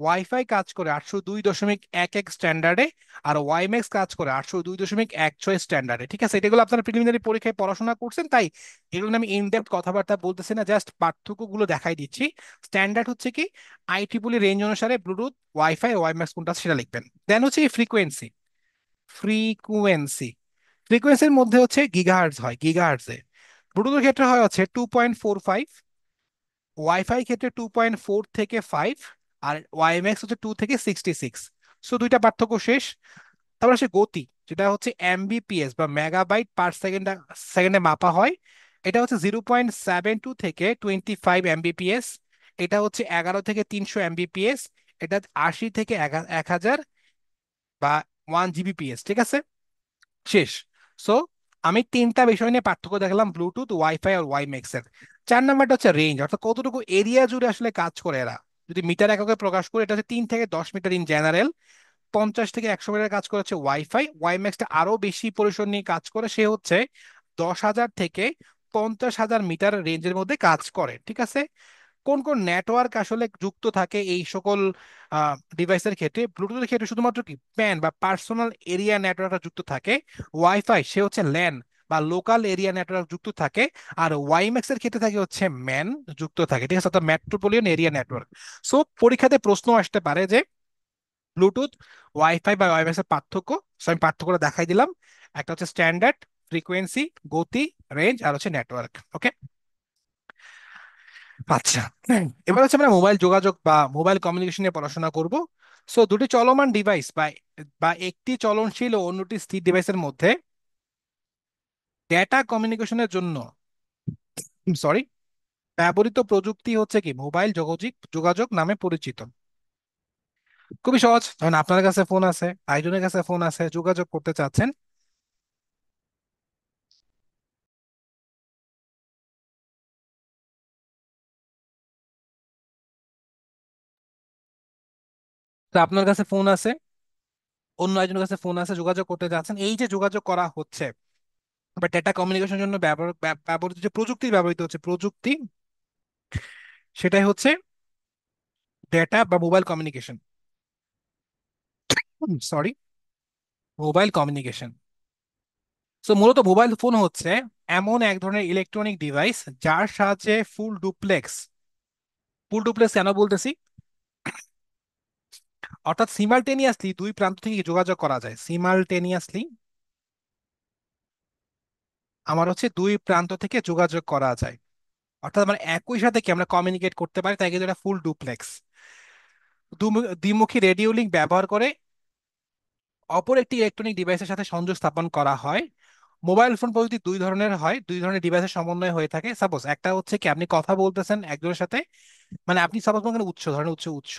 ওয়াইফাই কাজ করে 802.11 স্ট্যান্ডার্ডে, আর ওয়াইম্যাক্স কাজ করে 802.16 স্ট্যান্ডার্ডে। ঠিক আছে, এগুলো আপনারা প্রিলিমিনারি পরীক্ষায় পড়াশোনা করছেন, তাই এগুলো নিয়ে আমি ইন ডেপথ কথাবার্তা বলতেছি না, জাস্ট পার্থক্যগুলো দেখাই দিচ্ছি। স্ট্যান্ডার্ড হচ্ছে কি, আইট্রিপলি রেঞ্জ অনুসারে ব্লুটুথ, ওয়াইফাই, ওয়াইম্যাক্স কোনটা সেটা লিখবেন। দেন হচ্ছে ফ্রিকোয়েন্সি। ফ্রিকুয়েন্সি ফ্রিকোয়েন্সির মধ্যে হচ্ছে গিগাহার্টজ হয়, গিগাহার্টজে। ব্লুটুথের ক্ষেত্রে হয় হচ্ছে 2.45, ওয়াইফাই ক্ষেত্রে 2.4 থেকে 5, আর ওয়াইম্যাক্স হচ্ছে 2 থেকে 66। সো দুইটা পার্থক্য শেষ। তারপর আসে গতি, যেটা হচ্ছে এমবিপিএস বা মেগাবাইট পার সেকেন্ড, সেকেন্ডে মাপা হয়। এটা হচ্ছে 0.72 থেকে 25 এমবিপিএস। এটা হচ্ছে 11 থেকে 300 এমবিপিএস। এটা 80 থেকে 1000 বা 1 জিবিপিএস। ঠিক আছে, শেষ। সো আমি তিনটা বিষয় নিয়ে পার্থক্য দেখলাম, ব্লুটুথ, ওয়াইফাই আর ওয়াইম্যাক্স এর। 4 নাম্বারটা হচ্ছে রেঞ্জ, অর্থাৎ কতটুকু এরিয়া জুড়ে আসলে কাজ করে এরা। যদি মিটার এককে প্রকাশ করে, এটা হচ্ছে 3 থেকে 10 মিটার ইন জেনারেল। 50 থেকে 100 মিটার কাজ করে হচ্ছে ওয়াইফাই। ওয়াইম্যাক্সটা আরো বেশি পরিসর নিয়ে কাজ করে, সে হচ্ছে 10,000 থেকে 50,000 মিটার রেঞ্জের মধ্যে কাজ করে। ঠিক আছে, কোন কোন নেটওয়ার্ক আসলে যুক্ত থাকে এই সকল ডিভাইসের ক্ষেত্রে? ব্লুটুথের ক্ষেত্রে শুধুমাত্র কি প্যান বা পার্সোনাল এরিয়া নেটওয়ার্কটা যুক্ত থাকে। ওয়াইফাই সে হচ্ছে ল্যান বা লোকাল এরিয়া নেটওয়ার্ক যুক্ত থাকে। আর ওয়াইম্যাক্স এর ক্ষেত্রে থাকে হচ্ছে ম্যান যুক্ত থাকে। ঠিক আছে, অর্থাৎ মেট্রোপলিটন এরিয়া নেটওয়ার্ক। সো পরীক্ষাতে প্রশ্ন আসতে পারে যে ব্লুটুথ, ওয়াইফাই বা ওয়াইম্যাক্স এর পার্থক্য। সো আমি পার্থক্যটা দেখাই দিলাম। একটা হচ্ছে স্ট্যান্ডার্ড, ফ্রিকোয়েন্সি, গতি, রেঞ্জ, আর হচ্ছে নেটওয়ার্ক। ওকে, আচ্ছা। এবার হচ্ছে আমরা মোবাইল যোগাযোগ বা মোবাইল কমিউনিকেশন নিয়ে পড়াশোনা করব। সো দুটি চলমান ডিভাইস বা বা একটি চলনশীল ও অন্যটি স্থির ডিভাইসের মধ্যে ডেটা কমিউনিকেশনের জন্য, সরি, ব্যবহৃত প্রযুক্তি হচ্ছে কি মোবাইল যোগাযোগ যোগাযোগ নামে পরিচিত। খুবই সহজ, ধরেন আপনার কাছে ফোন আছে, আরেকজনের কাছে ফোন আছে, যোগাযোগ করতে চাচ্ছেন। তো আপনার কাছে ফোন আছে, অন্য একজনের কাছে ফোন আছে, যোগাযোগ করতে যাচ্ছেন। এই যে যোগাযোগ করা হচ্ছে বা ডেটা কমিউনিকেশনের জন্য ব্যবহৃত যে প্রযুক্তি ব্যবহৃত হচ্ছে, প্রযুক্তি, সেটাই হচ্ছে ডেটা বা mobile communication. Sorry, mobile communication. So মূলত মোবাইল ফোন হচ্ছে এমন এক ধরনের ইলেকট্রনিক ডিভাইস যার সাহায্যে ফুল ডুপ্লেক্স কেন বলতেছি, অর্থাৎ সিমালটেনিয়াসলি দুই প্রান্ত থেকে যোগাযোগ করা যায়। সিমালটেনিয়াসলি আমার হচ্ছে দুই প্রান্ত থেকে যোগাযোগ করা যায়, অর্থাৎ আমরা একই সাথে কি আমরা কমিউনিকেট করতে পারি, তাই কিন্তু এটা ফুল ডুপ্লেক্স। দ্বিমুখী রেডিও লিঙ্ক ব্যবহার করে অপর একটি ইলেকট্রনিক ডিভাইসের সাথে সংযোগ স্থাপন করা হয়। মোবাইল ফোন প্রযুক্তি দুই ধরনের হয়, দুই ধরনের ডিভাইসের সমন্বয় হয়ে থাকে। সাপোজ একটা হচ্ছে কি আপনি কথা বলতেছেন একজনের সাথে, মানে আপনি সাপোজ মনে করেন উৎস, ধরেন উৎস,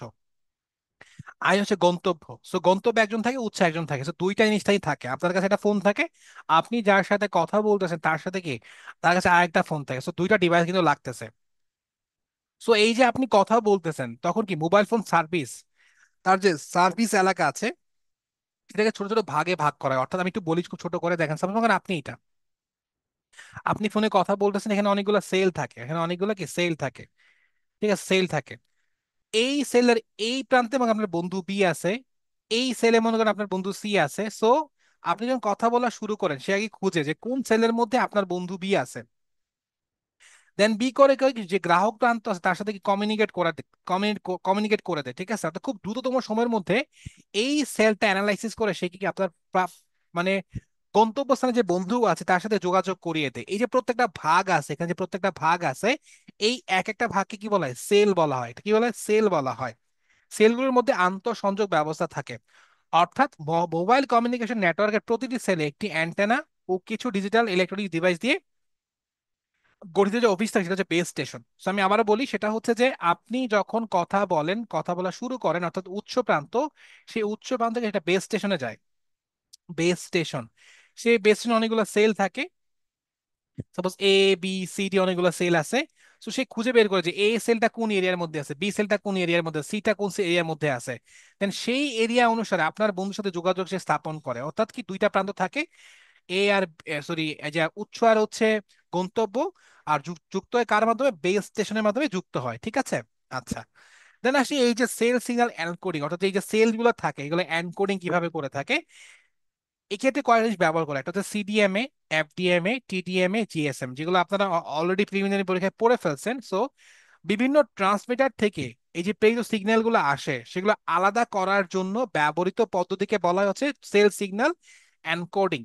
আই হচ্ছে গন্তব্য। সো গন্তব্য একজন থাকে, উৎস একজন থাকে, সো দুইটা জিনিসটাই থাকে। আপনার কাছে একটা ফোন থাকে, আপনি যার সাথে কথা বলতেছেন তার সাথে কি তার কাছে আরেকটা ফোন থাকে, সো দুইটা ডিভাইস কিন্তু লাগতেছে। সো এই যে আপনি কথা বলতেছেন, তখন কি মোবাইল ফোন সার্ভিস, তার যে সার্ভিস এলাকা আছে সেটাকে ছোট ছোট ভাগে ভাগ করা হয়। অর্থাৎ আমি একটু বলি খুব ছোট করে, দেখেন সাপোজ মনে করেন আপনি ফোনে কথা বলতেছেন, এখানে অনেকগুলো সেল থাকে, এখানে অনেকগুলো কি সেল থাকে। ঠিক আছে, সেল থাকে। এই সেলের এই প্রান্তে এবং আপনার বন্ধু বি আছে, এই সেলে মনে করেন আপনার বন্ধু সি আছে। সো আপনি যখন কথা বলা শুরু করেন, সে আগে খুঁজে যে কোন সেলের মধ্যে আপনার বন্ধু বি আছে। দেন বি করে কি যে গ্রাহক প্রান্ত আছে তার সাথে কি কমিউনিকেট করে দেয়। ঠিক আছে, অর্থাৎ খুব দ্রুততম সময়ের মধ্যে এই সেলটা অ্যানালাইসিস করে সে কি আপনার মানে গন্তব্যস্থানে যে বন্ধু আছে তার সাথে যোগাযোগ করিয়ে দেয়। এই যে প্রত্যেকটা ভাগ আছে, এখানে যে প্রত্যেকটা ভাগ আছে, এই এক একটা ভাগকে কি বলা হয়, সেল বলা হয়। এটা কি বলা হয়, সেল বলা হয়। সেলগুলোর মধ্যে আন্তঃসংযোগ ব্যবস্থা থাকে। অর্থাৎ মোবাইল কমিউনিকেশন নেটওয়ার্কের প্রতিটি সেলে একটি অ্যান্টেনা ও কিছু ডিজিটাল ইলেকট্রনিক ডিভাইস দিয়ে গঠিত যে অফিস থাকে সেটা হচ্ছে বেস স্টেশন। তো আমি আবারও বলি, সেটা হচ্ছে যে আপনি যখন কথা বলেন, কথা বলা শুরু করেন, অর্থাৎ উৎস প্রান্ত, সেই উৎস প্রান্ত থেকে একটা বেস স্টেশনে যায়। বেস স্টেশন, সেই বেস স্টেশনে অনেকগুলো সেল থাকে। সাপোজ এ, বি, সি, ডি অনেকগুলো সেল আছে। তো সে খুঁজে বের করে যে এ সেলটা কোন এরিয়ার মধ্যে আছে, বি সেলটা কোন এরিয়ার মধ্যে, সিটা কোন এরিয়ার মধ্যে আছে। দেন সেই এরিয়া অনুসারে আপনার বন্ধুর সাথে যোগাযোগ সে স্থাপন করে। অর্থাৎ কি দুইটা প্রান্ত থাকে, এ আর সরি, যে উৎস আর হচ্ছে গন্তব্য, আর যুক্ত হয় কার মাধ্যমে, বেস স্টেশনের মাধ্যমে যুক্ত হয়। ঠিক আছে, আচ্ছা। দেন আসি এই যে সেল সিগন্যাল এনকোডিং, অর্থাৎ এই যে সেল গুলো থাকে এগুলো এনকোডিং কিভাবে করে থাকে। এক্ষেত্রে কয়টা জিনিস ব্যবহার করে, একটা হচ্ছে সিডিএমএ, এফডিএমএ, টিডিএমএ, জিএসএম, যেগুলো আপনারা অলরেডি প্রিলিমিনারি পরীক্ষায় পড়ে ফেলছেন। সো বিভিন্ন ট্রান্সমিটার থেকে এই যে প্রেরিত সিগন্যাল গুলো আসে সেগুলো আলাদা করার জন্য ব্যবহৃত পদ্ধতিকে বলা হচ্ছে সেল সিগন্যাল এনকোডিং।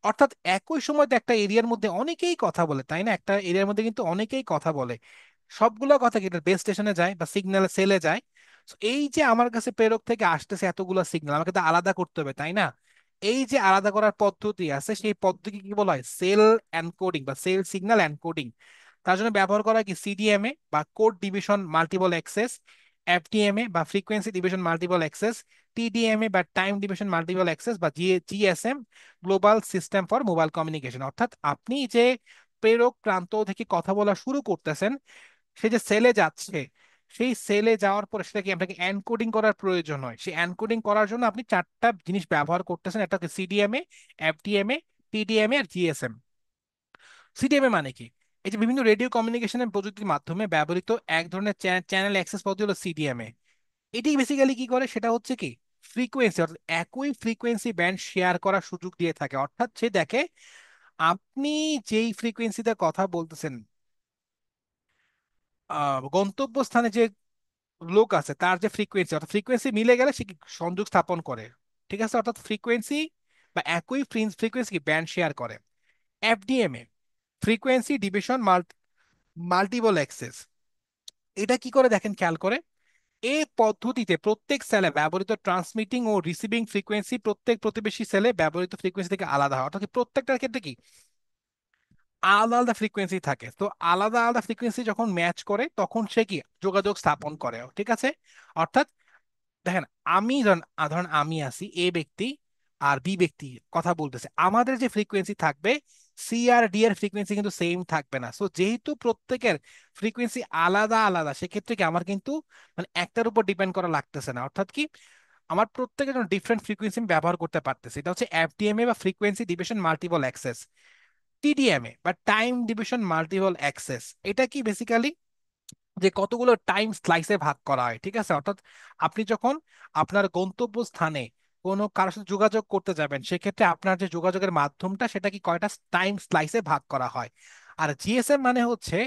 অর্থাৎ একই সময় তো একটা এরিয়ার মধ্যে অনেকেই কথা বলে, তাই না? একটা এরিয়ার মধ্যে কিন্তু অনেকেই কথা বলে, সবগুলো কথা কি বেস স্টেশনে যায় বা সিগন্যাল সেলে যায়। So এই যে আমার কাছে প্রেরক থেকে আসতেছে এতগুলো সিগন্যাল, আমাকে তো আলাদা করতে হবে, তাই না? এই যে আলাদা করার পদ্ধতি আছে সেই পদ্ধতি কি বলা হয়, সেল এনকোডিং বা সেল সিগন্যাল এনকোডিং। তার জন্য ব্যবহার করা হয় কি সিডিএমএ বা code division multiple access, FDMA বা frequency division multiple access, TDMA বা টাইম ডিভিশন মাল্টিপল অ্যাক্সেস, বা GSM global system for mobile communication. অর্থাৎ আপনি যে প্রেরক প্রান্ত থেকে কথা বলা শুরু করতেছেন, সে যে সেলে যাচ্ছে, সেই সেলে যাওয়ার পরে সেটাকে আপনাকে এনকোডিং করার প্রয়োজন হয়। সেই এনকোডিং করার জন্য আপনি চারটা জিনিস ব্যবহার করতেছেন, একটা হচ্ছে সিডিএমএ, এফডিএমএ, টিডিএমএ আর জিএসএম। সিডিএমএ মানে কি? এই যে বিভিন্ন রেডিও কমিউনিকেশনের প্রযুক্তির মাধ্যমে ব্যবহৃত এক ধরনের চ্যানেল অ্যাক্সেস পদ্ধতি হলো সিডিএমএ। এটি বেসিক্যালি কি করে, সেটা হচ্ছে কি ফ্রিকোয়েন্সি, অর্থাৎ একই ফ্রিকোয়েন্সি ব্যান্ড শেয়ার করার সুযোগ দিয়ে থাকে। অর্থাৎ সে দেখে আপনি যেই ফ্রিকোয়েন্সিতে কথা বলতেছেন, গন্তব্যস্থানে যে লোক আছে তার যে ফ্রিকোয়েন্সি, অর্থাৎ ফ্রিকোয়েন্সি মিলে গেলে সে কি সংযোগ স্থাপন করে। ঠিক আছে, অর্থাৎ ফ্রিকোয়েন্সি বা একই ফ্রিকোয়েন্সি কি ব্যান্ড শেয়ার করে। FDMA, frequency division multiple access, এটা কি করে দেখেন, খেয়াল করে। এই পদ্ধতিতে প্রত্যেক সেলে ব্যবহৃত ট্রান্সমিটিং ও রিসিভিং ফ্রিকোয়েন্সি প্রত্যেক প্রতিবেশী সেলে ব্যবহৃত ফ্রিকোয়েন্সি থেকে আলাদা হয়। অর্থাৎ কি প্রত্যেকটার ক্ষেত্রে কি আলাদা আলাদা ফ্রিকোয়েন্সি থাকে। তো আলাদা আলাদা ফ্রিকোয়েন্সি যখন ম্যাচ করে তখন সে কি যোগাযোগ স্থাপন করে। ঠিক আছে, অর্থাৎ দেখেন, আমি ধরেন আমি আছি এ ব্যক্তি আর বি ব্যক্তি কথা বলতেছে, আমাদের যে ফ্রিকোয়েন্সি থাকবে, সি আর ডি এর ফ্রিকোয়েন্সি কিন্তু সেম থাকবে না। সো যেহেতু প্রত্যেকের ফ্রিকোয়েন্সি আলাদা আলাদা, সেক্ষেত্রে কি আমার কিন্তু মানে একটার উপর ডিপেন্ড করা লাগতেছে না। অর্থাৎ কি আমার প্রত্যেকের জন্য ডিফারেন্ট ফ্রিকোয়েন্সি ব্যবহার করতে পারতেছি। এটা হচ্ছে এফডিএমএ বা frequency division multiple access. TDMA বা টাইম ডিভিশন মাল্টিপল অ্যাক্সেস, এটা কি বেসিক্যালি যে কতগুলো টাইম স্লাইসে ভাগ করা হয়। ঠিক আছে, অর্থাৎ আপনি যখন আপনার গন্তব্য স্থানে কোনো কারোর সাথে যোগাযোগ করতে যাবেন, সেক্ষেত্রে আপনার যে যোগাযোগের মাধ্যমটা সেটা কি কয়টা টাইম স্লাইসে ভাগ করা হয়। আর জিএসএম মানে হচ্ছে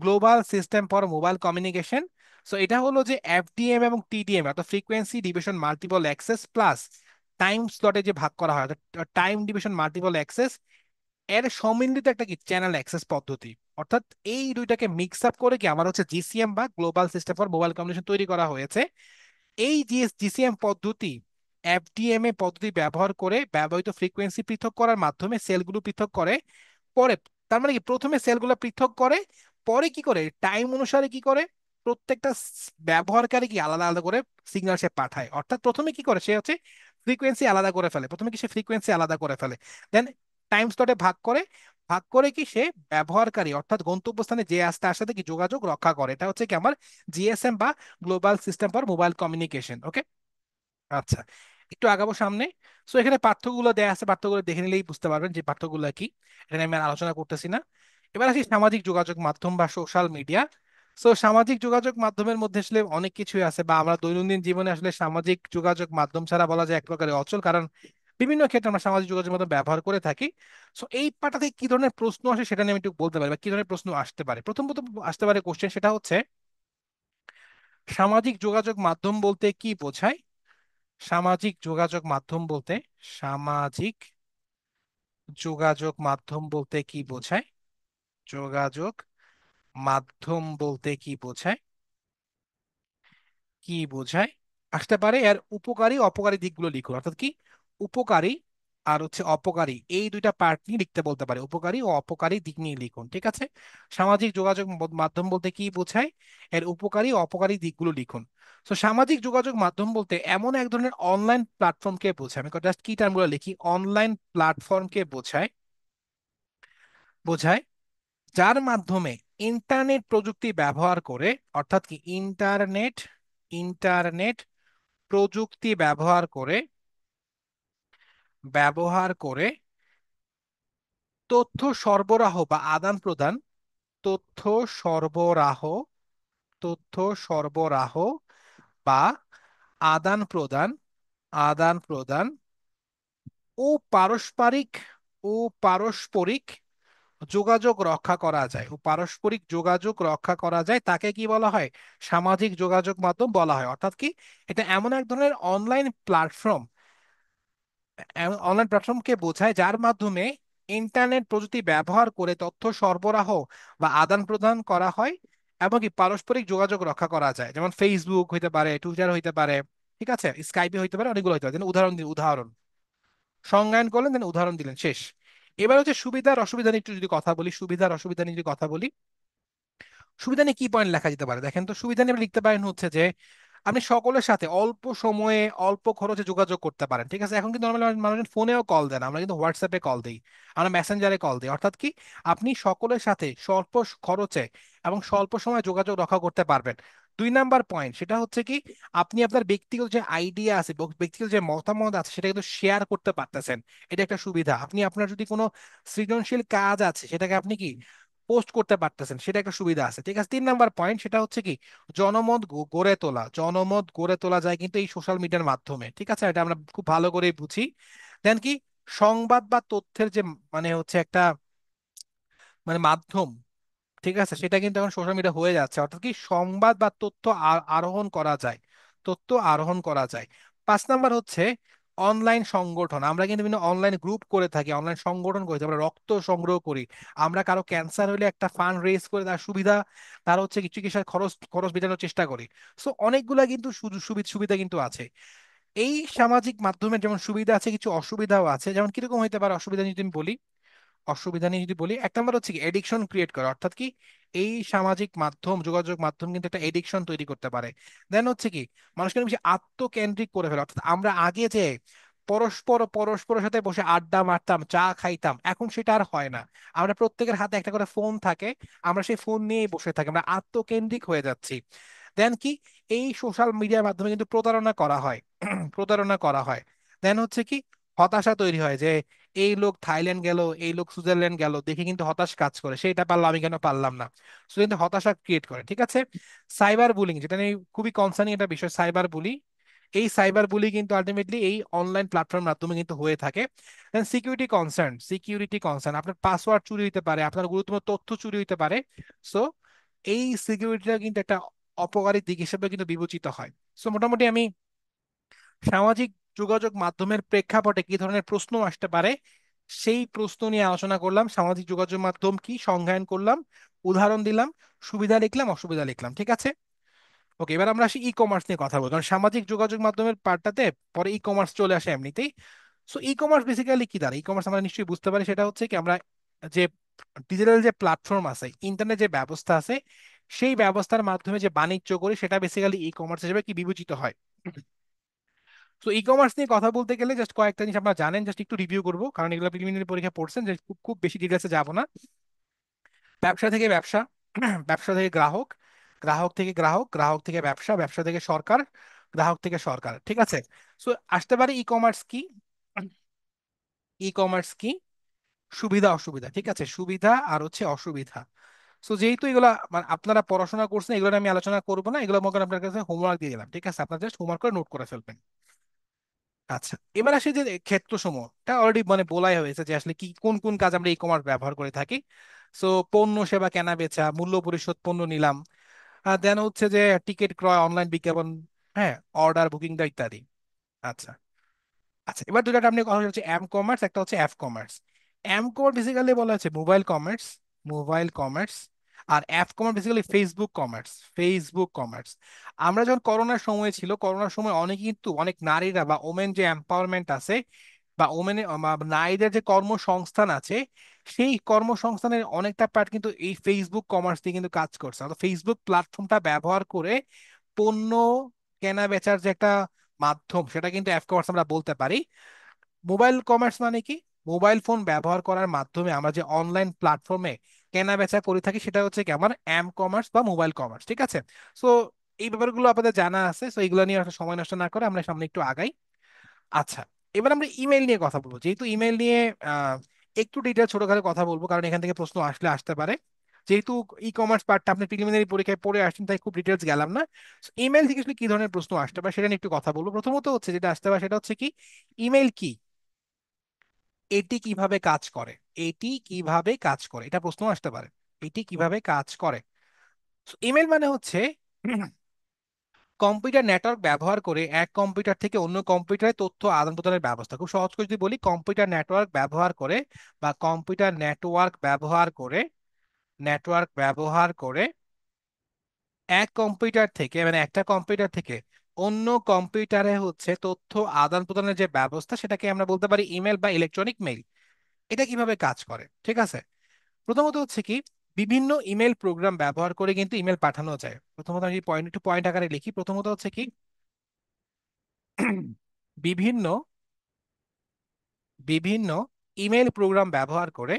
global system for mobile communication. So এটা হলো যে এফডিএম এবং টিডিএম, অর্থাৎ frequency division multiple access plus time স্লটে যে ভাগ করা হয়, টাইম ডিভিশন মাল্টিপল অ্যাক্সেস, এর সম্মিলিত একটা কি চ্যানেল অ্যাক্সেস পদ্ধতি। অর্থাৎ এই দুইটাকে মিক্স আপ করে কি আমার হচ্ছে জিসিএম বা global system for mobile communication তৈরি করা হয়েছে। এই জিসিএম পদ্ধতি এফডিএমএ পদ্ধতি ব্যবহার করে ব্যবহৃত ফ্রিকোয়েন্সি পৃথক করার মাধ্যমে সেলগুলো পৃথক করে। পরে তার মানে কি প্রথমে সেলগুলো পৃথক করে, পরে কি করে টাইম অনুসারে কি করে প্রত্যেকটা ব্যবহারকারী কি আলাদা আলাদা করে সিগন্যাল সে পাঠায়। অর্থাৎ প্রথমে কি করে, সে হচ্ছে ফ্রিকোয়েন্সি আলাদা করে ফেলে, প্রথমে কি সে ফ্রিকোয়েন্সি আলাদা করে ফেলে, দেন টাইম স্লটে ভাগ করে, ভাগ করে কি সে ব্যবহারকারী অর্থাৎ গন্তব্যস্থানে যে আসতে তার সাথে কি যোগাযোগ রক্ষা করে। এটা হচ্ছে কি আমার জিএসএম বা global system for mobile communication. Okay, আচ্ছা, একটু আগাবো সামনে। সো এখানে পার্থক্যগুলো দেয়া আছে, পার্থক্যগুলো দেখে নিলেই বুঝতে পারবেন যে পার্থক্যগুলো কি। এখানে আমি আর আলোচনা করতেছি না। এবার আসি সামাজিক যোগাযোগ মাধ্যম বা সোশ্যাল মিডিয়া। সো সামাজিক যোগাযোগ মাধ্যমের মধ্যে আসলে অনেক কিছুই আছে, বা আমরা দৈনন্দিন জীবনে আসলে সামাজিক যোগাযোগ মাধ্যম ছাড়া বলা যায় এক প্রকারের অচল, কারণ বিভিন্ন ক্ষেত্রে আমরা সামাজিক যোগাযোগ মাধ্যম ব্যবহার করে থাকি। সো এই পাটা থেকে কি ধরনের প্রশ্ন আসে সেটা নিয়ে আমি একটু বলতে পারি, বা কি ধরনের প্রশ্ন আসতে পারে। প্রথম প্রথম আসতে পারে কোশ্চেন, সেটা হচ্ছে সামাজিক যোগাযোগ মাধ্যম বলতে কি বোঝায়। সামাজিক যোগাযোগ মাধ্যম বলতে, সামাজিক যোগাযোগ মাধ্যম বলতে কি বোঝায়, যোগাযোগ মাধ্যম বলতে কি বোঝায়, কি বোঝায় আসতে পারে। এর উপকারী অপকারী দিকগুলো লিখুন। অর্থাৎ কি উপকারী আর হচ্ছে অপকারী, এই দুইটা পার্ট নিয়ে লিখতে বলতে পারে, উপকারী ও অপকারী দিক নিয়ে লিখুন। ঠিক আছে, সামাজিক যোগাযোগ মাধ্যম বলতে কি বোঝায়, এর উপকারী ও অপকারী দিকগুলো লিখুন। তো সামাজিক যোগাযোগ মাধ্যম বলতে এমন এক ধরনের অনলাইন প্ল্যাটফর্মকে বোঝায়, আমি জাস্ট কি টার্মগুলো লিখি, অনলাইন প্ল্যাটফর্মকে বোঝায়, বোঝায় যার মাধ্যমে ইন্টারনেট প্রযুক্তি ব্যবহার করে, অর্থাৎ কি ইন্টারনেট, ইন্টারনেট প্রযুক্তি ব্যবহার করে তথ্য সরবরাহ বা আদান প্রদান, তথ্য সরবরাহ, তথ্য সরবরাহ বা আদান প্রদান, আদান প্রদান ও পারস্পরিক, ও পারস্পরিক যোগাযোগ রক্ষা করা যায়, ও পারস্পরিক যোগাযোগ রক্ষা করা যায়, তাকে কি বলা হয়? সামাজিক যোগাযোগ মাধ্যম বলা হয়। অর্থাৎ কি, এটা এমন এক ধরনের অনলাইন প্ল্যাটফর্ম, অনলাইন প্ল্যাটফর্মকে বোঝায় যার মাধ্যমে ইন্টারনেট প্রযুক্তি ব্যবহার করে তথ্য সরবরাহ বা আদান প্রদান করা হয় এবং কি পারস্পরিক যোগাযোগ রক্ষা করা যায়। যেমন ফেসবুক হইতে পারে, টুইটার হইতে পারে, ঠিক আছে, স্কাইপে হইতে পারে, অনেকগুলো হইতে পারে। যেন উদাহরণ দিন, উদাহরণ সংজ্ঞায়ন করলেন, দেন উদাহরণ দিলেন, শেষ। এবার হচ্ছে সুবিধার অসুবিধা নিয়ে একটু যদি কথা বলি, সুবিধার অসুবিধা নিয়ে যদি কথা বলি, সুবিধা নিয়ে কি পয়েন্ট লেখা যেতে পারে? দেখেন তো, সুবিধা নিয়ে আপনি লিখতে পারেন হচ্ছে যে আপনি সকলের সাথে অল্প সময়ে অল্প খরচে যোগাযোগ করতে পারেন। ঠিক আছে, এখন কিন্তু নর্মালি মানুষ ফোনেও কল দেন, আমরা কিন্তু হোয়াটসঅ্যাপে কল দিই, আমরা মেসেঞ্জারে কল দিই। অর্থাৎ কি, আপনি সকলের সাথে স্বল্প খরচে এবং স্বল্প সময়ে যোগাযোগ রক্ষা করতে পারবেন। দুই নাম্বার পয়েন্ট, সেটা হচ্ছে কি, আপনি আপনার ব্যক্তিগত যে আইডিয়া আছে, ব্যক্তিগত যে মতামত আছে, সেটা কিন্তু শেয়ার করতে পারতেছেন। এটা একটা সুবিধা। আপনি আপনার যদি কোনো সৃজনশীল কাজ আছে, সেটাকে আপনি কি পোস্ট করতে পারতেছেন, সেটা একটা সুবিধা আছে। ঠিক আছে, তিন নাম্বার পয়েন্ট, সেটা হচ্ছে কি, জনমত গড়ে তোলা, জনমত গড়ে তোলা যায় কিন্তু এই সোশ্যাল মিডিয়ার মাধ্যমে। ঠিক আছে, এটা আমরা খুব ভালো করে বুঝি। দেন কি, সংবাদ বা তথ্যের যে মানে হচ্ছে একটা মানে মাধ্যম, ঠিক আছে, সেটা কিন্তু এখন সোশ্যাল মিডিয়া হয়ে যাচ্ছে। অর্থাৎ কি, সংবাদ বা তথ্য আরোহণ করা যায়, তথ্য আরোহণ করা যায়। পাঁচ নাম্বার হচ্ছে অনলাইন সংগঠন। আমরা কিন্তু বিভিন্ন অনলাইন গ্রুপ করে থাকি, অনলাইন সংগঠন করি, আমরা রক্ত সংগ্রহ করি, আমরা কারো ক্যান্সার হলে একটা ফান্ড রেজ করে তার সুবিধা, তার হচ্ছে কি চিকিৎসার খরচ খরচ মেটানোর চেষ্টা করি। সো অনেকগুলা কিন্তু সুবিধা সুবিধা কিন্তু আছে। এই সামাজিক মাধ্যমের যেমন সুবিধা আছে, কিছু অসুবিধাও আছে। যেমন কিরকম হইতে পারে অসুবিধা যদি আমি বলি, অসুবিধা নিয়ে যদি বলি, এক নম্বর হচ্ছে কি, এডিকশন ক্রিয়েট করে। অর্থাৎ কি, এই সামাজিক মাধ্যম, যোগাযোগ মাধ্যম কিন্তু একটা এডিকশন তৈরি করতে পারে। দেন হচ্ছে কি, মানুষকে অনেক বেশি আত্মকেন্দ্রিক করে ফেলে। অর্থাৎ আমরা আগে যে পরস্পরের সাথে বসে আড্ডা মারতাম, চা খাইতাম, এখন সেটা আর হয় না। আমরা প্রত্যেকের হাতে একটা করে ফোন থাকে, আমরা সেই ফোন নিয়েই বসে থাকি, আমরা আত্মকেন্দ্রিক হয়ে যাচ্ছি। দেন কি, এই সোশ্যাল মিডিয়ার মাধ্যমে কিন্তু প্রতারণা করা হয়, প্রতারণা করা হয়। দেন হচ্ছে কি, হতাশা তৈরি হয় যে এই লোক থাইল্যান্ড গেল, এই লোক সুইজারল্যান্ড গেল, দেখে কিন্তু হতাশ কাজ করে, সেটা পারলাম, আমি কেন পারলাম না। সো কিন্তু হতাশা ক্রিয়েট করে। ঠিক আছে, সাইবার বুলিং, যেটা নিয়ে খুবই কনসার্নিং একটা বিষয়, সাইবার বুলি। এই সাইবার বুলি কিন্তু আলটিমেটলি এই অনলাইন প্ল্যাটফর্ম মাধ্যমে কিন্তু হয়ে থাকে। দেন সিকিউরিটি কনসার্ন, সিকিউরিটি কনসার্ন, আপনার পাসওয়ার্ড চুরি হতে পারে, আপনার গুরুত্বপূর্ণ তথ্য চুরি হতে পারে। সো এই সিকিউরিটিটা কিন্তু একটা অপকারী দিক হিসেবে কিন্তু বিবেচিত হয়। সো মোটামুটি আমি সামাজিক যোগাযোগ মাধ্যমের প্রেক্ষাপটে কি ধরনের প্রশ্ন আসতে পারে সেই প্রশ্ন নিয়ে আলোচনা করলাম। সামাজিক যোগাযোগ মাধ্যম কি সংজ্ঞায়ন করলাম, উদাহরণ দিলাম, সুবিধা লিখলাম, অসুবিধা লিখলাম। ঠিক আছে, ওকে, এবার আমরা আসি ই কমার্স নিয়ে কথা বলবো, কারণ সামাজিক যোগাযোগ মাধ্যমের পার্টটাতে পরে ই কমার্স চলে আসে এমনিতেই। সো ই কমার্স বেসিক্যালি কি দাঁড়ায়? ই কমার্স আমরা নিশ্চয়ই বুঝতে পারি, সেটা হচ্ছে কি, আমরা যে ডিজিটাল যে প্ল্যাটফর্ম আছে, ইন্টারনেট যে ব্যবস্থা আছে, সেই ব্যবস্থার মাধ্যমে যে বাণিজ্য করি, সেটা বেসিক্যালি ই কমার্স হিসেবে কি বিবেচিত হয়। তো ই কমার্স নিয়ে কথা বলতে গেলে জাস্ট কয়েকটা জিনিস আপনারা জানেন, জাস্ট একটু রিভিউ করবো, কারণ এগুলো প্রিলিমিনারি পরীক্ষা পড়ছেন, যে খুব খুব বেশি ডিটেলসে যাবো না। ব্যবসা থেকে ব্যবসা, ব্যবসা থেকে গ্রাহক, গ্রাহক থেকে গ্রাহক, গ্রাহক থেকে ব্যবসা, ব্যবসা থেকে সরকার, গ্রাহক থেকে সরকার। ঠিক আছে, সো আসতে পারে ই কমার্স কি, ই কমার্স কি, সুবিধা অসুবিধা। ঠিক আছে, সুবিধা আর হচ্ছে অসুবিধা। সো যেহেতু এগুলা মানে আপনারা পড়াশোনা করছেন, এগুলো নিয়ে আমি আলোচনা করবো না, এগুলো মনে করেন আপনার কাছে হোমওয়ার্ক দিয়ে দিলাম। ঠিক আছে, আপনার জাস্ট হোমওয়ার্ক করে নোট করে ফেলবেন। আচ্ছা, এবার আসি যে ক্ষেত্রসমূহ, এটা অলরেডি মানে বলাই হয়েছে যে আসলে কি কোন কোন কাজ আমরা ই কমার্স ব্যবহার করে থাকি। সো পণ্য সেবা কেনা বেচা, মূল্য পরিশোধ, পণ্য নিলাম, দেন হচ্ছে যে টিকিট ক্রয়, অনলাইন বিজ্ঞাপন, হ্যাঁ, অর্ডার বুকিং দেওয়া ইত্যাদি। আচ্ছা, আচ্ছা, এবার দুটো আপনি কথা হচ্ছে এম কমার্স, একটা হচ্ছে F commerce. M commerce basically বলা হচ্ছে মোবাইল কমার্স, মোবাইল কমার্স। আর F commerce basically Facebook commerce, Facebook commerce. আমরা যখন করোনার সময় ছিল, করোনার সময় অনেক কিন্তু অনেক নারীরা বা ওমেন যে এম্পাওয়ারমেন্ট আছে, বা ওমেন নারীদের যে কর্মসংস্থান আছে, সেই কর্মসংস্থানের অনেকটা পার্ট কিন্তু এই ফেসবুক কমার্স দিয়ে কিন্তু কাজ করছে। অর্থাৎ ফেসবুক প্ল্যাটফর্মটা ব্যবহার করে পণ্য কেনা বেচার যে একটা মাধ্যম, সেটা কিন্তু অ্যাপ কমার্স আমরা বলতে পারি। মোবাইল কমার্স মানে কি, মোবাইল ফোন ব্যবহার করার মাধ্যমে আমরা যে অনলাইন প্ল্যাটফর্মে কেনা বেচা করে থাকি, সেটা হচ্ছে কি আমার এম কমার্স বা মোবাইল কমার্স। ঠিক আছে, সো এই ব্যাপারগুলো আপনাদের জানা আছে, সো এগুলো নিয়ে আসলে সময় নষ্ট না করে আমরা সামনে একটু আগাই। আচ্ছা, এবার আমরা ইমেল নিয়ে কথা বলবো। যেহেতু ইমেল নিয়ে একটু ডিটেল ছোটখাটো কথা বলবো, কারণ এখান থেকে প্রশ্ন আসলে আসতে পারে। যেহেতু ই কমার্স পার্টটা আপনি প্রিলিমিনারি পরীক্ষায় পড়ে আসছেন, তাই খুব ডিটেলস গেলাম না। ইমেল থেকে আসলে কি ধরনের প্রশ্ন আসতে পারে সেটা নিয়ে একটু কথা বলবো। প্রথমত হচ্ছে যেটা আসতে পারে সেটা হচ্ছে কি, ইমেল কি, এটি কিভাবে কাজ করে, এটি কিভাবে কাজ করে, এটা প্রশ্ন আসতে পারে। এটি কিভাবে কাজ করে। ইমেল মানে হচ্ছে কম্পিউটার নেটওয়ার্ক ব্যবহার করে এক কম্পিউটার থেকে অন্য কম্পিউটারে তথ্য আদান প্রদানের ব্যবস্থা। খুব সহজ করে যদি বলি, কম্পিউটার নেটওয়ার্ক ব্যবহার করে বা কম্পিউটার নেটওয়ার্ক ব্যবহার করে, নেটওয়ার্ক ব্যবহার করে এক কম্পিউটার থেকে, মানে একটা কম্পিউটার থেকে অন্য কম্পিউটারে হচ্ছে তথ্য আদান প্রদানের যে ব্যবস্থা, সেটাকে আমরা বলতে পারি ইমেল বা ইলেকট্রনিক মেইল। এটা কিভাবে কাজ করে, ঠিক আছে। প্রথমত হচ্ছে কি, বিভিন্ন ইমেল প্রোগ্রাম ব্যবহার করে কিন্তু ইমেল পাঠানো যায়। প্রথমত আমি পয়েন্ট টু পয়েন্ট আকারে লিখি। প্রথমত হচ্ছে কি, বিভিন্ন বিভিন্ন ইমেল প্রোগ্রাম ব্যবহার করে,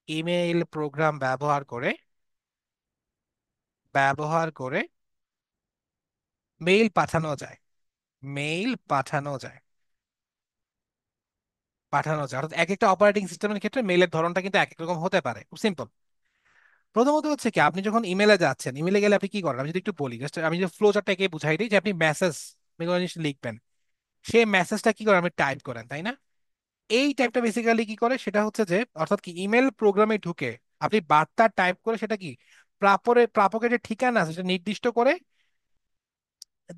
ইমেল প্রোগ্রাম ব্যবহার করে মেইল পাঠানো যায়, মেইল পাঠানো যায় অর্থাৎ এক একটা অপারেটিং সিস্টেমের ক্ষেত্রে মেইলের ধরনটা কিন্তু এক এক রকম হতে পারে। খুব সিম্পল। প্রথমত হচ্ছে কি, আপনি যখন ইমেলে যাচ্ছেন, ইমেলে গেলে আপনি কি করেন আমি যদি একটু বলি, জাস্ট আমি যে ফ্লো চার্টটাকে বুঝাই দিই, যে আপনি মেসেজ কোনো জিনিস লিখবেন, সেই মেসেজটা কি করেন, আপনি টাইপ করেন, তাই না? এই টাইপটা বেসিক্যালি কি করে সেটা হচ্ছে যে, অর্থাৎ কি, ইমেল প্রোগ্রামে ঢুকে আপনি বার্তা টাইপ করে সেটা কি প্রাপকের যে ঠিকানা আছে সেটা নির্দিষ্ট করে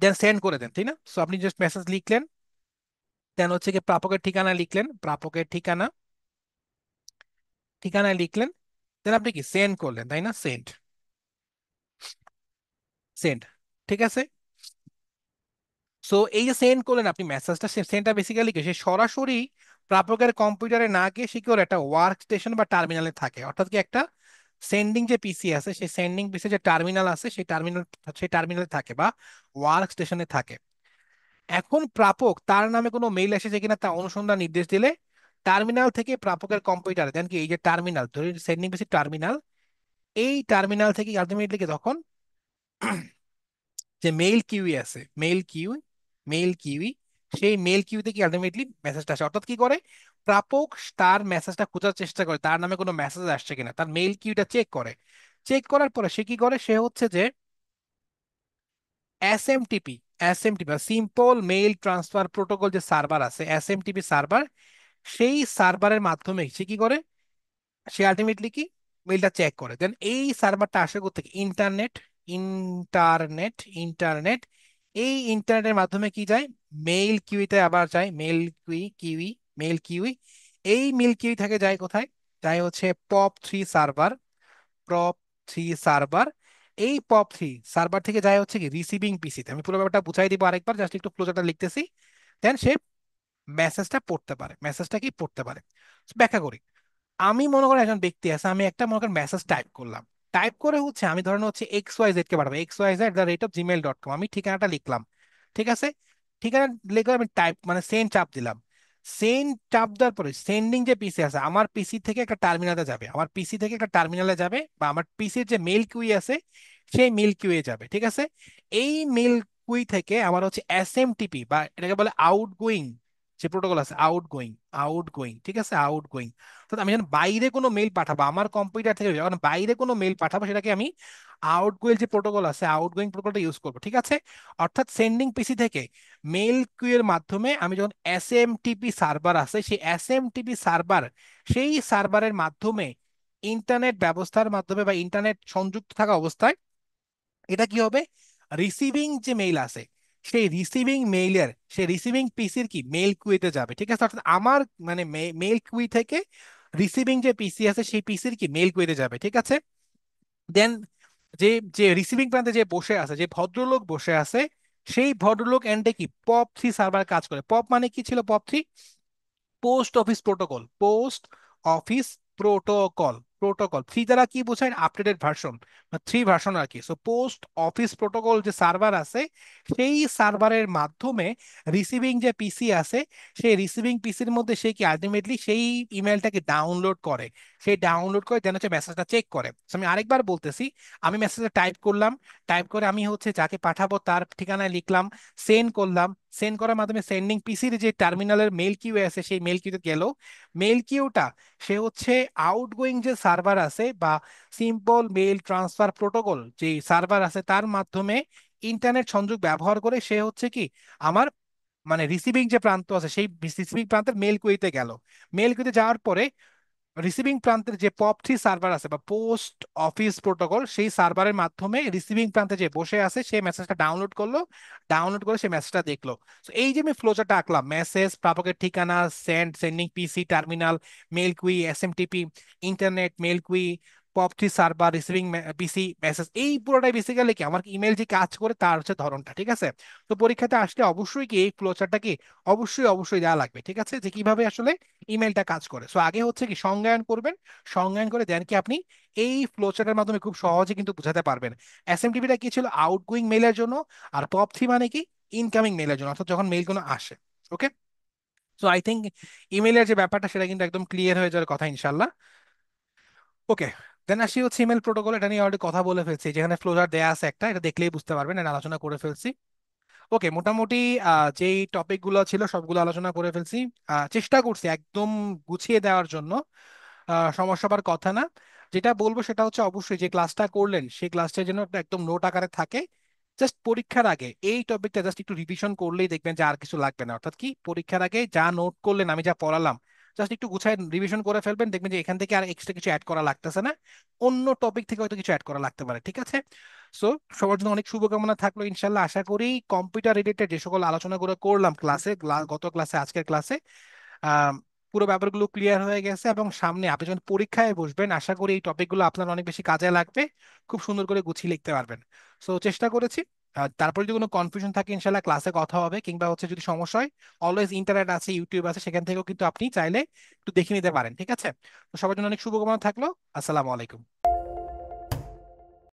দেন সেন্ড করে দেন, তাই না? সো আপনি জাস্ট মেসেজ লিখলেন, দেন হচ্ছে কি প্রাপকের ঠিকানা লিখলেন, প্রাপকের ঠিকানা লিখলেন, দেন আপনি কি সেন্ড করলেন, তাই না? সেন্ড, সেন্ড, ঠিক আছে। সো এই যে সেন্ড করলেন আপনি মেসেজটা, সেন্ডটা বেসিক্যালি কি, সে সরাসরি প্রাপকের কম্পিউটারে না গিয়ে সে কি ওর একটা ওয়ার্ক স্টেশন বা টার্মিনালে থাকে, অর্থাৎ কি একটা সেন্ডিং যে পিসি আছে, সেই সেন্ডিং পিসি যে টার্মিনাল আছে, সেই টার্মিনালে থাকে বা ওয়ার্ক স্টেশনে থাকে। এখন প্রাপক তার নামে কোনো মেইল এসেছে কিনা তা অনুসন্ধান নির্দেশ দিলে টার্মিনাল থেকে প্রাপকের কম্পিউটারে দেন কি, এই যে টার্মিনাল ধরি সেন্ডিং পিসি টার্মিনাল, এই টার্মিনাল থেকে আলটিমেটলি কি তখন যে মেইল কিউই আছে, মেইল কিউই, সেই মেইল কিউতে কি আলটিমেটলি মেসেজটা আসে। অর্থাৎ কি করে, প্রাপক তার মেসেজটা খোঁজার চেষ্টা করে তার নামে কোনো মেসেজ আসছে কিনা, তার মেইল কিউটা চেক করে। চেক করার পরে সে কি করে, সে হচ্ছে যে এসএমটিপি, এসএমটিপি বা সিম্পল মেইল ট্রান্সফার প্রোটোকল যে সার্ভার আছে, এসএমটিপি সার্ভার, সেই সার্ভারের মাধ্যমে সে কি করে, সে আলটিমেটলি কি মেইলটা চেক করে। দেন এই সার্ভারটা আসে কোথেকে, ইন্টারনেট। এই ইন্টারনেটের মাধ্যমে কি যায়, মেইল কিউইতে আবার যায়, মেইল কিউই। এই মেইল কিউই থেকে যায় কোথায়, যায় হচ্ছে পপ 3 সার্ভার, পপ 3 সার্ভার। এই পপ 3 সার্ভার থেকে যায় হচ্ছে কি রিসিভিং পিসিতে। আমি পুরো ব্যাপারটা বুঝাই দিব আরেকবার, জাস্ট একটু ক্লোজারটা লিখতেছি। দেন সে মেসেজটা কি পড়তে পারে। ব্যাখ্যা করি। আমি মনে করি একজন ব্যক্তি আছে, আমি একটা মনে করেন মেসেজ টাইপ করলাম, টাইপ করে হচ্ছে আমি ধরেন হচ্ছে XYZ কে পাঠাবো, XYZ@gmail.com, আমি ঠিকানাটা লিখলাম, ঠিক আছে। ঠিকানা লিখে আমি টাইপ মানে সেন্ড চাপ দিলাম। সেন্ড চাপ দেওয়ার পরে সেন্ডিং যে পিসি আছে, আমার পিসি থেকে একটা টার্মিনালে যাবে, বা আমার পিসির যে মেইল কিউই আছে সেই মেইল কিউয়ে যাবে, ঠিক আছে। এই মেইল কিউই থেকে আমার হচ্ছে এসএমটিপি বা এটাকে বলে আউটগোয়িং যে প্রোটোকল আছে, আউটগোয়িং, ঠিক আছে, আউটগোয়িং। তো আমি যখন বাইরে কোনো মেইল পাঠাবো আমার কম্পিউটার থেকে, যখন বাইরে কোনো মেইল পাঠাবো সেটাকে আমি আউটগোয়িং যে প্রোটোকল আছে, আউটগোয়িং প্রোটোকলটা ইউজ করবো, ঠিক আছে। অর্থাৎ সেন্ডিং পিসি থেকে মেইল কিউয়ের মাধ্যমে আমি যখন এসএমটিপি সার্ভার আছে, সেই এসএমটিপি সার্ভার, সেই সার্ভারের মাধ্যমে ইন্টারনেট ব্যবস্থার মাধ্যমে বা ইন্টারনেট সংযুক্ত থাকা অবস্থায় এটা কি হবে, রিসিভিং যে মেইল আছে, সেই রিসিভিং পিসির কি মেইল কুইতে যাবে, ঠিক আছে। অর্থাৎ আমার মানে মেইল কুই থেকে রিসিভিং যে পিসি আছে সেই পিসির কি মেইল কুইতে যাবে, ঠিক আছে। দেন যে যে রিসিভিং প্রান্তে যে বসে আছে, যে ভদ্রলোক বসে আছে, সেই ভদ্রলোক এন্ডে কি পপ 3 সার্ভার কাজ করে। পপ মানে কি ছিল, pop 3 post office protocol. Three দ্বারা কি বোঝায়, আপডেটেড ভার্সন, 3 ভার্সন আর কি। সো পোস্ট অফিস প্রোটোকল যে সার্ভার আছে, সেই সার্ভারের মাধ্যমে রিসিভিং যে পিসি আছে, সেই রিসিভিং পিসির মধ্যে সে কি আলটিমেটলি সেই ইমেলটাকে ডাউনলোড করে। সেই ডাউনলোড করে দেন হচ্ছে মেসেজটা চেক করে। So আমি আরেকবার বলতেছি, আমি মেসেজটা টাইপ করলাম, টাইপ করে আমি হচ্ছে যাকে পাঠাবো তার ঠিকানায় লিখলাম, সেন্ড করলাম, সেন্ড করার মাধ্যমে সেন্ডিং পিসির যে টার্মিনালের মেল কিউ আছে সেই মেল কিউতে গেল। মেল কিউটা সে হচ্ছে আউটগোয়িং যে সার্ভার আছে বা সিম্পল মেল ট্রান্সফার প্রোটোকল যে সার্ভার আছে তার মাধ্যমে ইন্টারনেট সংযোগ ব্যবহার করে সে হচ্ছে কি আমার মানে রিসিভিং যে প্রান্ত আছে সেই রিসিভিং প্রান্তের মেল কুইতে গেল। মেল কুইতে যাওয়ার পরে রিসিভিং প্রান্তের যে POP3 সার্ভার আছে বা পোস্ট অফিস প্রোটোকল সেই সার্ভারের মাধ্যমে রিসিভিং প্রান্তে যে বসে আছে সেই মেসেজটা ডাউনলোড করলো। ডাউনলোড করে সেই মেসেজটা দেখলো। So এই যে আমি ফ্লোচারটা আঁকলাম, মেসেজ, প্রাপকের ঠিকানা, সেন্ডিং পিসি, টার্মিনাল, মেল কুই, এসএমটিপি, ইন্টারনেট, মেল কুই, POP3 সার্ভার, রিসিভিং পিসি, মেসেজ, এই পুরোটাই বেসিক্যালি কি আমার ইমেল যে কাজ করে তার হচ্ছে ধরনটা। ঠিক আছে? তো পরীক্ষাতে আসলে অবশ্যই কি এই ফ্লোচারটা কি অবশ্যই অবশ্যই দেওয়া লাগবে। ঠিক আছে, যে কিভাবে আসলে ইমেলটা কাজ করে। সো আগে হচ্ছে কি সংজ্ঞায়ন করবেন, সংজ্ঞায়ন করে দেন কি আপনি এই ফ্লোচার্টের মাধ্যমে খুব সহজে কিন্তু বোঝাতে পারবেন। এসএমটিপিটা কি ছিল? আউটগোয়িং মেলের জন্য। আর POP3 মানে কি? ইনকামিং মেলের জন্য, অর্থাৎ যখন মেলগুলো আসে। ওকে, সো আই থিঙ্ক ইমেলের যে ব্যাপারটা সেটা কিন্তু একদম ক্লিয়ার হয়ে যাওয়ার কথা ইনশাল্লাহ। ওকে, দেন আসি হচ্ছে ইমেল প্রোটোকল। এটা নিয়ে অলরেডি কথা বলে ফেলছি, যেখানে ফ্লোচার দেয়া আছে একটা, এটা দেখলেই বুঝতে পারবেন, এটা আলোচনা করে ফেলছি। ওকে, মোটামুটি যেই টপিক গুলো ছিল সবগুলো আলোচনা করে ফেলছি। চেষ্টা করছি একদম গুছিয়ে দেওয়ার জন্য, সমস্যা হবার কথা না। যেটা বলবো সেটা হচ্ছে অবশ্যই যে ক্লাসটা করলেন সেই ক্লাসটা যেন একটা একদম নোট আকারে থাকে। জাস্ট পরীক্ষার আগে এই টপিকটা জাস্ট একটু রিভিশন করলেই দেখবেন যে আর কিছু লাগবে না। অর্থাৎ কি, পরীক্ষার আগে যা নোট করলেন, আমি যা পড়ালাম, জাস্ট একটু গুছায় রিভিশন করে ফেলবেন, দেখবেন যে এখান থেকে আর এক্সট্রা কিছু অ্যাড করা লাগতেছে না। অন্য টপিক থেকে হয়তো কিছু অ্যাড করা লাগতে পারে। ঠিক আছে? সো সবার জন্য অনেক শুভকামনা থাকলো ইনশাল্লাহ। আশা করি কম্পিউটার রিলেটেড যে সকল আলোচনাগুলো করলাম ক্লাসে, গত ক্লাসে, আজকের ক্লাসে, আহ, পুরো ব্যাপারগুলো ক্লিয়ার হয়ে গেছে। এবং সামনে আপনি যখন পরীক্ষায় বসবেন আশা করি এই টপিকগুলো আপনার অনেক বেশি কাজে লাগবে, খুব সুন্দর করে গুছিয়ে লিখতে পারবেন। সো চেষ্টা করেছি। তারপরে যদি কোনো কনফিউশন থাকে ইনশাল্লাহ ক্লাসে কথা হবে, কিংবা হচ্ছে যদি সমস্যা হয় অলওয়েজ ইন্টারনেট আছে, ইউটিউব আছে, সেখান থেকেও কিন্তু আপনি চাইলে একটু দেখে নিতে পারেন। ঠিক আছে? তো সবার জন্য অনেক শুভকামনা থাকলো। আসসালামু আলাইকুম।